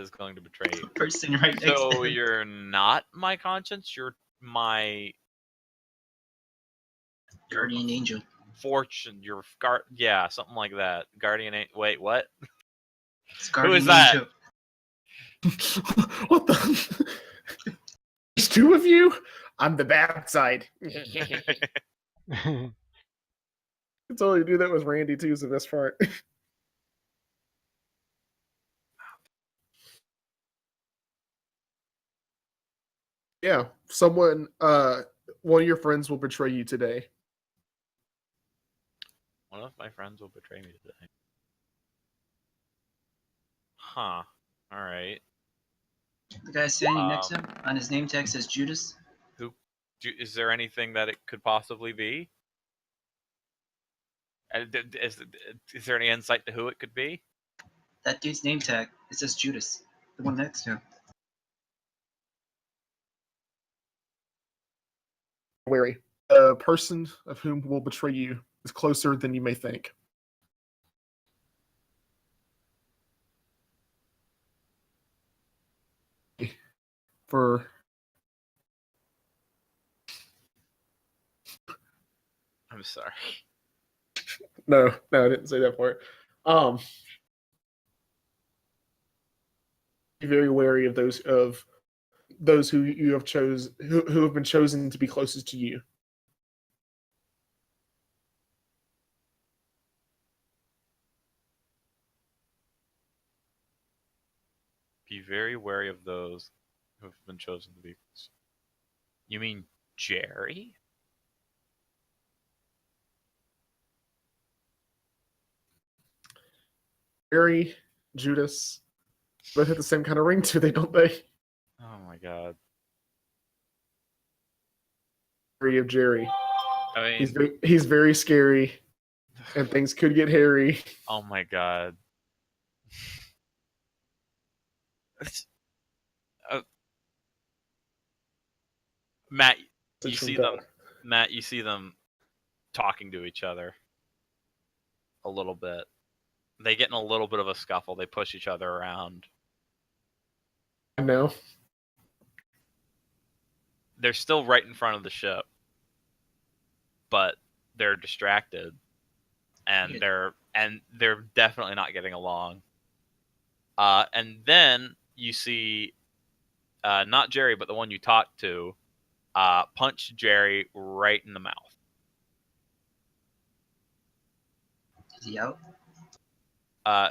is going to betray you. Person right next to So him. you're not my conscience. You're my Guardian angel. fortune. Your guard. Yeah, something like that. Guardian. Wait, what? It's Who Guardian is that? Angel. What the? There's two of you? I'm the bad side. I totally do that with Randy too, is the best part. Yeah, one of your friends will betray you today. One of my friends will betray me today. Huh. All right. The guy standing next to him on his name tag says Judas. Who? Is there anything that it could possibly be? Is there any insight to who it could be? That dude's name tag, it says Judas. The one next to him. Wary. The person of whom will betray you is closer than you may think. For I'm sorry. no, I didn't say that part. Be very wary of those who you have who have been chosen to be closest to you. Be very wary of those who have been chosen to be. You mean Jerry? Jerry, Judas, both have the same kind of ring to they, don't they? Oh my god. Of Jerry. I mean, He's very scary, and things could get hairy. oh my god. Uh, Matt, you see them. Matt, you see them talking to each other a little bit. They get in a little bit of a scuffle. They push each other around. I know. They're still right in front of the ship, but they're distracted, and they're definitely not getting along. And then you see, not Jerry, but the one you talked to, punch Jerry right in the mouth. Is he out?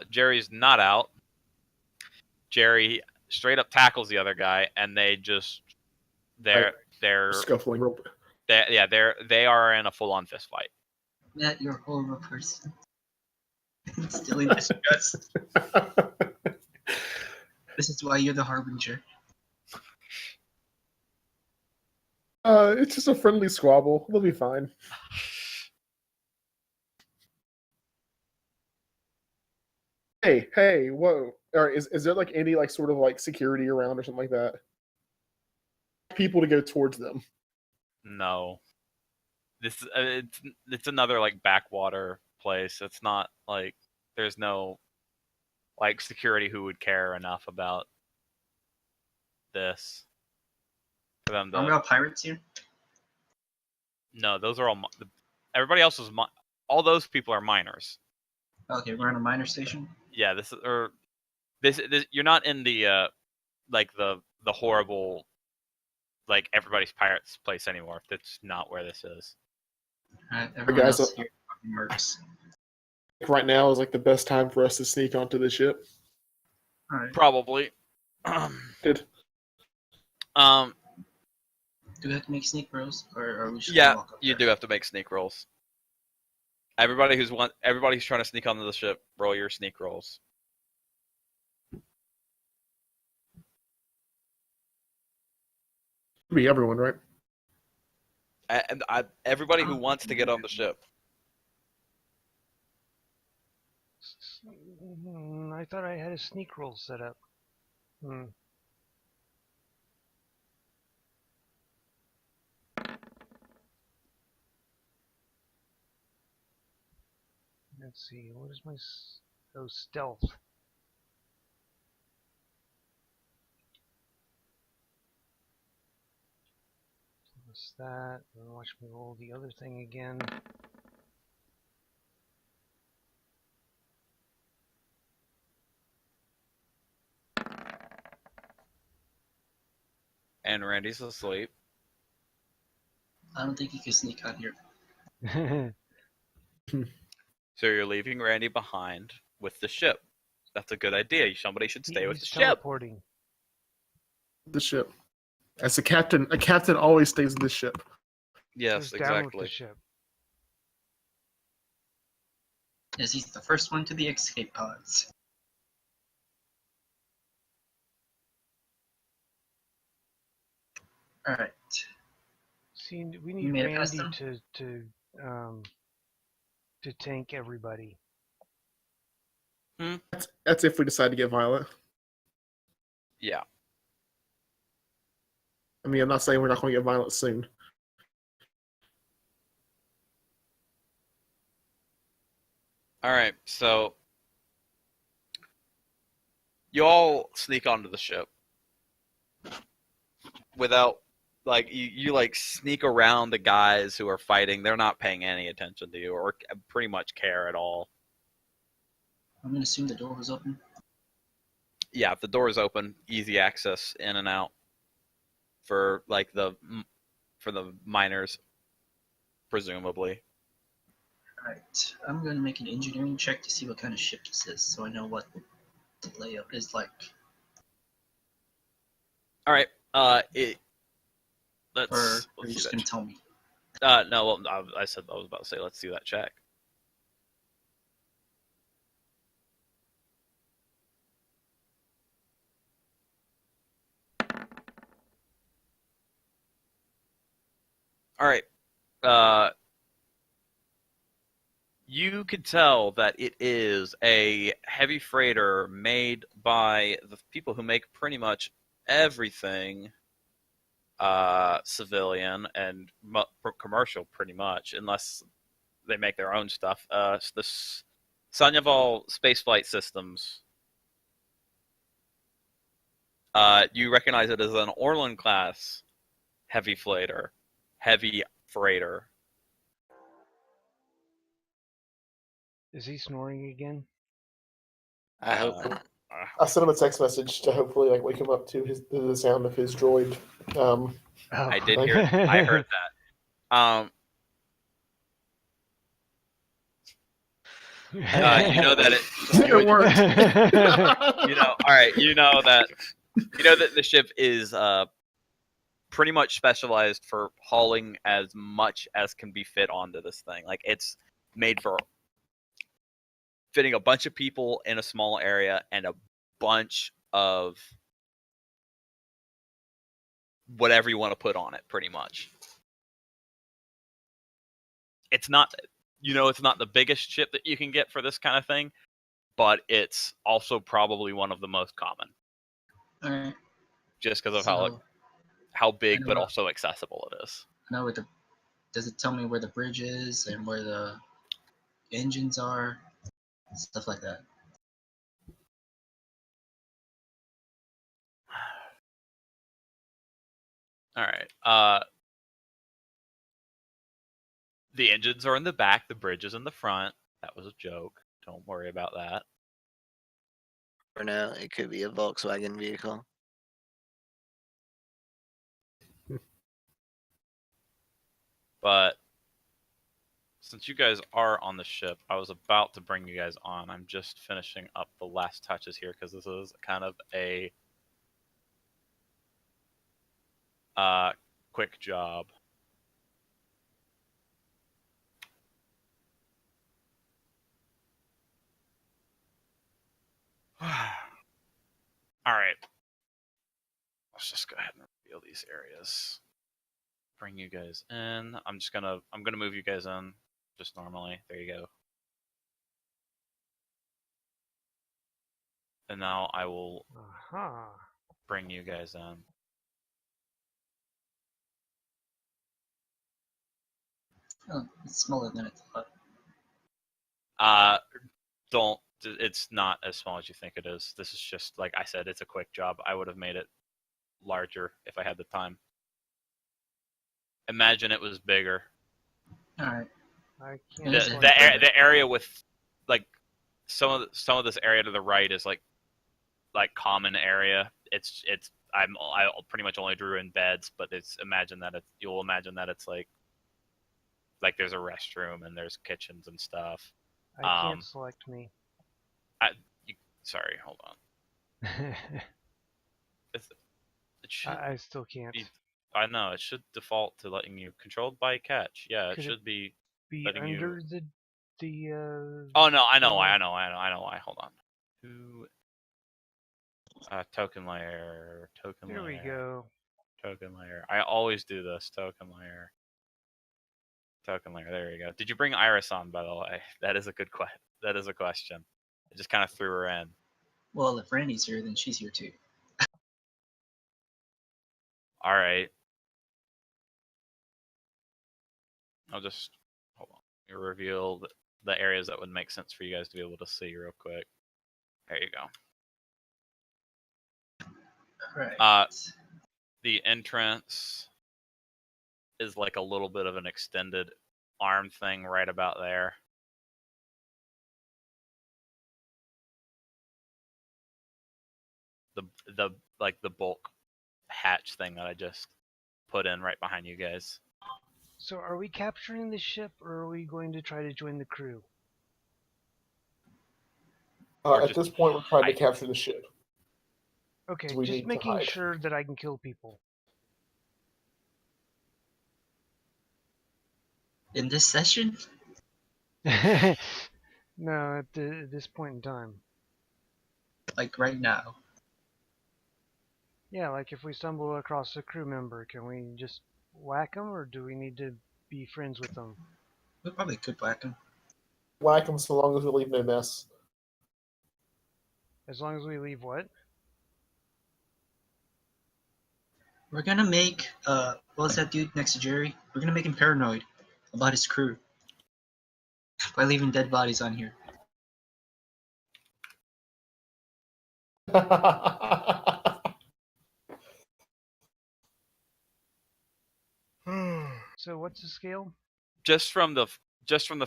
Jerry's not out. Jerry straight up tackles the other guy, and they're Scuffling. they are in a full on fist fight. Matt, you're a horrible person. Stealing disgust. This is why you're the harbinger. It's just a friendly squabble. They'll be fine. Hey, whoa. All right, is there like any like sort of like security around or something like that? People to go towards them. No, this it's another like backwater place. It's not like there's no like security who would care enough about this for them Are we to. all pirates here? No, those are all everybody else is all those people are miners. Okay, we're on a miner station. Yeah, this you're not in the like the horrible like everybody's pirates place anymore. That's not where this is. Alright, everyone guys, else here fucking mercs. Right now is like the best time for us to sneak onto the ship. Alright. Probably. Good. Do we have to make sneak rolls, or are we just Yeah, walk up you there? do have to make sneak rolls. Everybody who's trying to sneak onto the ship, roll your sneak rolls. Be everyone, right? And everybody who wants to get on the ship. I thought I had a sneak roll set up. Let's see, what is my stealth? Plus that, and watch me roll the other thing again. And Randy's asleep. I don't think you can sneak on here. So you're leaving Randy behind with the ship. That's a good idea. Somebody should stay with the He's ship. teleporting. The ship. As a captain always stays in the ship. Yes, Goes down with exactly. the ship. As he's the first one to the escape pods. Alright. See, we You need made it past Randy them? to tank everybody. That's if we decide to get violent. Yeah. I mean, I'm not saying we're not going to get violent soon. All right. So you all sneak onto the ship without like you like sneak around the guys who are fighting. They're not paying any attention to you or pretty much care at all. I'm gonna assume the door was open. Yeah, if the door is open, easy access in and out for like the miners, presumably. Alright, I'm gonna make an engineering check to see what kind of ship this is, so I know what the layout is like. All right. It. Or Let's are you see just that. gonna tell me? No. Well, I said I was about to say let's do that check. All right. You could tell that it is a heavy freighter made by the people who make pretty much everything civilian and commercial, pretty much, unless they make their own stuff. The Sanyaval Spaceflight Systems. You recognize it as an Orlan class heavy freighter. Is he snoring again? I hope Uh, not. I sent him a text message to hopefully like wake him up to the sound of his droid. Oh, I did hear. I heard that. You know that It worked. you know. All right. You know that the ship is pretty much specialized for hauling as much as can be fit onto this thing. Like it's made for fitting a bunch of people in a small area and a bunch of whatever you want to put on it, pretty much. It's not, it's not the biggest ship that you can get for this kind of thing, but it's also probably one of the most common, Alright. just because of So, how big I know but what- also accessible it is. I know where does it tell me where the bridge is and where the engines are? Stuff like that. All right. The engines are in the back. The bridge is in the front. That was a joke. Don't worry about that. For now, it could be a Volkswagen vehicle. But since you guys are on the ship, I was about to bring you guys on. I'm just finishing up the last touches here because this is kind of a quick job. All right. Let's just go ahead and reveal these areas. Bring you guys in. I'm gonna move you guys in just normally. There you go. And now I will bring you guys in. Oh, it's smaller than I thought. Don't. It's not as small as you think it is. This is just like I said. It's a quick job. I would have made it larger if I had the time. Imagine it was bigger. Alright. I can't. The area with like some of this area to the right is like common area. I pretty much only drew in beds, but you'll imagine that it's like there's a restroom and there's kitchens and stuff. I can't select me. Sorry, hold on. It should I still can't. I know it should default to letting you controlled by catch. Yeah, Could it should be letting under you. the. Oh no, I know why. Hold on. Who? Token layer. There we go. Token layer. I always do this. Token layer. Token layer. There you go. Did you bring Iris on, by the way? That is a good question. That is a question. I just kind of threw her in. Well, if Randy's here, then she's here too. All right. I'll just hold on. You reveal the areas that would make sense for you guys to be able to see real quick. There you go. Right. The entrance is like a little bit of an extended arm thing right about there. The like the bulk hatch thing that I just put in right behind you guys. So are we capturing the ship, or are we going to try to join the crew? Or At just this point, we're trying to hide. capture the ship. Okay, We just need to making hide. sure that I can kill people. In this session? No, at this point in time. Like right now? Yeah, like if we stumble across a crew member, can we just whack them, or do we need to be friends with them? We probably could whack him. Whack them so long as we leave no mess. As long as we leave what? We're gonna make, what's that dude next to Jerry? We're gonna make him paranoid about his crew by leaving dead bodies on here. So what's the scale? Just from the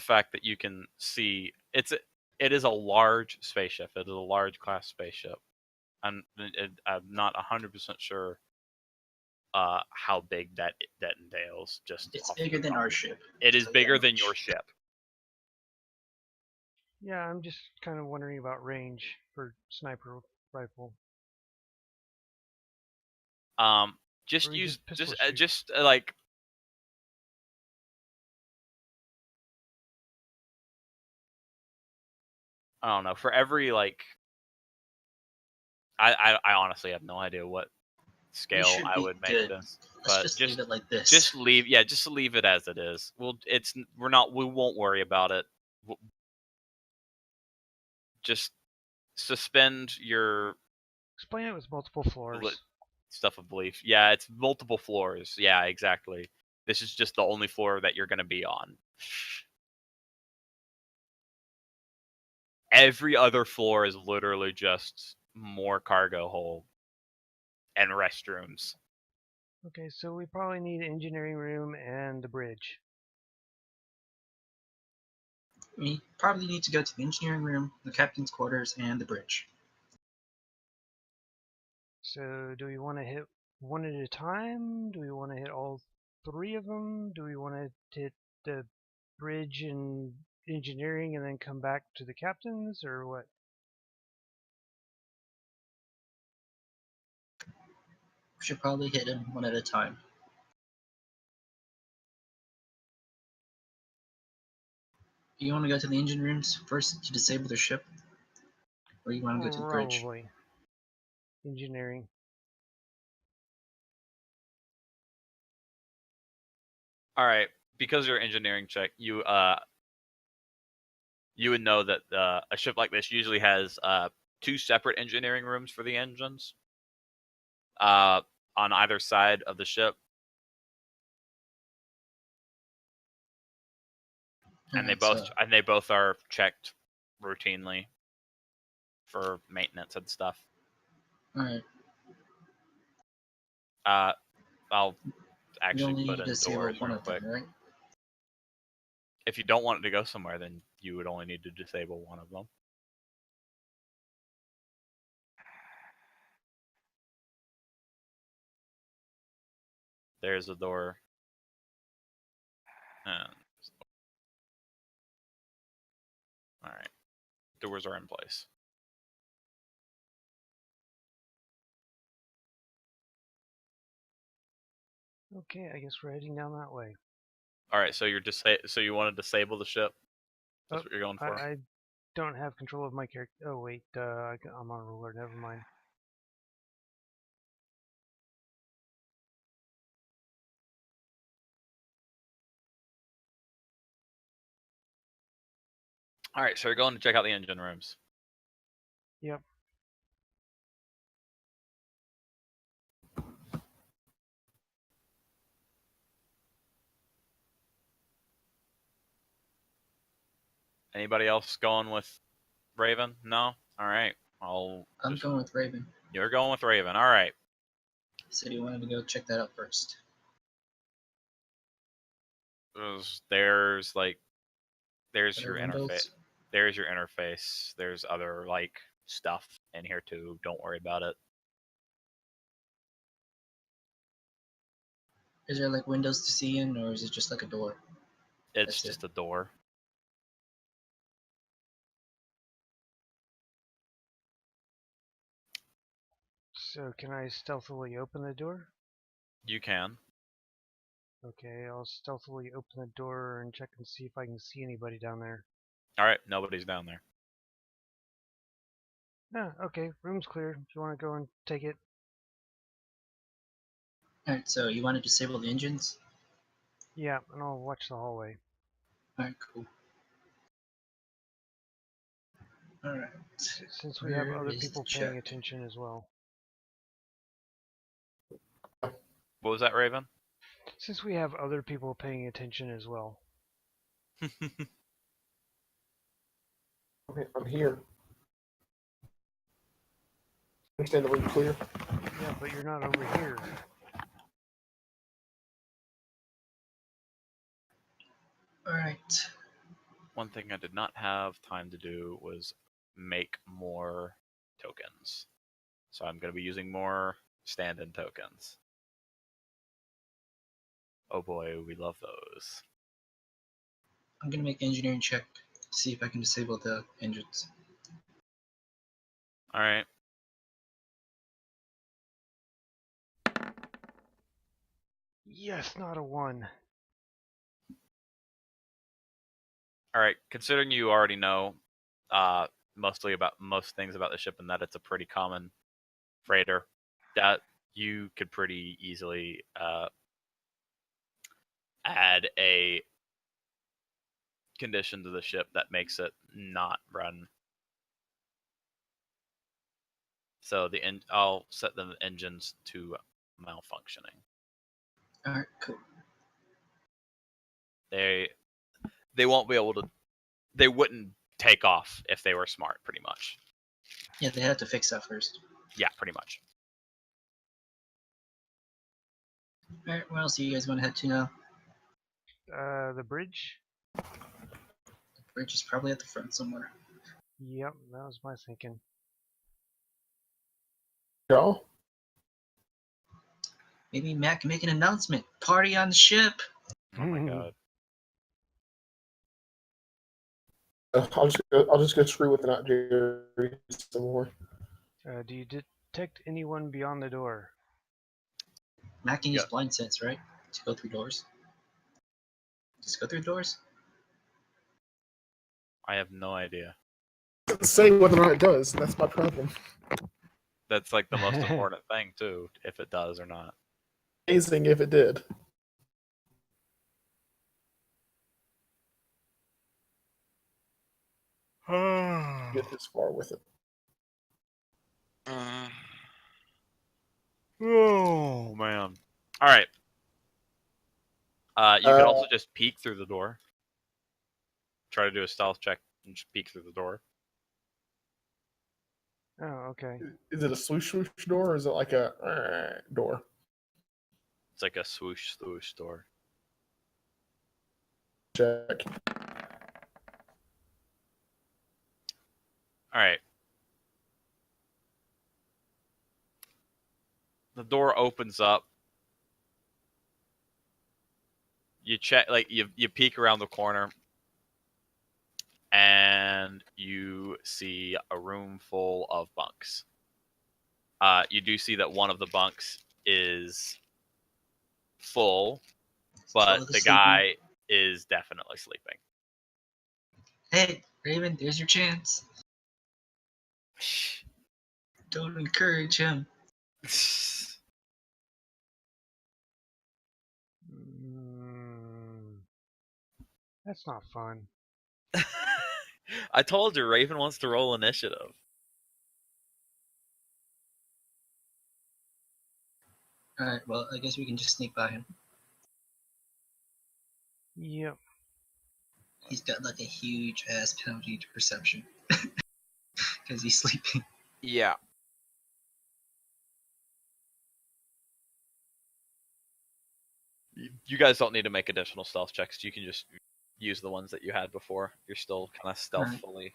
fact that you can see it is a large spaceship. It is a large class spaceship. I'm not 100% sure how big that entails. Just It's off the bigger than top. our ship. It is I'll tell you bigger that than much. your ship. Yeah, I'm just kind of wondering about range for sniper rifle. Just Or we use just pistol just shoot. like I don't know. For every like, I honestly have no idea what We scale should I be would make good. this, Let's but just leave it like this. just leave it as it is. We won't worry about it. Just suspend your Explain it with multiple floors. stuff of belief. Yeah, it's multiple floors. Yeah, exactly. This is just the only floor that you're going to be on. Every other floor is literally just more cargo hold and restrooms. Okay, so we probably need an engineering room and the bridge. We probably need to go to the engineering room, the captain's quarters, and the bridge. So do we want to hit one at a time? Do we want to hit all three of them? Do we want to hit the bridge and engineering and then come back to the captains, or what? We should probably hit him one at a time. You want to go to the engine rooms first to disable their ship? Or you want to go to the bridge? Probably engineering. All right, because your engineering check, you would know that a ship like this usually has two separate engineering rooms for the engines on either side of the ship, and they both are checked routinely for maintenance and stuff. Alright. I'll You actually only put need in to disable doors one real of them, quick. right? If you don't want it to go somewhere, then you would only need to disable one of them. There's a door. And all right, doors are in place. Okay, I guess we're heading down that way. All right, so so you want to disable the ship? That's what you're going for. I don't have control of my character. Oh wait, I'm on ruler. Never mind. All right, so you're going to check out the engine rooms. Yep. Anybody else going with Raven? No? All right. I'm going with Raven. You're going with Raven. All right. He said he wanted to go check that out first. There's your Better interface. windows. There's your interface. There's other stuff in here too. Don't worry about it. Is there windows to see in, or is it just like a door? It's That's just a door. So can I stealthily open the door? You can. Okay, I'll stealthily open the door and check and see if I can see anybody down there. All right. Nobody's down there. No, okay, room's clear. If you want to go and take it. Alright, so you want to disable the engines? Yeah, and I'll watch the hallway. Alright, cool. Alright. Since we have Where other is the people paying check? attention as well. What was that, Raven? Since we have other people paying attention as well. Okay, I'm here. Understand the room clear? Yeah, but you're not over here. Alright. One thing I did not have time to do was make more tokens. So I'm going to be using more stand-in tokens. Oh boy, we love those. I'm gonna make engineering check to see if I can disable the engines. All right. Yes, not a 1. All right. Considering you already know mostly about most things about the ship and that it's a pretty common freighter, that you could pretty easily add a condition to the ship that makes it not run. So I'll set the engines to malfunctioning. Alright, cool. They won't be able to. They wouldn't take off if they were smart. Pretty much. Yeah, they had to fix that first. Yeah, pretty much. Alright, where else do you guys want to head to now? The bridge? The bridge is probably at the front somewhere. Yep, that was my thinking. Y'all? Maybe Matt can make an announcement. Party on the ship! Oh my god. I'll just go screw with Aunt Jerry some more. Do you detect anyone beyond the door? Matt can use Yeah. blind sense, right? To go through doors. Just go through doors? I have no idea. It doesn't say whether or not it does. That's my problem. That's the most important thing too, if it does or not. Amazing if it did. Get this far with it. Oh man. All right. You could also just peek through the door. Try to do a stealth check and just peek through the door. Oh, okay. Is it a swoosh swoosh door or is it like a door? It's like a swoosh swoosh door. Check. All right. The door opens up. You check, you peek around the corner, and you see a room full of bunks. You do see that one of the bunks is full, but Full of the sleeping. guy is definitely sleeping. Hey, Raven, there's your chance. Don't encourage him. That's not fun. I told you, Raven wants to roll initiative. Alright, well, I guess we can just sneak by him. Yep. He's got like a huge ass penalty to perception. Because he's sleeping. Yeah. You guys don't need to make additional stealth checks. You can just use the ones that you had before. You're still kind of stealthily,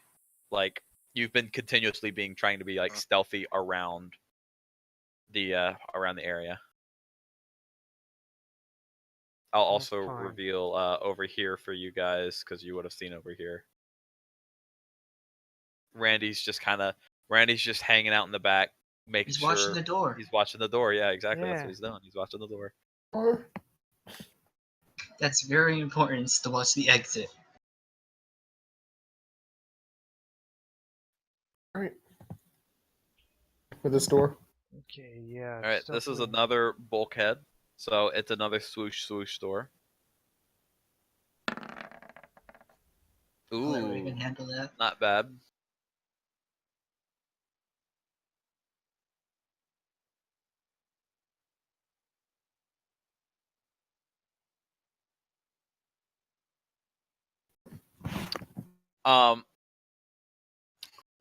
like you've been continuously trying to be like stealthy around the area. I'll also fine. reveal over here for you guys because you would have seen over here. Randy's just hanging out in the back, making He's sure watching the door. he's watching the door. Yeah, exactly. That's Yeah. what he's doing. He's watching the door. That's very important to watch the exit. Alright. For this door. Okay, yeah. All right, this is stealthily- another bulkhead, so it's another swoosh door. I'll let Raven Ooh, handle that. not bad.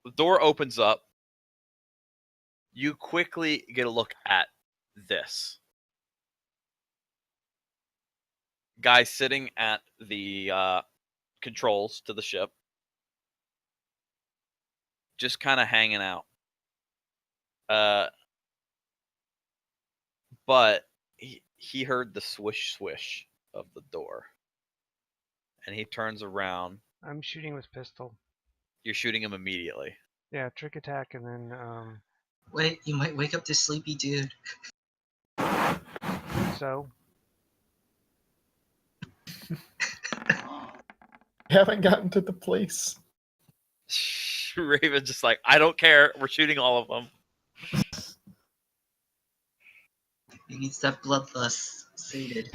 The door opens up. You quickly get a look at this guy sitting at the controls to the ship, just kind of hanging out. But he heard the swish swish of the door, and he turns around. I'm shooting with pistol. You're shooting him immediately. Yeah, trick attack and then Wait, you might wake up this sleepy dude. so. We haven't gotten to the place. Raven's just like, I don't care. We're shooting all of them. He needs that bloodlust sated.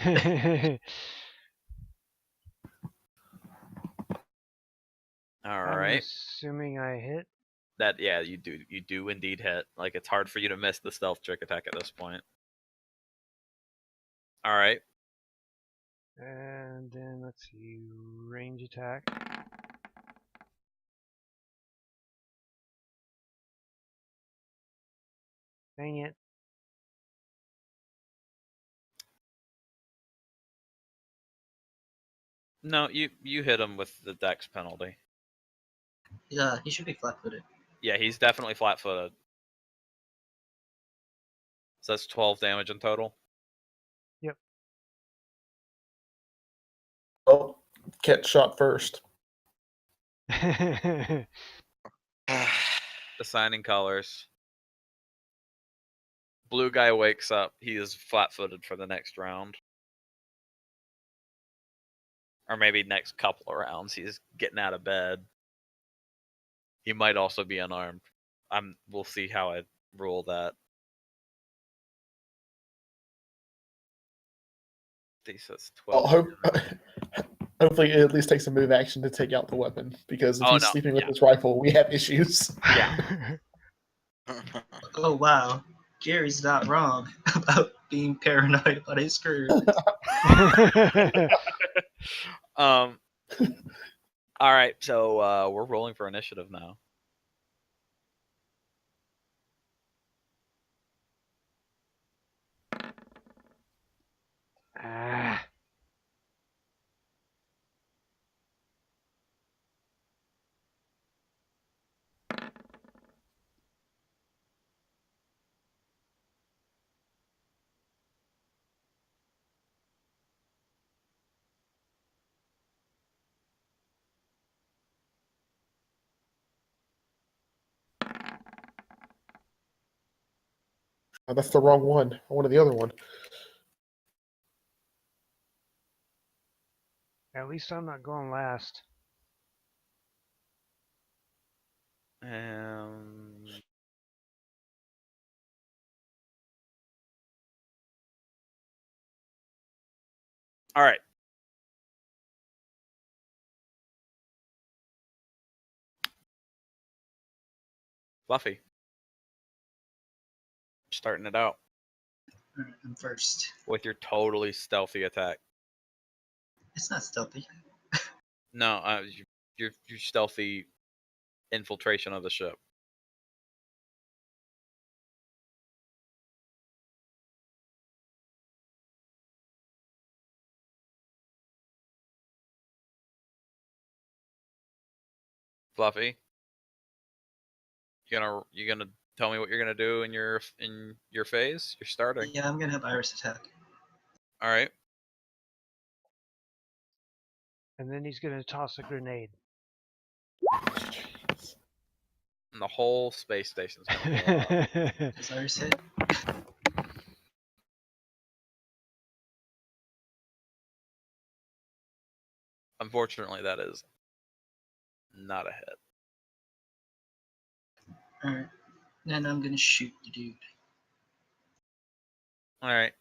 All I'm right. assuming I hit. Yeah, you do indeed hit. Like, it's hard for you to miss the stealth trick attack at this point. All right. And then let's see, range attack. Dang it. No, you hit him with the dex penalty. Yeah, he should be flat-footed. Yeah, he's definitely flat-footed. So that's 12 damage in total. Oh, Ket shot first. Assigning colors. Blue guy wakes up. He is flat-footed for the next round. Or maybe next couple of rounds. He's getting out of bed. He might also be unarmed. We'll see how I rule that. He says 12. Hopefully, it at least takes a move action to take out the weapon. Because if Oh, he's no, sleeping with yeah. his rifle, we have issues. Yeah. Oh wow, Gary's not wrong about being paranoid about his crew. All right, so we're rolling for initiative now. Ah. Oh, that's the wrong one. I wanted the other one. At least I'm not going last. All right. Fluffy. Starting it out Alright, I'm first. with your totally stealthy attack. It's not stealthy. No, your stealthy infiltration of the ship. Fluffy, you gonna tell me what you're gonna do in your phase? You're starting. Yeah, I'm gonna have Iris attack. All right. And then he's gonna toss a grenade. And the whole space station's gonna blow up. Does Iris hit? Unfortunately, that is not a hit. Alright. Then I'm gonna shoot the dude. All right.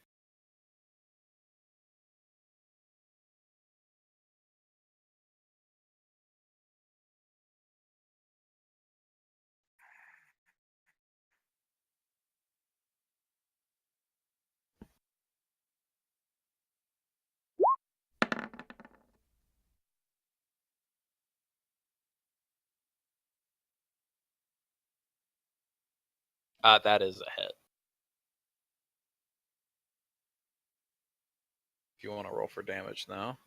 That is a hit. If you want to roll for damage now.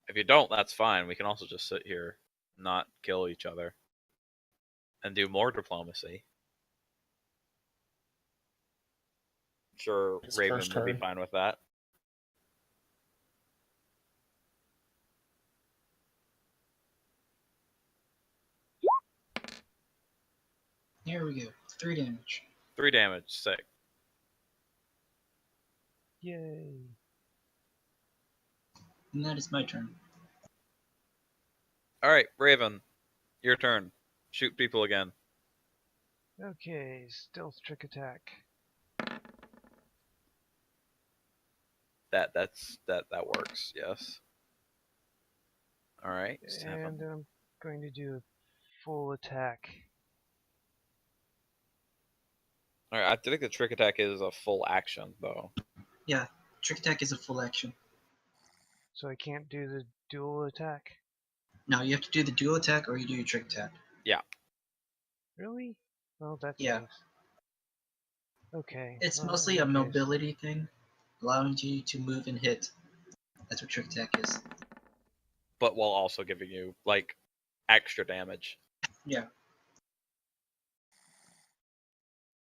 If you don't, that's fine. We can also just sit here, not kill each other, and do more diplomacy. Sure, His Raven first would be turn. fine with that. Here we go. 3 damage. 3 damage, sick. Yay. And that is my turn. All right, Raven, your turn. Shoot people again. Okay, stealth trick attack. That works. Yes. All right. Just have And them. then I'm going to do a full attack. All right. I think the trick attack is a full action, though. Yeah, trick attack is a full action. So I can't do the dual attack? Now you have to do the dual attack or you do your trick attack. Really? Well, that's Yeah. nice. Okay. It's well, mostly in a that case- mobility thing, allowing you to move and hit. That's what trick attack is. But while also giving you like extra damage. Yeah.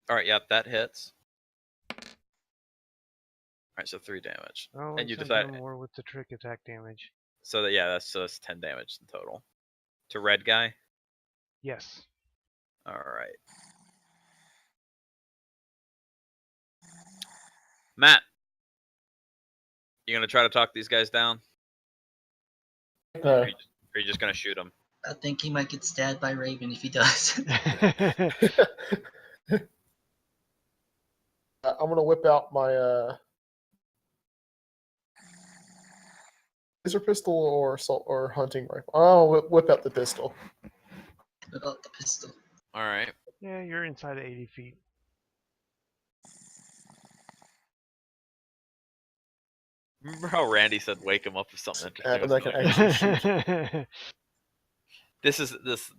All right. Yep. That hits. All right. So 3 damage. I'll And you attempt decide. no more with the trick attack damage. So that that's 10 damage in total. To red guy. Yes. All right. Matt, you gonna try to talk these guys down? No. Or are you just gonna shoot them? I think he might get stabbed by Raven if he does. I'm gonna whip out my laser pistol or assault or hunting rifle. I'll whip out the pistol. About the pistol. All right. Yeah, you're inside of 80 feet. Remember how Randy said wake him up if something interesting And was I can going on? actually shoot. This is this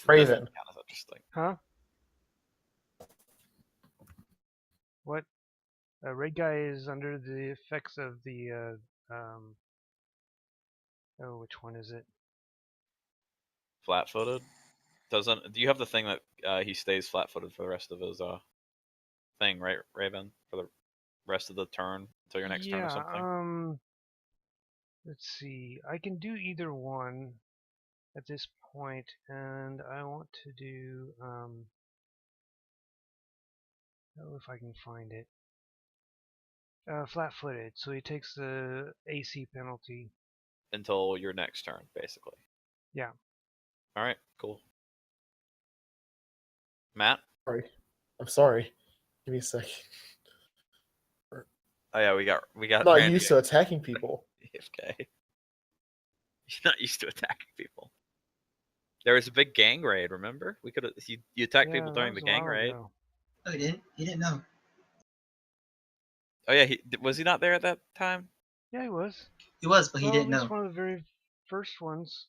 Raven. kind of interesting. Huh? What? Red guy is under the effects of the, oh, which one is it? Flat-footed. Doesn't do you have the thing that he stays flat-footed for the rest of his thing, right, Raven? For the rest of the turn until your next turn or something. Let's see. I can do either one at this point, and I want to do, oh, if I can find it. Flat-footed, so he takes the AC penalty. Until your next turn, basically. Yeah. All right, cool. Matt? Sorry. I'm sorry. Give me a sec. Oh yeah, we got I'm not Randy used to attacking people. AFK. He's not used to attacking people. There was a big gang raid. Remember? We could have you attacked Yeah, people that during was the a gang while raid. ago. Oh, he didn't? He didn't know. Oh yeah, was he not there at that time? Yeah, he was. He was, but he Well, didn't at least know. one of the very first ones.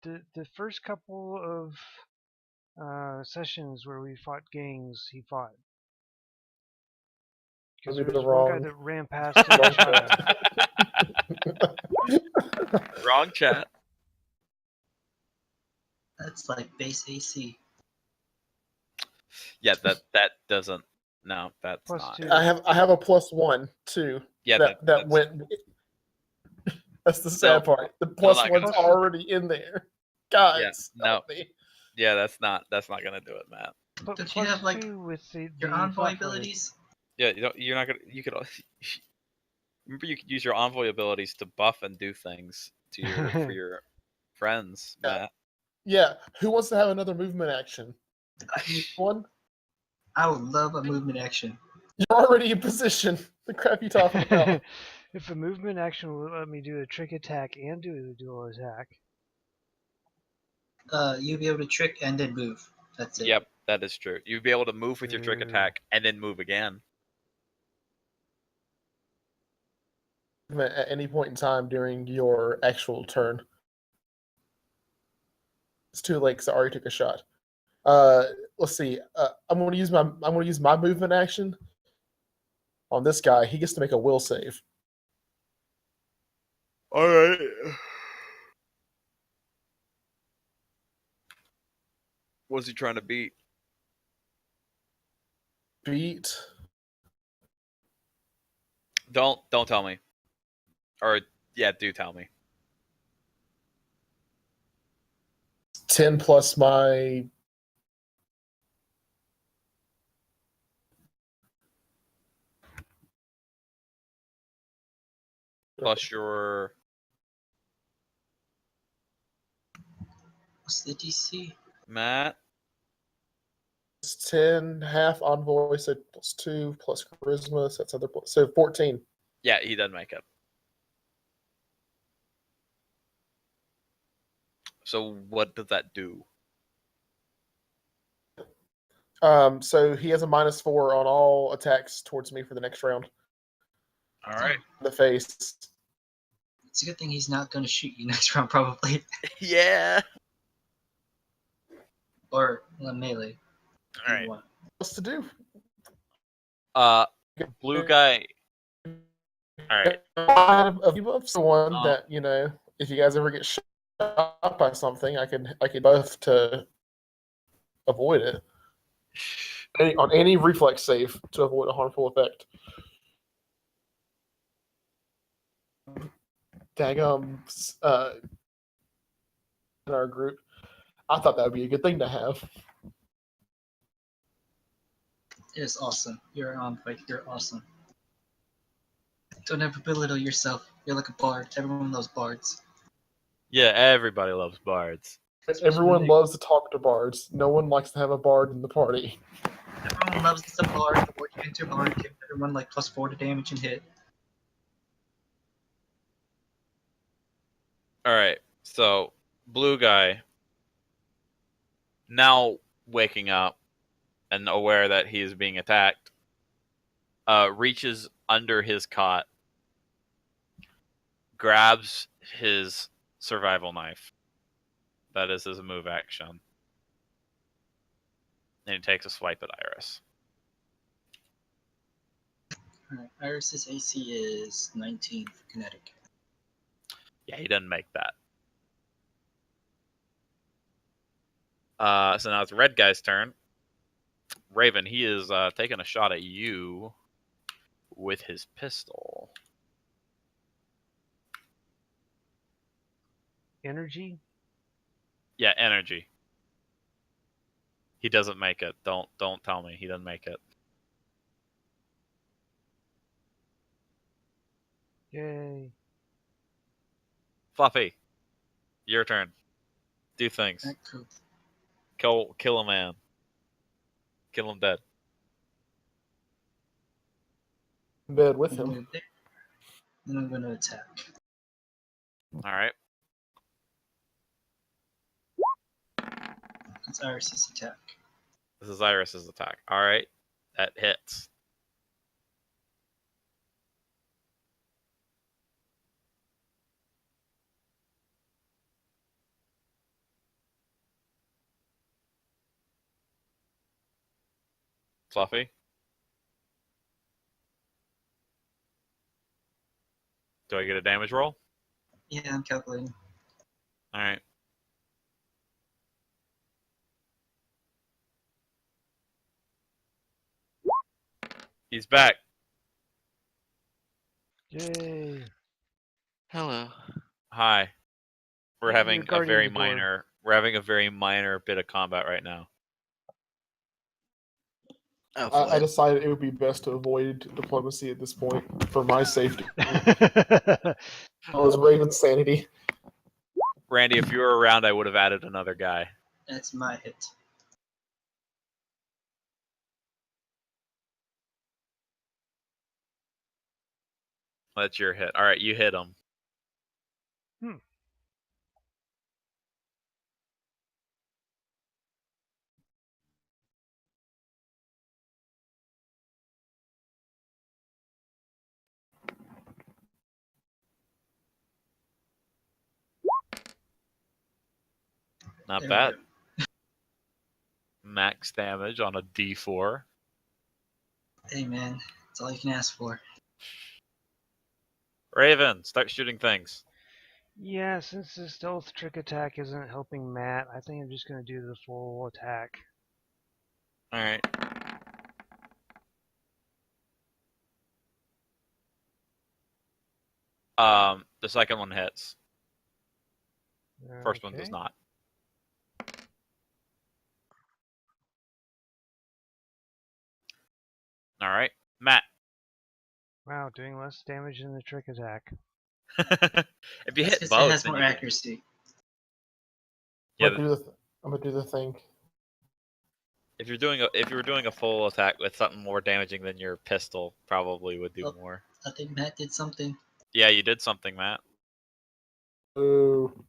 The first couple of sessions where we fought gangs, he fought. Because Maybe there the was one guy wrong- that ran past him and shot him. Wrong chat. That's like base AC. Yeah, that doesn't. No, that's Plus not. 2. I have a +1 too. Yeah, that that's, went. That's the sad part. The plus not one's gonna- already in there. Guys, no. help me. Yeah, that's not gonna do it, Matt. But Don't you plus have, like, 2 with the Your thought envoy footage. abilities? Yeah, you're not gonna. You could. Remember, you could use your envoy abilities to buff and do things to your for your friends, Yeah. Matt. Yeah, who wants to have another movement action? One. I would love a movement action. You're already in position. The crap you talking about? If a movement action will let me do a trick attack and do the dual attack. You'll be able to trick and then move. That's it. Yep, that is true. You'd be able to move with your trick Ooh. attack and then move again. At any point in time during your actual turn. It's too late because I already took a shot. Let's see. I'm going to use my movement action on this guy. He gets to make a will save. All right. What's he trying to beat? Beat. Don't tell me. Or yeah, do tell me. 10 plus my. Plus your What's the DC? Matt. 10 half envoy, so +2 plus charisma, so that's other plus, so 14. Yeah, he doesn't make it. So what does that do? So he has a -4 on all attacks towards me for the next round. All right. In the face. It's a good thing he's not going to shoot you next round, probably. Yeah. Or melee. All right. Either one. What's to do? Blue guy. All right. Of the one that, if you guys ever get shot by something, I can buff to avoid it. On any reflex save to avoid a harmful effect. Daggum, in our group, I thought that would be a good thing to have. It is awesome. You're on fight. You're awesome. Don't ever belittle yourself. You're like a bard. Everyone loves bards. Yeah, everybody loves bards. Everyone loves to talk to bards. No one likes to have a bard in the party. Everyone loves the bard. The more you enter bard, give everyone like +4 to damage and hit. All right. So blue guy, now waking up and aware that he is being attacked, reaches under his cot, grabs his survival knife. That is his move action. And he takes a swipe at Iris. Alright, Iris's AC is 19 for kinetic. Yeah, he doesn't make that. So now it's red guy's turn. Raven, he is taking a shot at you with his pistol. Energy? Yeah, energy. He doesn't make it. Don't tell me he doesn't make it. Yay. Fluffy, your turn. Do things. Alright, cool. Kill a man. Kill him dead. In bed with I'm him. gonna there. Then I'm gonna attack. All right. That's Iris's attack. This is Iris's attack. All right, that hits. Fluffy. Do I get a damage roll? Yeah, I'm calculating. All right. He's back. Yay! Hello. Hi. We're You're having a guarding very the door. minor. We're having a very minor bit of combat right now. Of I what? decided it would be best to avoid diplomacy at this point for my safety. Well, as Raven's sanity. Randy, if you were around, I would have added another guy. That's my hit. That's your hit. All right, you hit him. Not There we bad. go. Max damage on a D4. Hey man, that's all you can ask for. Raven, start shooting things. Yeah, since the stealth trick attack isn't helping Matt, I think I'm just gonna do the full attack. All right. The second one hits. First one does Okay. not. All right, Matt. Wow, doing less damage than the trick attack. If you That's hit 'cause both, it has then more you can. accuracy. Yeah, I'm gonna do the thing. if you were doing a full attack with something more damaging than your pistol, probably would do Oh. more. I think Matt did something. Yeah, you did something, Matt. Ooh.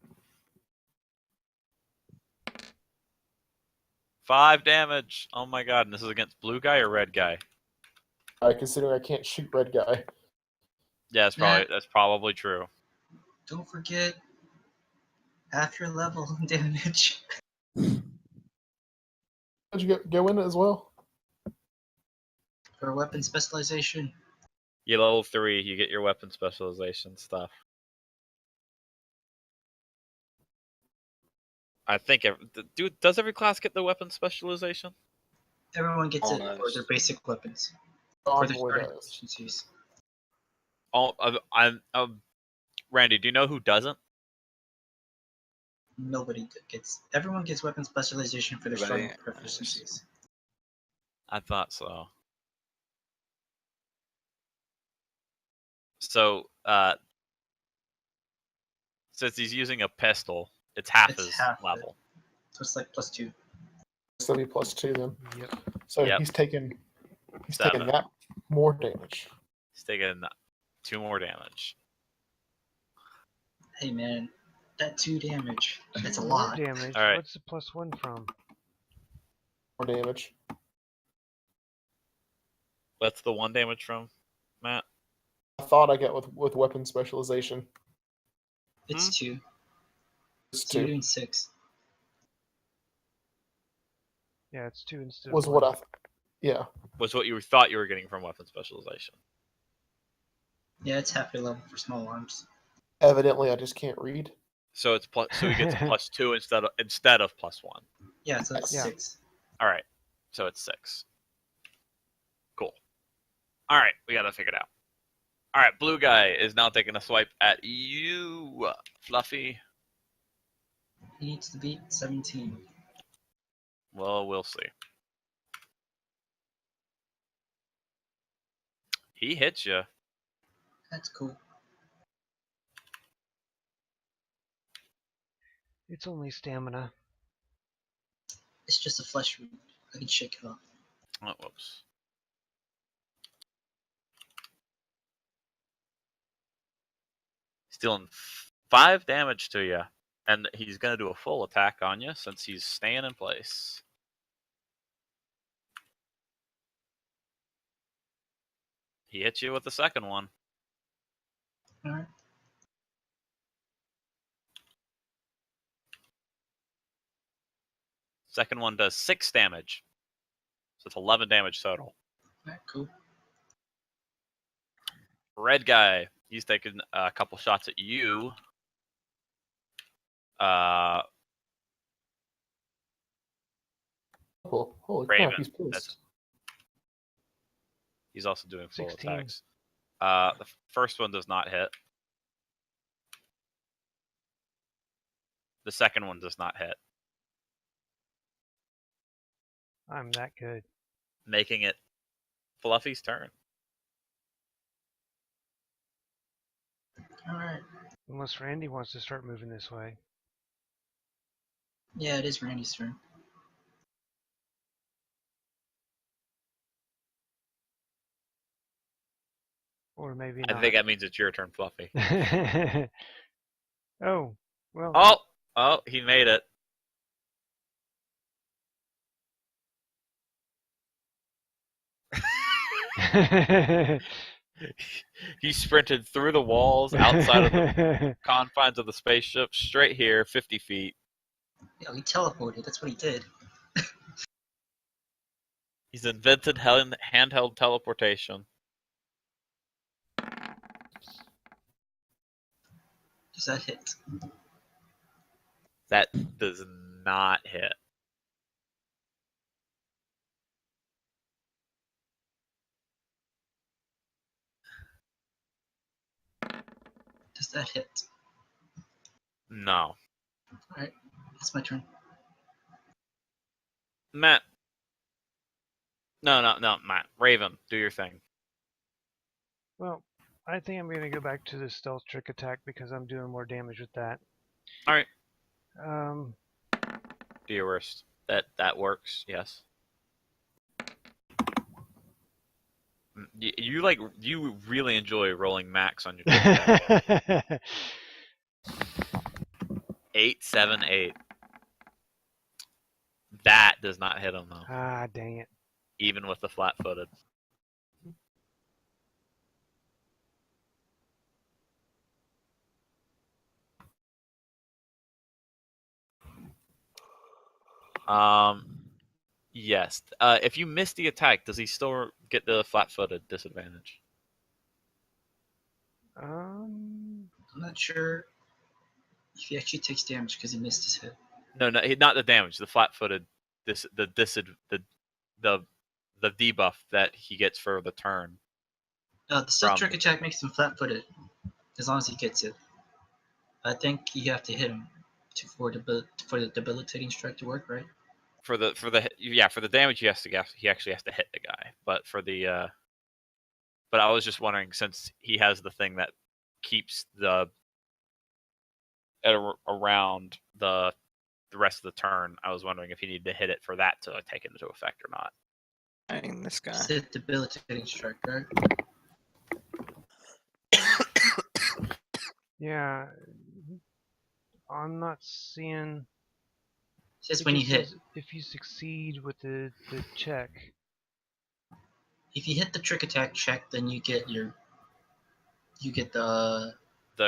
5 damage. Oh my god! And this is against blue guy or red guy? Considering I can't shoot red guy. Yeah, that's probably true. Don't forget half your level damage. Did you go in it as well? For weapon specialization. You level 3, you get your weapon specialization stuff. I think dude, does every class get the weapon specialization? Everyone gets it for Almost. their basic weapons. For their Envoy starting does. proficiencies. Oh, Randy, do you know who doesn't? Nobody gets. Everyone gets weapon specialization for their starting Everybody- proficiencies. I thought so. So, since he's using a pistol, it's half It's his half level. So it's like +2. So it'll be +2 then. Yep. So Yep. he's taking 7. that more damage. He's taking 2 more damage. Hey man, that 2 damage. That's a More lot. damage. All right. What's the +1 from? More damage. What's the 1 damage from, Matt? I thought I got with weapon specialization. It's 2. It's So you're 2. doing 6. Yeah, it's 2 instead Was of what 1. yeah. Was what you thought you were getting from weapon specialization. Yeah, it's half your level for small arms. Evidently I just can't read. So it's so he gets a +2 instead of +1. Yeah, so it's Yeah. 6. All right. So it's 6. Cool. All right, we got to figure it out. All right, blue guy is now taking a swipe at you, Fluffy. He needs to beat 17. Well, we'll see. He hits you. That's cool. It's only stamina. It's just a flesh wound. I can shake it off. Oh, whoops. He's dealing 5 damage to you. And he's going to do a full attack on you since he's staying in place. He hits you with the second one. All right. Second one does 6 damage. So it's 11 damage total. All right, cool. Red guy, he's taking a couple shots at you. Cool. Holy Raven. crap, he's pissed. He's also doing full 16. attacks. The first one does not hit. The second one does not hit, I'm that good. making it Fluffy's turn. All right. Unless Randy wants to start moving this way. Yeah, it is Randy's turn. Or maybe I not. think that means it's your turn, Fluffy. Oh, well. Oh, he made it. He sprinted through the walls outside of the confines of the spaceship, straight here, 50 feet. Yeah, he teleported. That's what he did. He's invented handheld teleportation. Does that hit? That does not hit. Does that hit? No. All right, it's my turn. Matt. No, Matt. Raven, do your thing. Well, I think I'm going to go back to the stealth trick attack because I'm doing more damage with that. All right. Do your worst. That works. Yes. You really enjoy rolling max on your trick attack. 8, 7, 8. That does not hit him though. Ah, dang it. Even with the flat-footed. Yes. If you miss the attack, does he still get the flat-footed disadvantage? I'm not sure if he actually takes damage because he missed his hit. No, not the damage. The flat-footed, the debuff that he gets for the turn. The stealth trick attack makes him flat-footed, as long as he gets it. I think you have to hit him for the debilitating strike to work, right? For the damage, he actually has to hit the guy. But for the but I was just wondering, since he has the thing that keeps around the rest of the turn, I was wondering if he needed to hit it for that to take it into effect or not. Dang, this guy. It's a debilitating strike, right? Yeah. I'm not seeing. Just when you hit. If you succeed with the check. If you hit the trick attack check, then you get the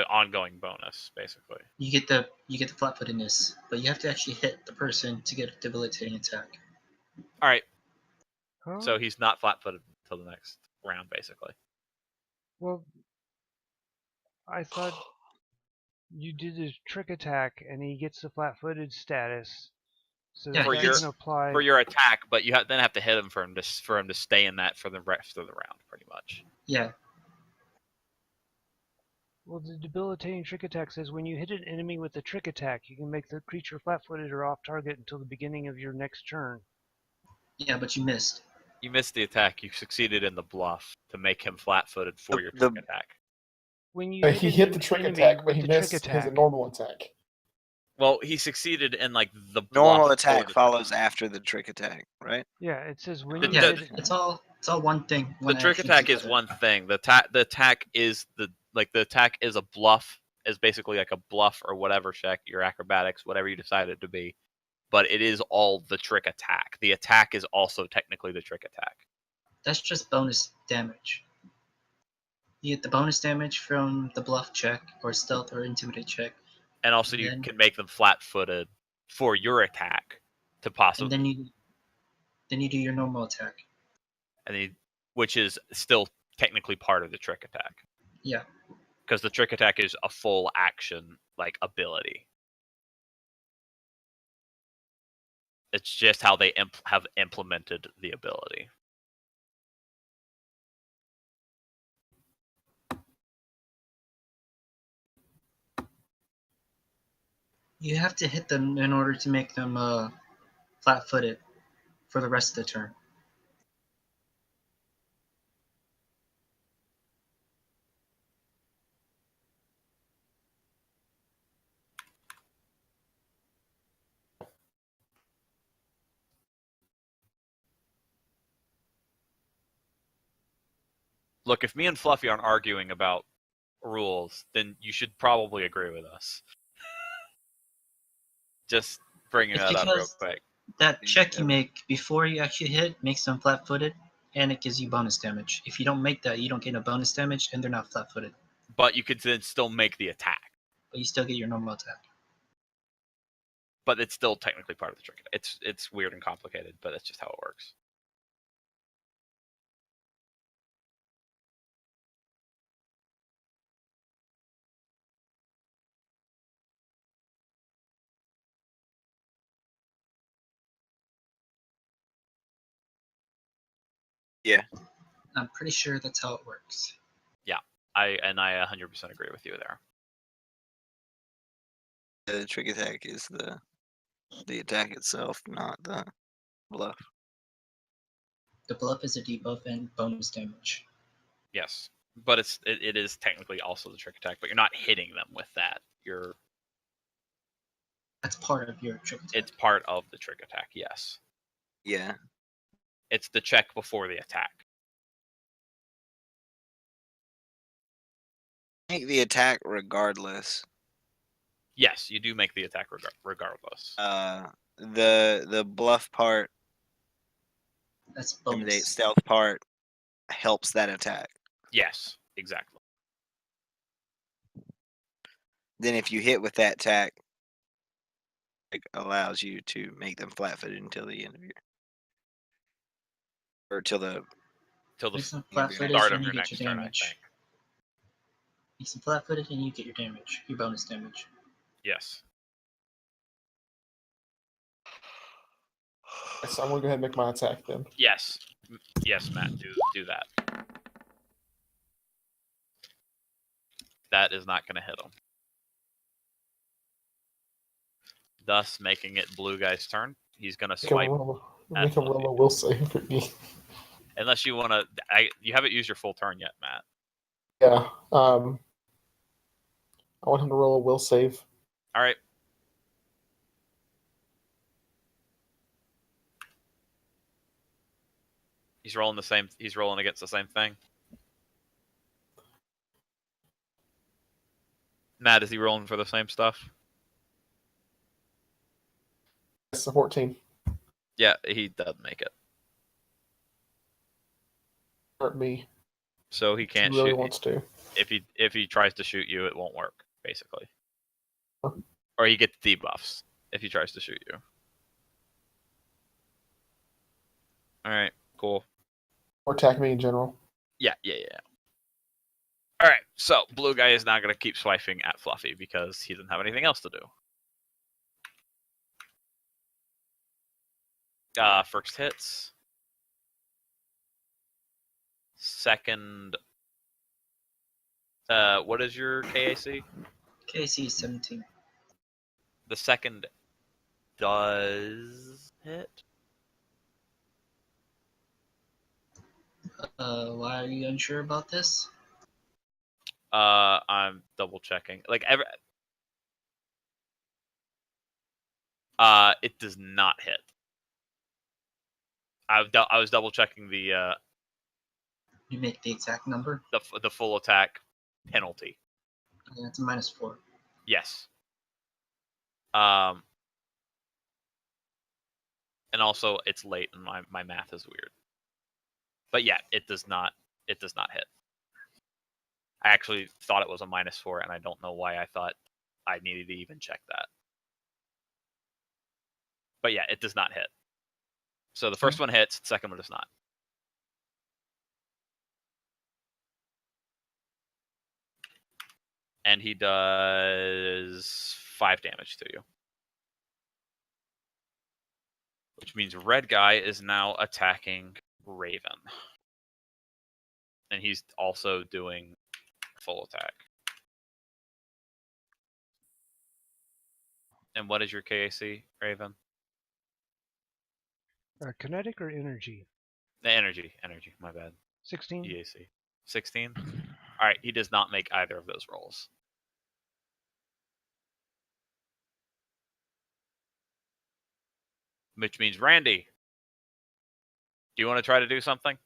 ongoing bonus, basically. You get the flat-footedness, but you have to actually hit the person to get a debilitating attack. All right. Huh? So he's not flat-footed until the next round, basically. Well, I thought you did his trick attack, and he gets the flat-footed status. So Yeah, for apply your attack, but you then have to hit him for him to stay in that for the rest of the round, pretty much. Yeah. Well, the debilitating trick attack says when you hit an enemy with a trick attack, you can make the creature flat-footed or off target until the beginning of your next turn. Yeah, but you missed. You missed the attack. You succeeded in the bluff to make him flat-footed for your trick attack. When you he hit the trick attack, but he missed his normal attack. Well, he succeeded in the normal attack follows after the trick attack, right? Yeah, it says when you hit it. It's all one thing. The trick attack is one thing. The attack is the attack is a bluff as basically like a bluff or whatever check, your acrobatics, whatever you decide it to be. But it is all the trick attack. The attack is also technically the trick attack. That's just bonus damage. You get the bonus damage from the bluff check or stealth or intimidate check, And also And you then- can make them flat-footed for your attack to and possibly, then you do your normal attack. which is still technically part of the trick attack. Yeah. Because the trick attack is a full action like ability. It's just how they have implemented the ability. You have to hit them in order to make them flat-footed for the rest of the turn. Look, if me and Fluffy aren't arguing about rules, then you should probably agree with us. Just bringing It's that up real because quick. that check you make before you actually hit makes them flat-footed, and it gives you bonus damage. If you don't make that, you don't get no bonus damage, and they're not flat-footed. But you could then still make the attack. But you still get your normal attack. But it's still technically part of the trick. It's weird and complicated, but that's just how it works. Yeah. I'm pretty sure that's how it works. I 100% agree with you there. The trick attack is the attack itself, not the bluff. The bluff is a debuff and bonus damage. Yes, but it is technically also the trick attack, but you're not hitting them with that. That's part of your trick attack. It's part of the trick attack. Yes, Yeah. it's the check before the attack. Make the attack regardless. Yes, you do make the attack regardless. The bluff part, That's intimidate bonus. stealth part helps that attack. Yes, exactly. Then if you hit with that attack, it allows you to make them flat-footed until the end of your, or till the Till the Makes them Yeah, flat-footed start and of you your get next your turn, I damage. think. Makes them flat-footed and you get your damage, your bonus damage. Yes. So I'm gonna go ahead and make my attack then. Yes. Yes, Matt, do that. That is not going to hit him. Thus making it blue guy's turn. He's going to swipe. Make him roll a will save for me. Unless you want to... You haven't used your full turn yet, Matt. Yeah. I want him to roll a will save. All right. He's rolling against the same thing. Matt, is he rolling for the same stuff? It's a 14. Yeah, he doesn't make it. Hurt me. So he can't He really shoot. wants to. If he tries to shoot you, it won't work, basically. Huh. Or he gets debuffs if he tries to shoot you. All right, cool. Or attack me in general. Yeah. All right, so blue guy is not going to keep swiping at Fluffy because he doesn't have anything else to do. First hits. Second. What is your KAC? KC is 17. The second does hit. Why are you unsure about this? I'm double checking. It does not hit. I was double checking the You make the exact number. the full attack penalty. Yeah, it's a -4. Yes. And also it's late and my math is weird. But yeah, it does not hit. I actually thought it was a -4, and I don't know why I thought I needed to even check that. But yeah, it does not hit. So the first one hits, the second one does not. And he does 5 damage to you. Which means red guy is now attacking Raven. And he's also doing full attack. And what is your KAC, Raven? Kinetic or energy? Energy, my bad. 16. EAC. 16? Alright, he does not make either of those rolls. Which means Randy. Do you want to try to do something?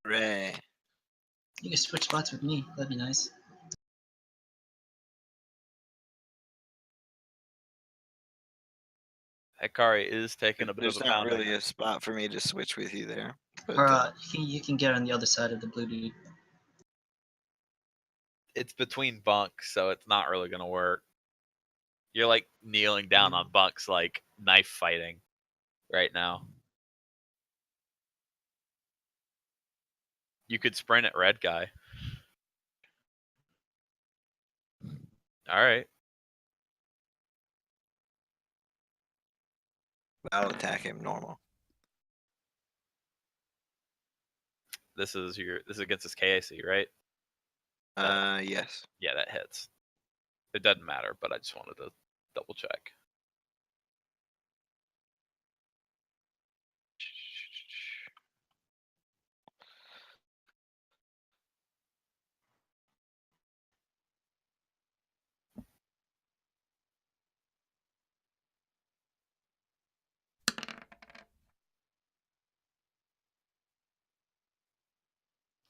Hooray. You can switch spots with me. That'd be nice. Hikari is taking a bit There's of a not pounding. really a spot for me to switch with you there. But, Or you can get on the other side of the blue dude. It's between bunks, so it's not really going to work. You're like kneeling down on bunks, like knife fighting right now. You could sprint at red guy. All right. I'll attack him normal. This is against his KAC, right? Yes. Yeah, that hits. It doesn't matter, but I just wanted to double check.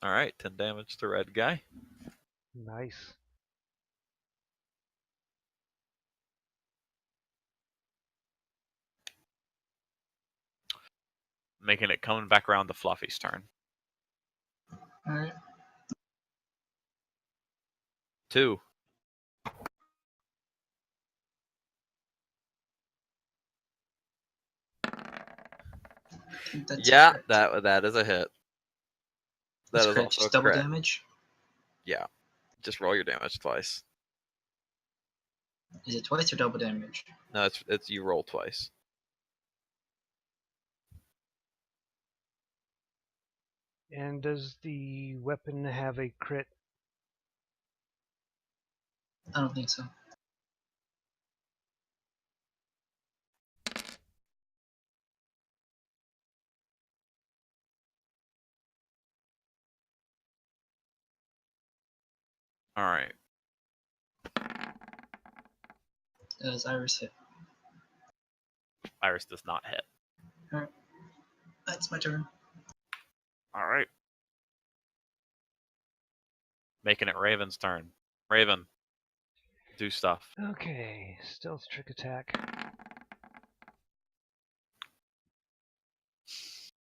All right, 10 damage to red guy. Nice. Making it coming back around to Fluffy's turn. Alright. 2. I think that's Yeah, correct. that is a hit. That That's is correct. also Just a double crit. damage. Yeah. Just roll your damage twice. Is it twice or double damage? No, it's you roll twice. And does the weapon have a crit? I don't think so. All right. Does Iris hit? Iris does not hit. Alright. That's my turn. All right. Making it Raven's turn. Raven, do stuff. Okay, stealth trick attack.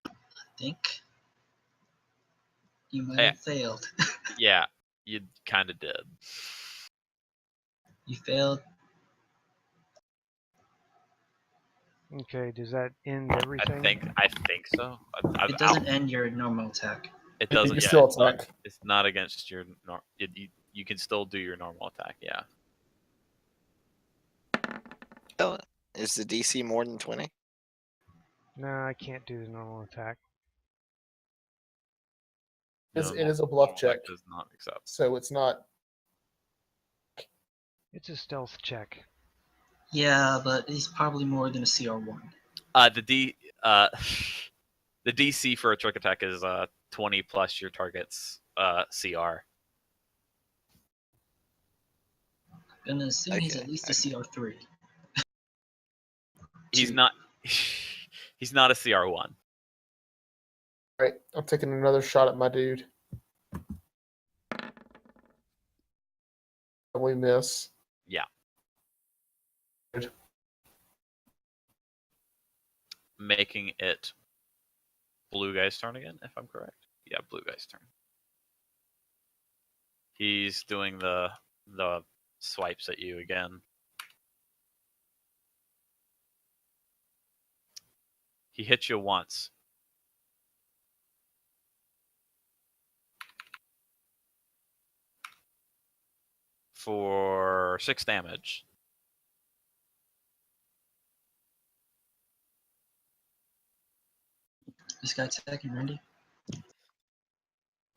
I think you might Yeah. have failed. Yeah, you kind of did. You failed. Okay, does that end everything? I think so. It doesn't end your normal attack. It You doesn't. can Yeah, still it's not, attack. it's not against your. You can still do your normal attack. Yeah. Oh, is the DC more than 20? No, I can't do the normal attack. No, It is a bluff normal check, attack does not accept. so it's not. It's a stealth check. Yeah, but he's probably more than a CR1. The DC for a trick attack is 20 plus your target's CR. I'm gonna assume he's Okay, at least a CR3. He's Two. not. He's not a CR1. Right, I'm taking another shot at my dude. We miss. Yeah. Making it blue guy's turn again, if I'm correct. Yeah, blue guy's turn. He's doing the swipes at you again. He hits you once. For 6 damage. This guy attacking Randy.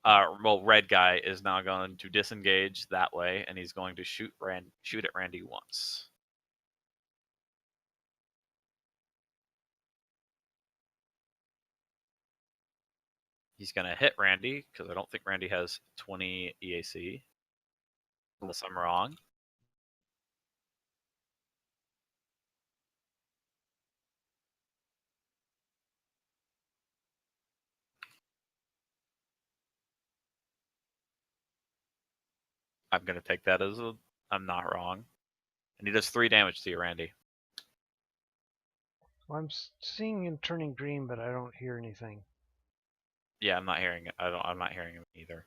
Well, red guy is now going to disengage that way, and he's going to shoot at Randy once. He's going to hit Randy, because I don't think Randy has 20 EAC. Unless I'm wrong. I'm going to take that as I'm not wrong. And he does 3 damage to you, Randy. Well, I'm seeing him turning green, but I don't hear anything. Yeah, I'm not hearing it. I'm not hearing him either.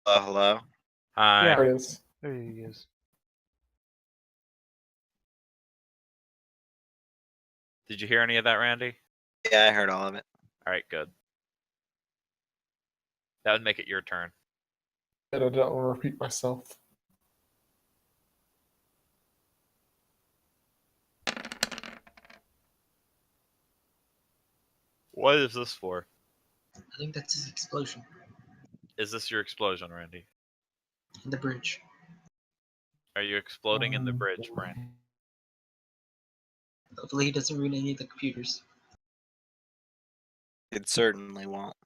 Hello? Hi. Yeah. There it is. There he is. Did you hear any of that, Randy? Yeah, I heard all of it. All right, good. That would make it your turn. And I don't want to repeat myself. What is this for? I think that's his explosion Is this your explosion, Randy? in the bridge. Are you exploding in the bridge, Randy? Hopefully he doesn't ruin any of the computers. It certainly won't.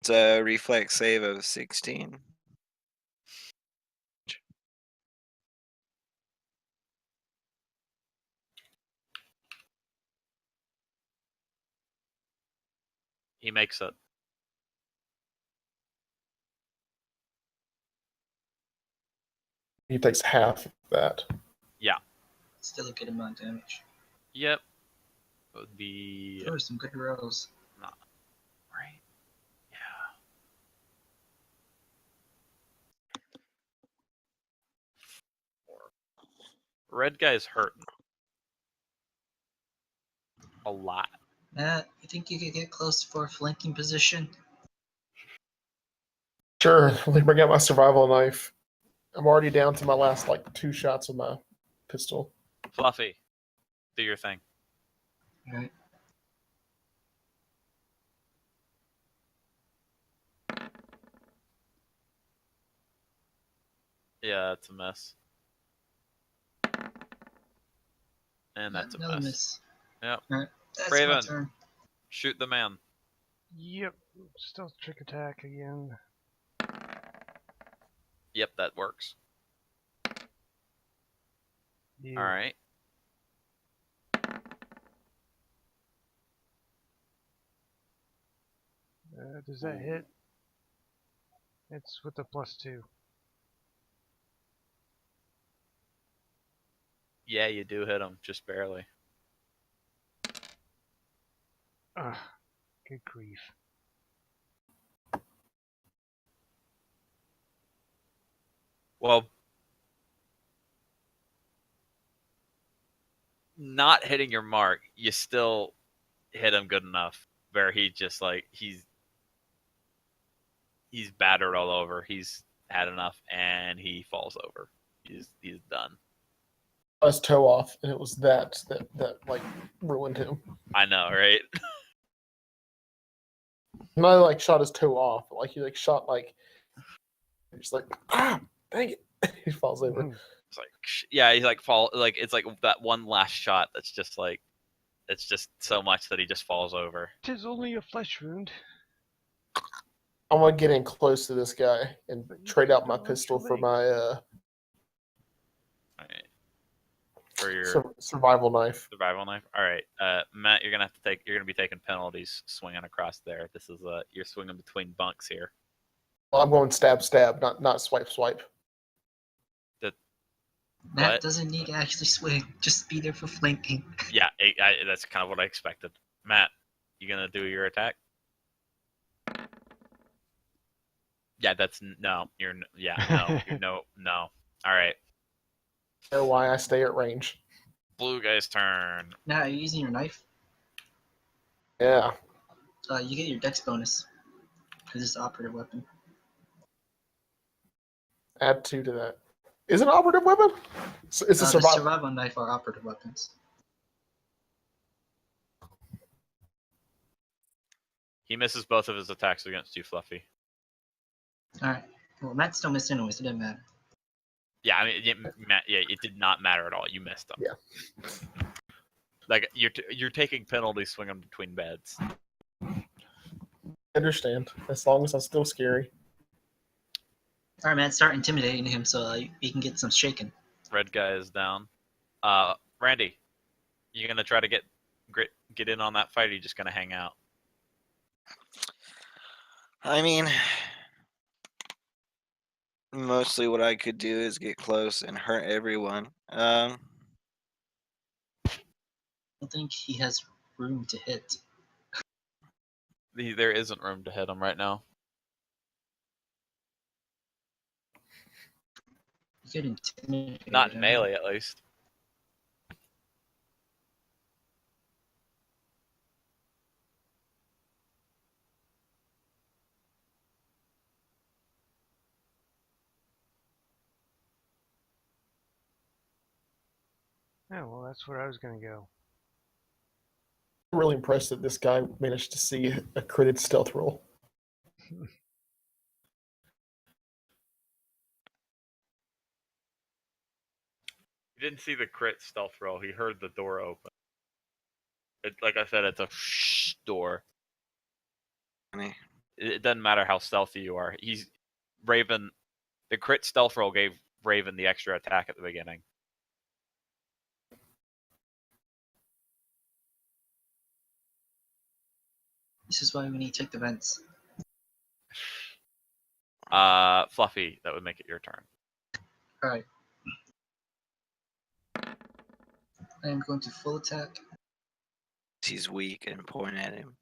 It's a reflex save of 16. He makes it. He takes half of that. Yeah. Still a good amount of damage. Yep. It would be Those are some good rolls. right. Yeah. Red guy's hurting a lot. Matt, you think you could get close for a flanking position? Sure, let me bring out my survival knife. I'm already down to my last 2 shots with my pistol. Fluffy, do your thing. Alright. Yeah, it's a mess. And that's a Another mess. miss. Yep. Alright, that's Craven. my turn. Shoot the man. Yep. Stealth trick attack again. Yep, that works. Yeah. All right. Does that hit? It's with the +2. Yeah, you do hit him, just barely. Ugh. Good grief. Well, not hitting your mark, you still hit him good enough where he just he's battered all over. He's had enough and he falls over. He's done. His toe off, and it was that ruined him. I know, right? Not shot his toe off, but he shot he's dang it. He falls over. It's yeah, he's fall it's that one last shot that's just it's just so much that he just falls over. 'Tis only a flesh wound. I want to get in close to this guy and trade out my pistol for my All right. For your survival knife. Survival knife. All right, Matt, you're gonna be taking penalties swinging across there. This is you're swinging between bunks here. Well, I'm going stab, stab, not swipe, swipe. Matt What? doesn't need to actually swing. Just be there for flanking. Yeah, that's kind of what I expected. Matt, you gonna do your attack? Yeah, that's no. You're no. You're no. All right, Know why I stay at range. blue guy's turn. Now, are you using your knife? Yeah. You get your dex bonus. Because it's an operative weapon. Add 2 to that. Is it an operative weapon? It's a The survival. survival knife are operative weapons. He misses both of his attacks against you, Fluffy. Alright. Well, Matt still missed anyways, it didn't matter. Yeah, I mean, Matt. Yeah, it did not matter at all. You missed them. Yeah. Like you're taking penalties swinging between beds. I understand. As long as I'm still scary. Alright, Matt, start intimidating him so you can get some shaken. Red guy is down. Randy, you gonna try to get in on that fight, or you just gonna hang out? I mean, mostly what I could do is get close and hurt everyone. I don't think he has room to hit. There isn't room to hit him right now. You could intimidate Not in him. melee, at least. Oh, well, that's where I was going to go. I'm really impressed that this guy managed to see a critted stealth roll. He didn't see the crit stealth roll. He heard the door open. Like I said, it's a door. Funny. It doesn't matter how stealthy you are. Raven. The crit stealth roll gave Raven the extra attack at the beginning. This is why we need to take the vents. Fluffy, that would make it your turn. Alright. I am going to full attack. He's weak and point at him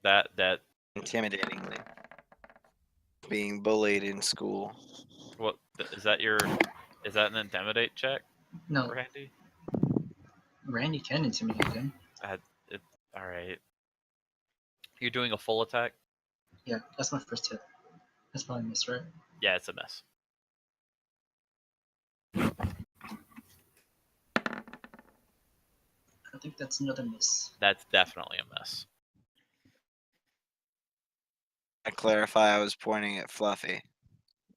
That intimidatingly. Being bullied in school. what is that an intimidate check, No, Randy? Randy can intimidate him. All right. You're doing a full attack? Yeah, that's my first hit. That's probably a miss, right? Yeah, it's a miss. I think that's another miss. That's definitely a miss. I clarify, I was pointing at Fluffy.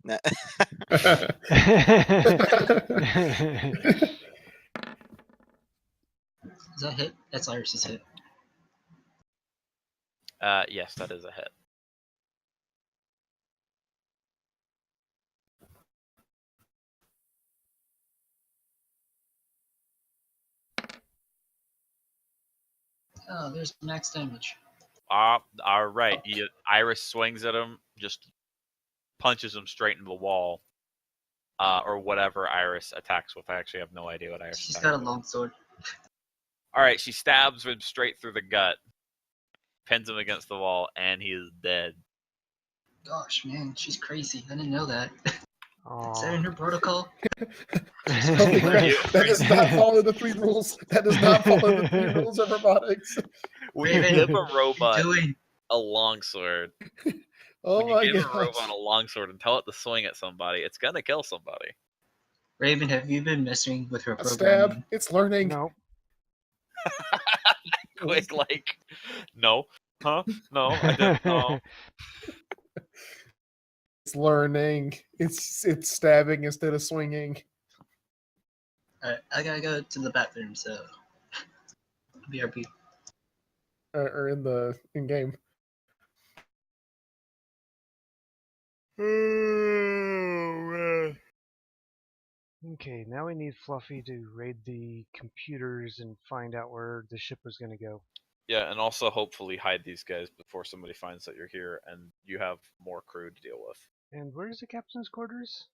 No. Is that hit? That's Iris's hit. Yes, that is a hit. Oh, there's max damage. All right. Iris swings at him, just punches him straight into the wall, or whatever Iris attacks with. I actually have no idea what Iris. She's attacks got a with. long sword. All right, she stabs him straight through the gut, pins him against the wall, and he is dead. Gosh, man, she's crazy. I didn't know that. Is that Aw. in her protocol? Holy crap. That does not follow the 3 rules. That does not follow the 3 rules of robotics. When you Raven, give a what are you robot doing? a longsword, Oh when you my give a gosh. robot a longsword and tell it to swing at somebody, it's gonna kill somebody. Raven, have you been messing with her A programming? stab. It's learning. Nope. Quick, like, no, huh? No, I didn't. No. It's learning. It's stabbing instead of swinging. Alright, I gotta go to the bathroom, so. BRB. Or in game. Okay, now we need Fluffy to raid the computers and find out where the ship was going to go. Yeah, and also hopefully hide these guys before somebody finds that you're here, and you have more crew to deal with. And where's the captain's quarters?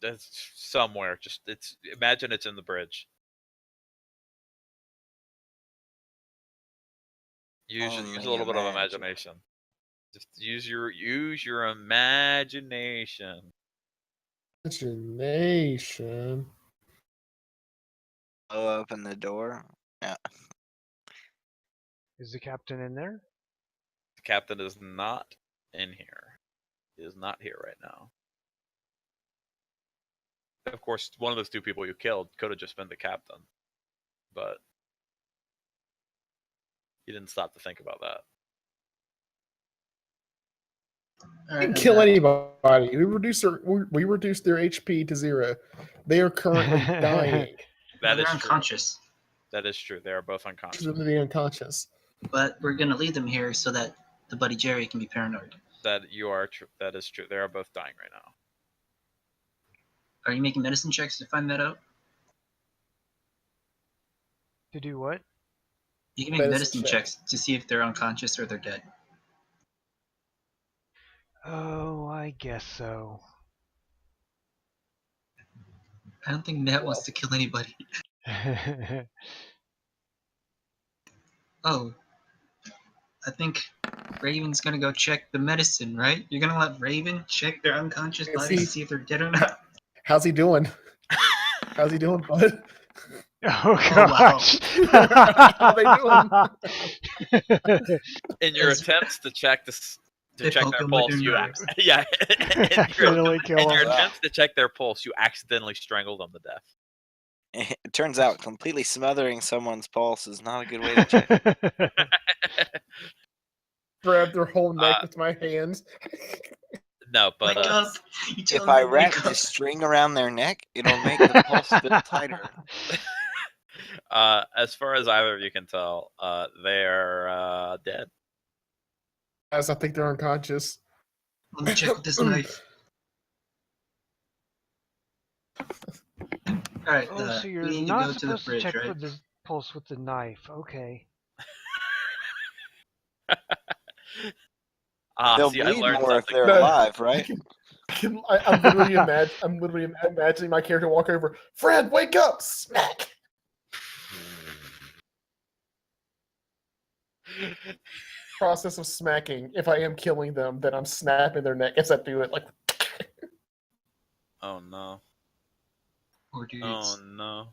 That's somewhere. Just imagine it's in the bridge. Use a Only little bit of imagine. imagination. Just use your imagination. Imagination. Blow open the door. Yeah. Is the captain in there? The captain is not in here. He is not here right now. Of course, one of those two people you killed could have just been the captain, but you didn't stop to think about that. We didn't kill anybody. We reduced their HP to 0. They are currently dying. That they're is unconscious. true. That is true. They are both unconscious. To be unconscious. But we're gonna leave them here so that the buddy Jerry can be paranoid. That is true. They are both dying right now. Are you making medicine checks to find that out? To do what? You can make medicine checks to see if they're unconscious or they're dead. Oh, I guess so. I don't think Matt wants to kill anybody. Oh, I think Raven's gonna go check the medicine, right? You're gonna let Raven check their unconscious body to see if they're dead or not? How's he doing? How's he doing, bud? Oh wow. gosh! How they doing? In your attempts to check this, to check their pulse, you Accidentally in kill your them. attempts to check their pulse, you accidentally strangle them to death. It turns out completely smothering someone's pulse is not a good way to check. Grab their whole neck with my hands. No, but Wake up. If I wrap the string around their neck, it'll make the pulse a bit tighter. As far as either of you can tell, they are dead. As I think they're unconscious. Let me check with this knife. Alright, Oh, so you're we need not to go to the supposed bridge, to check right? for the pulse with the knife. Okay. They'll see, I bleed learned more if something. they're alive, right? I'm literally imagining my character walk over. Fred, wake up! Smack. Process of smacking. If I am killing them, then I'm snapping their neck as I do it. Like. Oh no. Poor dudes. Oh no.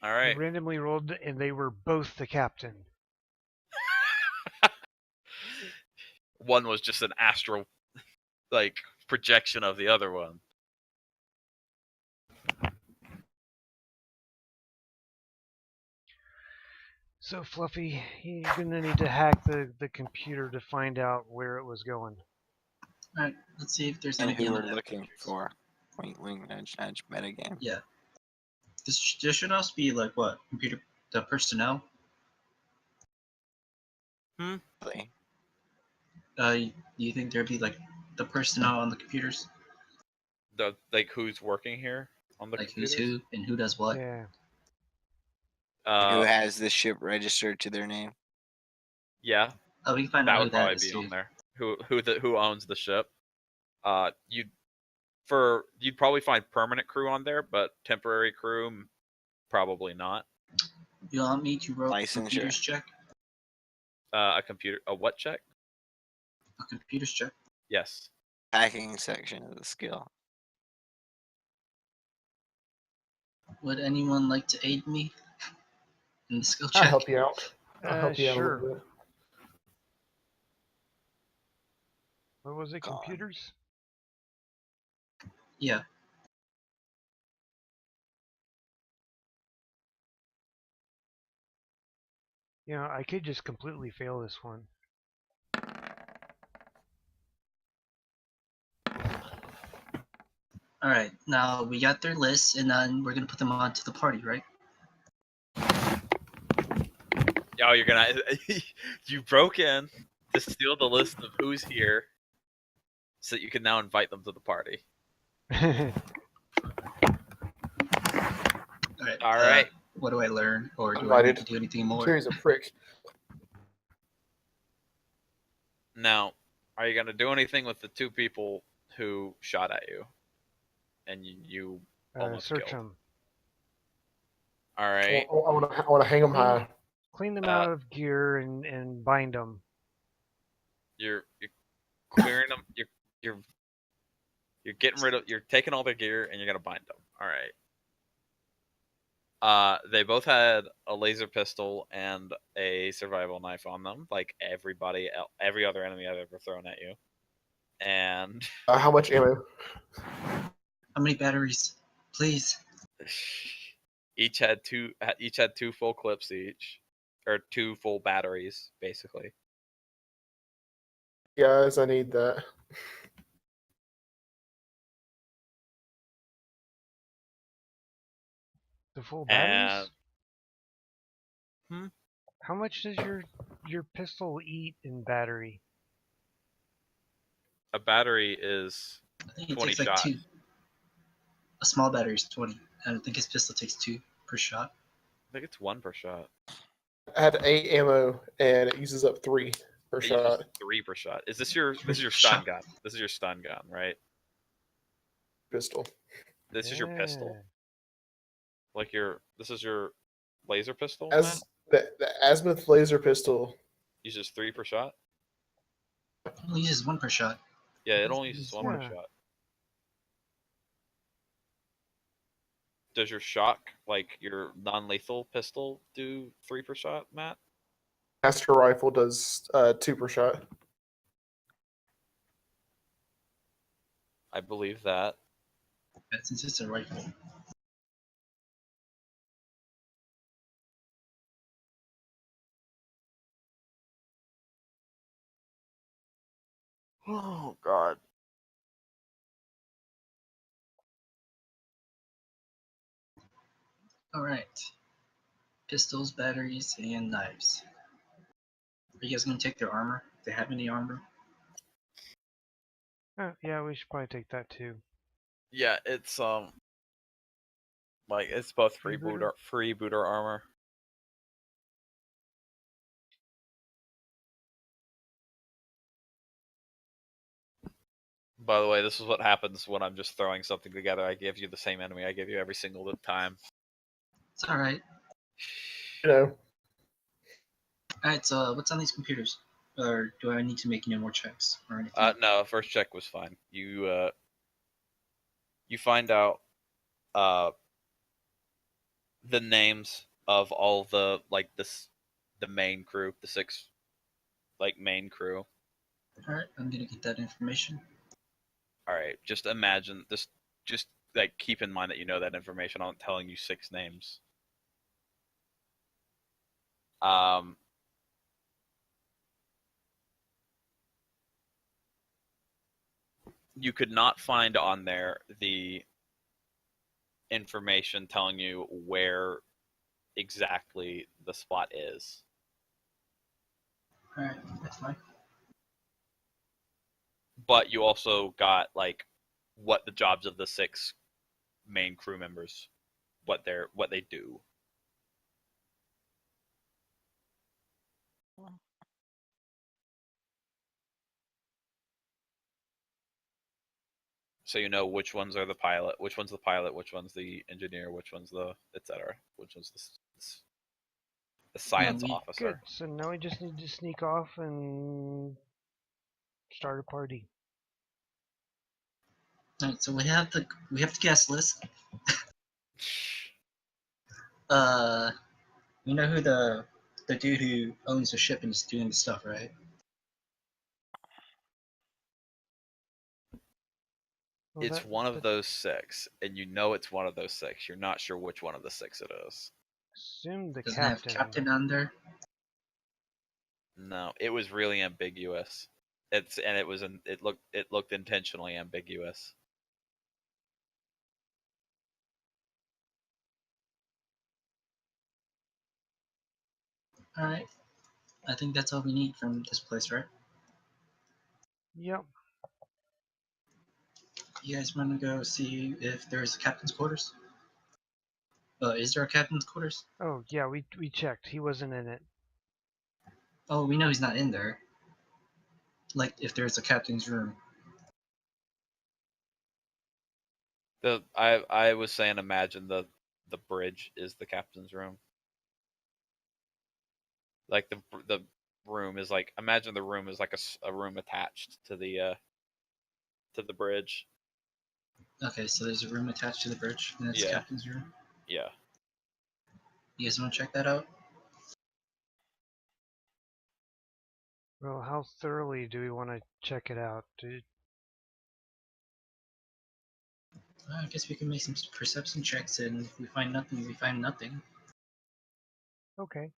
All I right. randomly rolled, and they were both the captain. One was just an astral, like, projection of the other one. So, Fluffy, you're gonna need to hack the computer to find out where it was going. Alright, let's see if there's And anything who on we're the looking computers. for. Wink, wink, nudge, nudge, metagame. Yeah. There should also be, like, what? The personnel? Really. Do you think there'd be, like, the personnel on the computers? Like, who's working here on the Like, computers? who's who and who does what? Yeah. Who has the ship registered to their name? Yeah. Oh, we can find That out who would that probably is, be too. on there. Who owns the ship? You'd probably find permanent crew on there, but temporary crew, probably not. You want me to roll a Licensure. computers check? A what check? A computers check. Yes. Hacking section of the skill. Would anyone like to aid me in the skill check? I'll help you out. I'll help you out a Sure. little bit. What was it? God. Computers? Yeah. You know, I could just completely fail this one. Alright, now we got their lists, and then we're gonna put them onto the party, right? Oh, you're gonna you broke in to steal the list of who's here, so that you can now invite them to the party. Alright, Alright. All right. What do I learn, or do I Invited. need to do anything more? Jerry's a prick. Now, are you gonna do anything with the two people who shot at you, and you almost Search killed? them. All right. I want to hang them high. Clean them Uh, out of gear and bind them. You're clearing them. You're getting rid of. You're taking all their gear and you're gonna bind them. All right. They both had a laser pistol and a survival knife on them, like every other enemy I've ever thrown at you. And How much ammo? How many batteries? Please. each had two full clips each, or two full batteries, basically. Guys, I need that. The full batteries? And How much does your pistol eat in battery? a battery is I think it 20 takes like shots. 2. A small battery is 20. I don't think his pistol takes 2 per shot. I think it's 1 per shot. I had 8 ammo, and it uses up 3 per It shot. uses 3 per shot. Is this your stun gun? This is your stun gun, right? Pistol. This is your pistol. Yeah. Like this is your laser pistol. As the azimuth laser pistol Uses 3 per shot. It only uses 1 per shot. Yeah, it only uses 1 per Yeah. shot. Does your shock, like your non-lethal pistol, do 3 per shot, Matt? master rifle does 2 per shot. I believe that. Since it's a rifle. Oh God. Alright. Pistols, batteries, and knives. Are you guys gonna take their armor? If they have any armor? Yeah, we should probably take that too. Yeah, it's like it's both Freebooter? freebooter armor. By the way, this is what happens when I'm just throwing something together. I give you the same enemy I give you every single time. It's alright. You know, Alright, so what's on these computers? Or do I need to make any more checks or anything? No, first check was fine. You find out the names of all the the main crew, the 6 main crew. Alright, I'm gonna get that information. All right, just imagine this. Just keep in mind that you know that information. I'm telling you 6 names. You could not find on there the information telling you where exactly the spot is. Alright, that's fine. But you also got what the jobs of the 6 main crew members, what they do. So you know which ones are the pilot, which one's the engineer, which one's the etc. Which one's the science we- officer. Good. So now we just need to sneak off and start a party. Alright, so we have the guest list. You know who the dude who owns the ship and is doing the stuff, right? Well, It's one of those 6, and you know it's one of those 6. You're not sure which one of the 6 it is. Assume the Doesn't have captain on there. No, it was really ambiguous. It looked intentionally ambiguous. Alright. I think that's all we need from this place, right? Yep. You guys want to go see if there's captain's quarters? Is there a captain's quarters? Oh yeah, we checked. He wasn't in it. Oh, we know he's not in there. Like, if there's a captain's room. I was saying, imagine the bridge is the captain's room. Like the room is like, imagine the room is like a room attached to the bridge. Okay, so there's a room attached to the bridge, and that's the Yeah. captain's room. Yeah. You guys want to check that out? Well, how thoroughly do we want to check it out? I guess we can make some perception checks, and if we find nothing, we find nothing. Okay.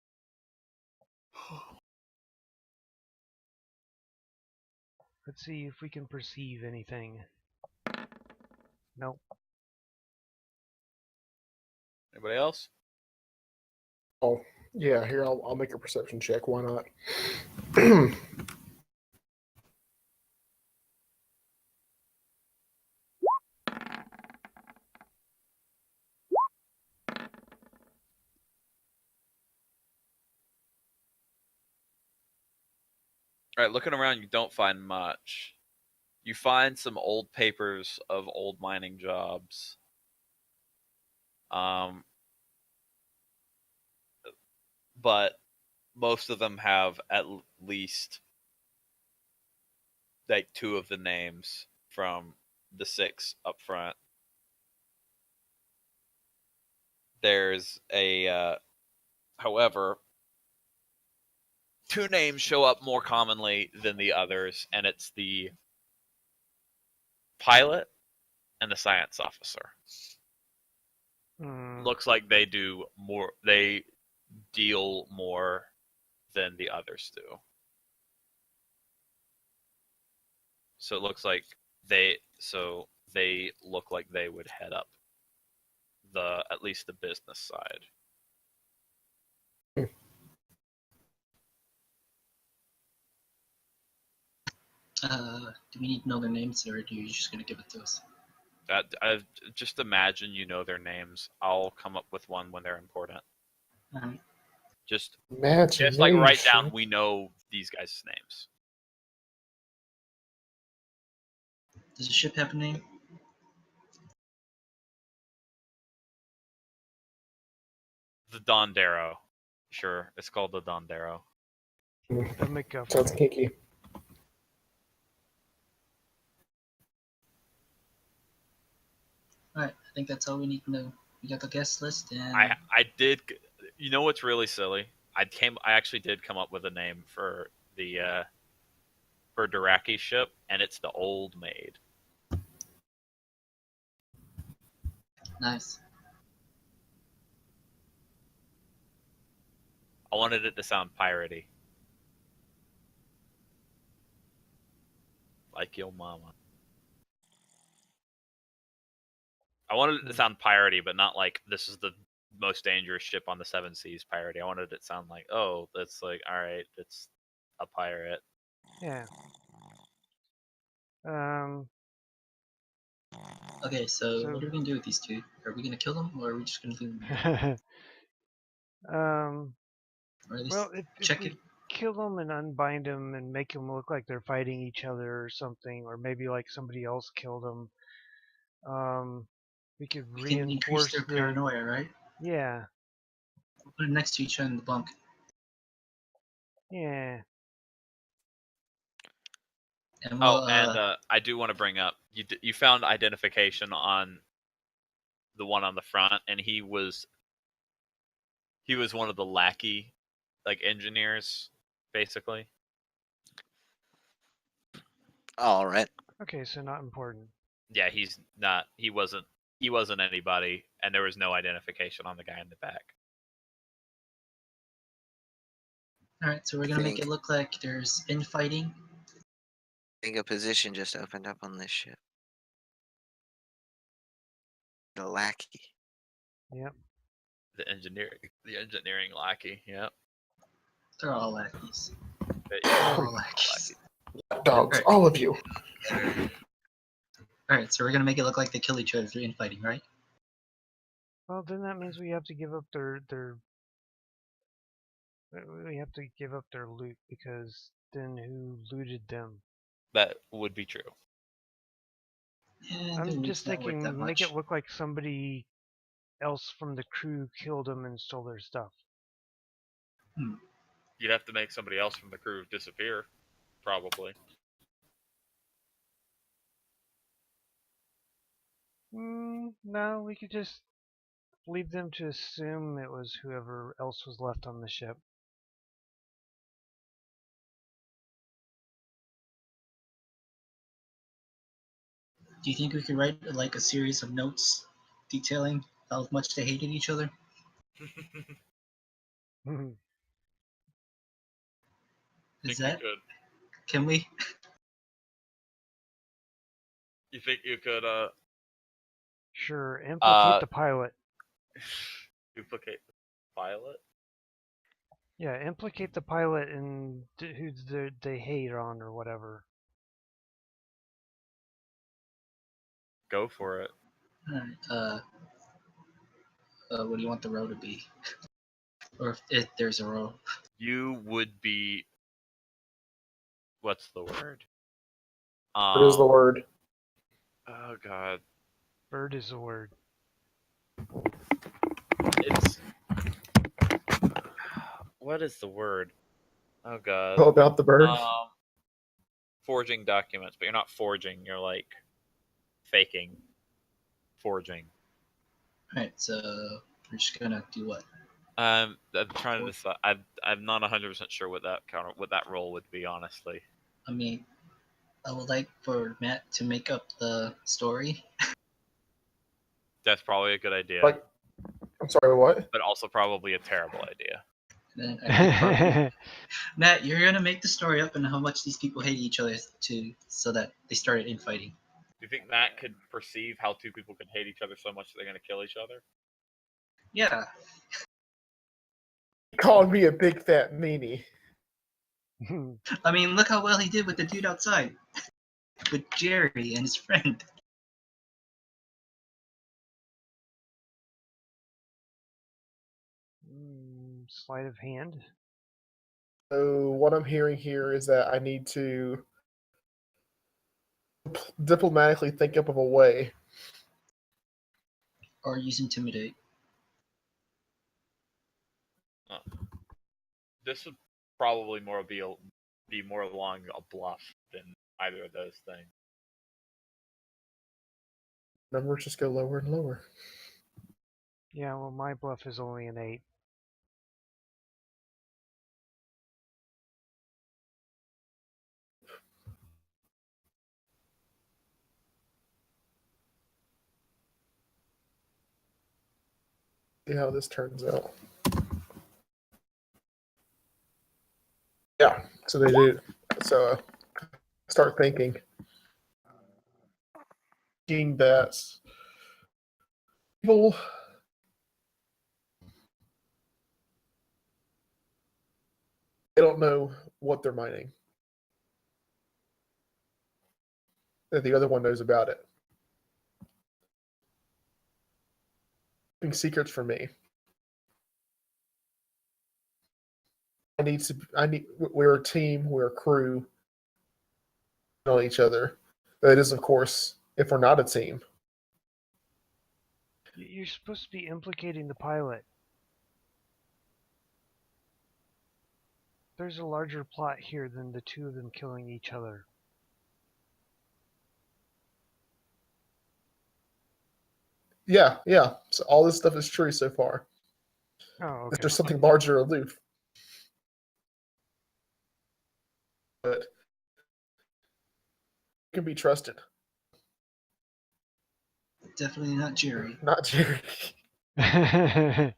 Let's see if we can perceive anything. Nope. Anybody else? Oh, yeah. Here, I'll make a perception check. Why not? All right, looking around, you don't find much. You find some old papers of old mining jobs. But most of them have at least like 2 of the names from the 6 up front. There's however, 2 names show up more commonly than the others, and it's the pilot and the science officer. Looks like they do more. They deal more than the others do. So it looks like they look like they would head up at least the business side. Do we need to know their names, or are you just gonna give it to us? I just imagine you know their names. I'll come up with one when they're important. Alright. Just Imagination. like write down, we know these guys' names. Does the ship have a name? The Dondero. Sure, it's called the Dondero. The McGuffin. Sounds kinky. Alright, I think that's all we need to know. We got the guest list, and I did. You know what's really silly? I actually did come up with a name for the for Diraki's ship, and it's the Old Maid. nice. I wanted it to sound piratey, like your mama. I wanted it to sound piratey, but not like this is the most dangerous ship on the 7 seas piratey. I wanted it to sound like, oh, that's like, all right, it's a pirate. Yeah. Okay, so what are we gonna do with these 2? Are we gonna kill them, or are we just gonna leave them here? Or at least Well, if check we it. kill them and unbind them and make them look like they're fighting each other or something, or maybe like somebody else killed them, we could We can increase reinforce their paranoia, right? Yeah. We'll put them next to each other in the bunk. Yeah. And we'll, I do want to bring up you found identification on the one on the front, and he was one of the lackey like engineers, basically. All right. Okay, so not important. Yeah, he's not. He wasn't anybody, and there was no identification on the guy in the back. Alright, so we're gonna make it look like there's infighting. I think a position just opened up on this ship. The lackey. Yep. The engineering lackey. Yep. They're all lackeys. But They're yeah, all lackeys. Dogs, all of you. Alright, so we're gonna make it look like they kill each other through infighting, right? Well, then that means we have to give up their we have to give up their loot, because then who looted them? That would be true. Yeah, their I'm loot's just not worth that thinking, make much. it look like somebody else from the crew killed them and stole their stuff. You'd have to make somebody else from the crew disappear, probably. No, we could just leave them to assume it was whoever else was left on the ship. Do you think we could write like a series of notes detailing how much they hated each other? Is Think you that? could? Can we? You think you could Sure, implicate the pilot. duplicate the pilot? Yeah, implicate the pilot and who they hate on or whatever. Go for it. Alright, what do you want the row to be? Or if there's a row. You would be. What's the word? What is the word? Oh God, Bird is a word. it's. What is the word? Oh God. All about the bird. Forging documents, but you're not forging. You're like faking forging. Alright, so we're just gonna do what? I'm trying to decide. I'm not 100% sure what that role would be, honestly. I mean, I would like for Matt to make up the story. That's probably a good idea, Like, I'm sorry, what? but also probably a terrible idea. And then I think probably, Matt, you're gonna make the story up and how much these people hate each other so that they started infighting. Do you think Matt could perceive how two people can hate each other so much that they're going to kill each other? Yeah. He called me a big fat meanie. I mean, look how well he did with the dude outside. With Jerry and his friend. Sleight of hand. So what I'm hearing here is that I need to diplomatically think up of a way. Or use intimidate. This would probably be more along a bluff than either of those things. Numbers just go lower and lower. Yeah, well, my bluff is only an 8. See how this turns out. Yeah, so they do. So start thinking that people they don't know what they're mining. That the other one knows about it. Keeping secrets from me. We're a team, we're a crew on each other. That is, of course, if we're not a team. You're supposed to be implicating the pilot. There's a larger plot here than the two of them killing each other. Yeah. So all this stuff is true so far. Oh, okay. If there's something larger aloof. But can be trusted. Definitely not Jerry. Not Jerry. And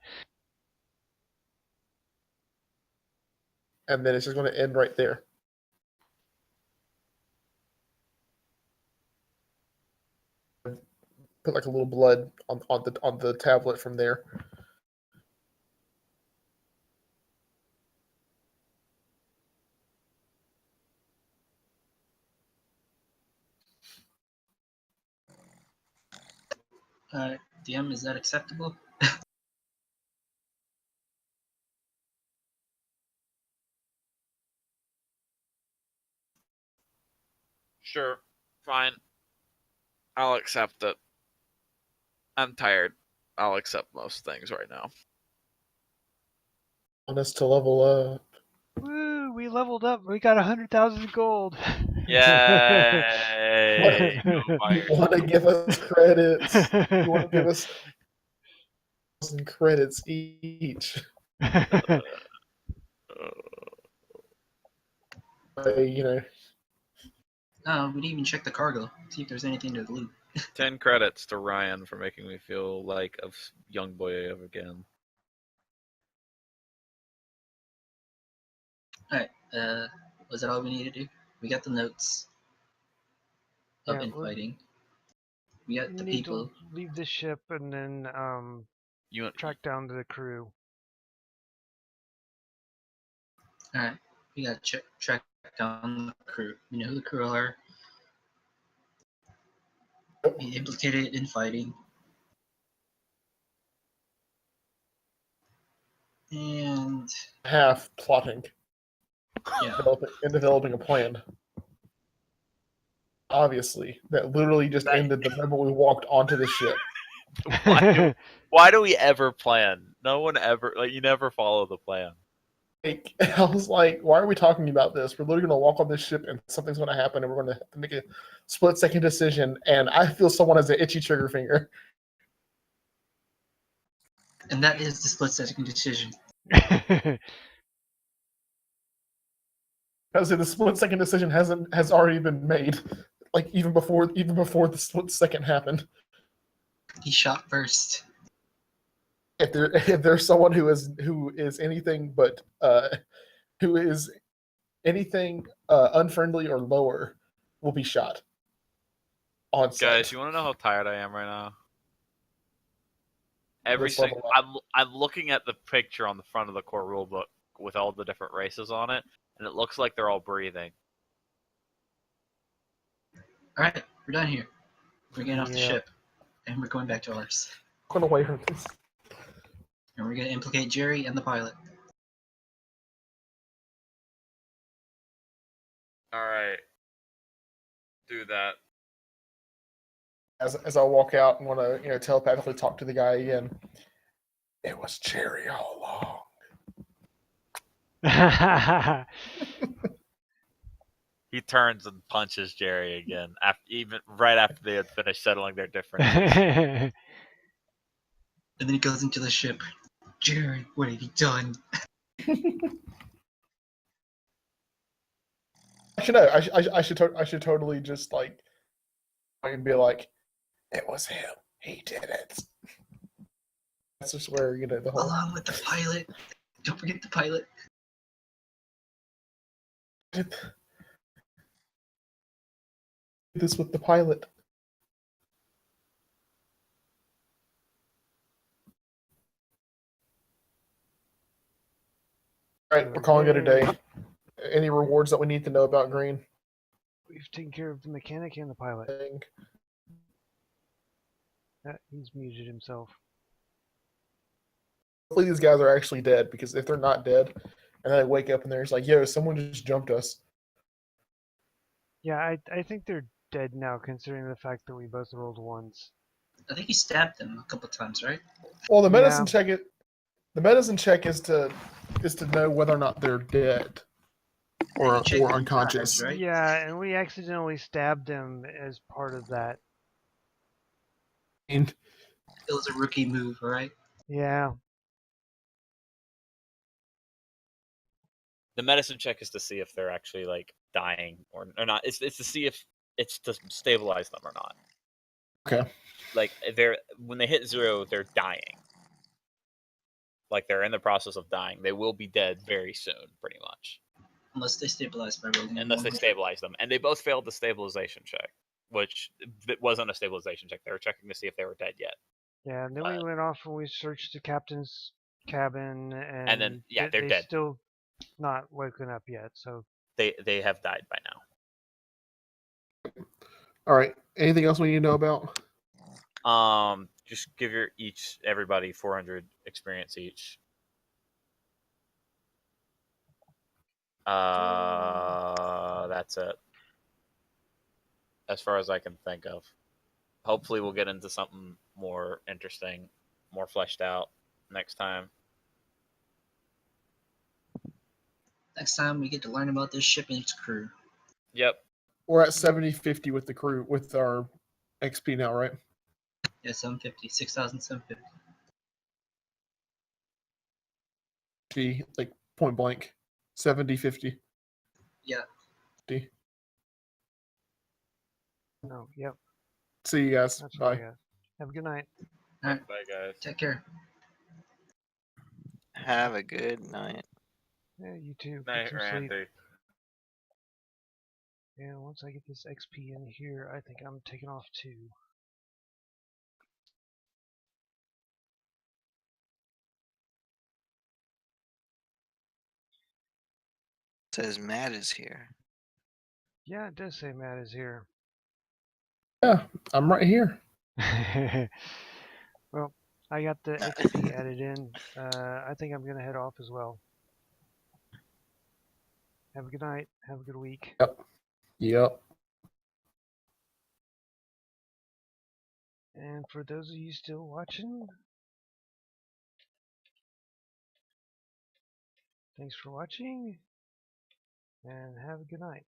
then it's just going to end right there. Put like a little blood on the tablet from there. DM, is that acceptable? Sure, fine. I'll accept it. I'm tired. I'll accept most things right now. Want us to level up. Woo! We leveled up. We got 100,000 gold. Yay! Go You Fire. want to give us credits? You want to give us 1,000 credits each? You know, Oh, we didn't even check the cargo. See if there's anything to loot. 10 credits to Ryan for making me feel like a young boy again. Alright, was that all we need to do? We got the notes of Yeah, infighting. We got we the need people. to leave the ship and then You track down the crew. Alright, we got to track down the crew. We know who the crew are. Be implicated in fighting. And half plotting yeah, developing a plan. Obviously, that literally just That- ended the moment we walked onto the ship. why do we ever plan? No one ever you never follow the plan. Like, I was like, why are we talking about this? We're literally going to walk on this ship and something's going to happen and we're going to have to make a split-second decision. And I feel someone has an itchy trigger finger. and that is the split-second decision. Because the split-second decision has already been made, like even before the split second happened. He shot first. If there's someone who is anything but who is anything unfriendly or lower, will be shot on sight. Guys, you want to know how tired I am right now? Every This single level I'm looking at the picture on the front of the core rulebook with all the different races on it, and it looks like they're all breathing. Alright, we're done here. We're getting off the Yeah. ship. And we're going back to ours. Going away from this. And we're gonna implicate Jerry and the pilot. All right, do that. As I walk out and want to telepathically talk to the guy again. It was Jerry all along. He turns and punches Jerry again, even right after they had finished settling their differences. And then he goes into the ship. Jerry, what have you done? Actually, no. I should totally just like I can be like, it was him. He did it. That's just where the whole Along with the pilot. Don't forget the pilot. this with the pilot. All right, we're calling it a day. Any rewards that we need to know about Green? We've taken care of the mechanic and the pilot. He's muted himself. Hopefully these guys are actually dead, because if they're not dead, and then they wake up and there's like, yo, someone just jumped us. Yeah, I think they're dead now, considering the fact that we both rolled ones. I think he stabbed them a couple times, right? Well, the medicine Yeah. check the medicine check is to know whether or not they're dead or You check the unconscious. stabs, right? Yeah, and we accidentally stabbed him as part of that. And It was a rookie move, right? Yeah. The medicine check is to see if they're actually like dying or not. It's to see if it's to stabilize them or not. Okay. Like when they hit 0, they're dying. Like they're in the process of dying. They will be dead very soon, pretty much. Unless they stabilize by rolling. Unless they stabilize them. And they both failed the stabilization check, which it wasn't a stabilization check. They were checking to see if they were dead yet. Yeah, and then we went off and we searched the captain's cabin, and then, yeah, they're they dead. still not woken up yet, so They have died by now. All right. Anything else we need to know about? Just give everybody 400 experience each. That's it. as far as I can think of. Hopefully, we'll get into something more interesting, more fleshed out next time. Next time we get to learn about this ship and its crew. Yep. We're at 70-50 with the crew with our XP now, right? Yeah, 750, 6,750. Like point blank. 70-50. Yeah. No, yep. See you guys. That's what I Bye. got. Have a good night. All right. Bye, guys. Take care. Have a good night. Yeah, you too. Night, Get some sleep. Randy. And once I get this XP in here, I think I'm taking off too. It says Matt is here. Yeah, it does say Matt is here. Yeah, I'm right here. Well, I got the XP added in. I think I'm gonna head off as well. Have a good night. Have a good week. Yep. And for those of you still watching, thanks for watching, and have a good night.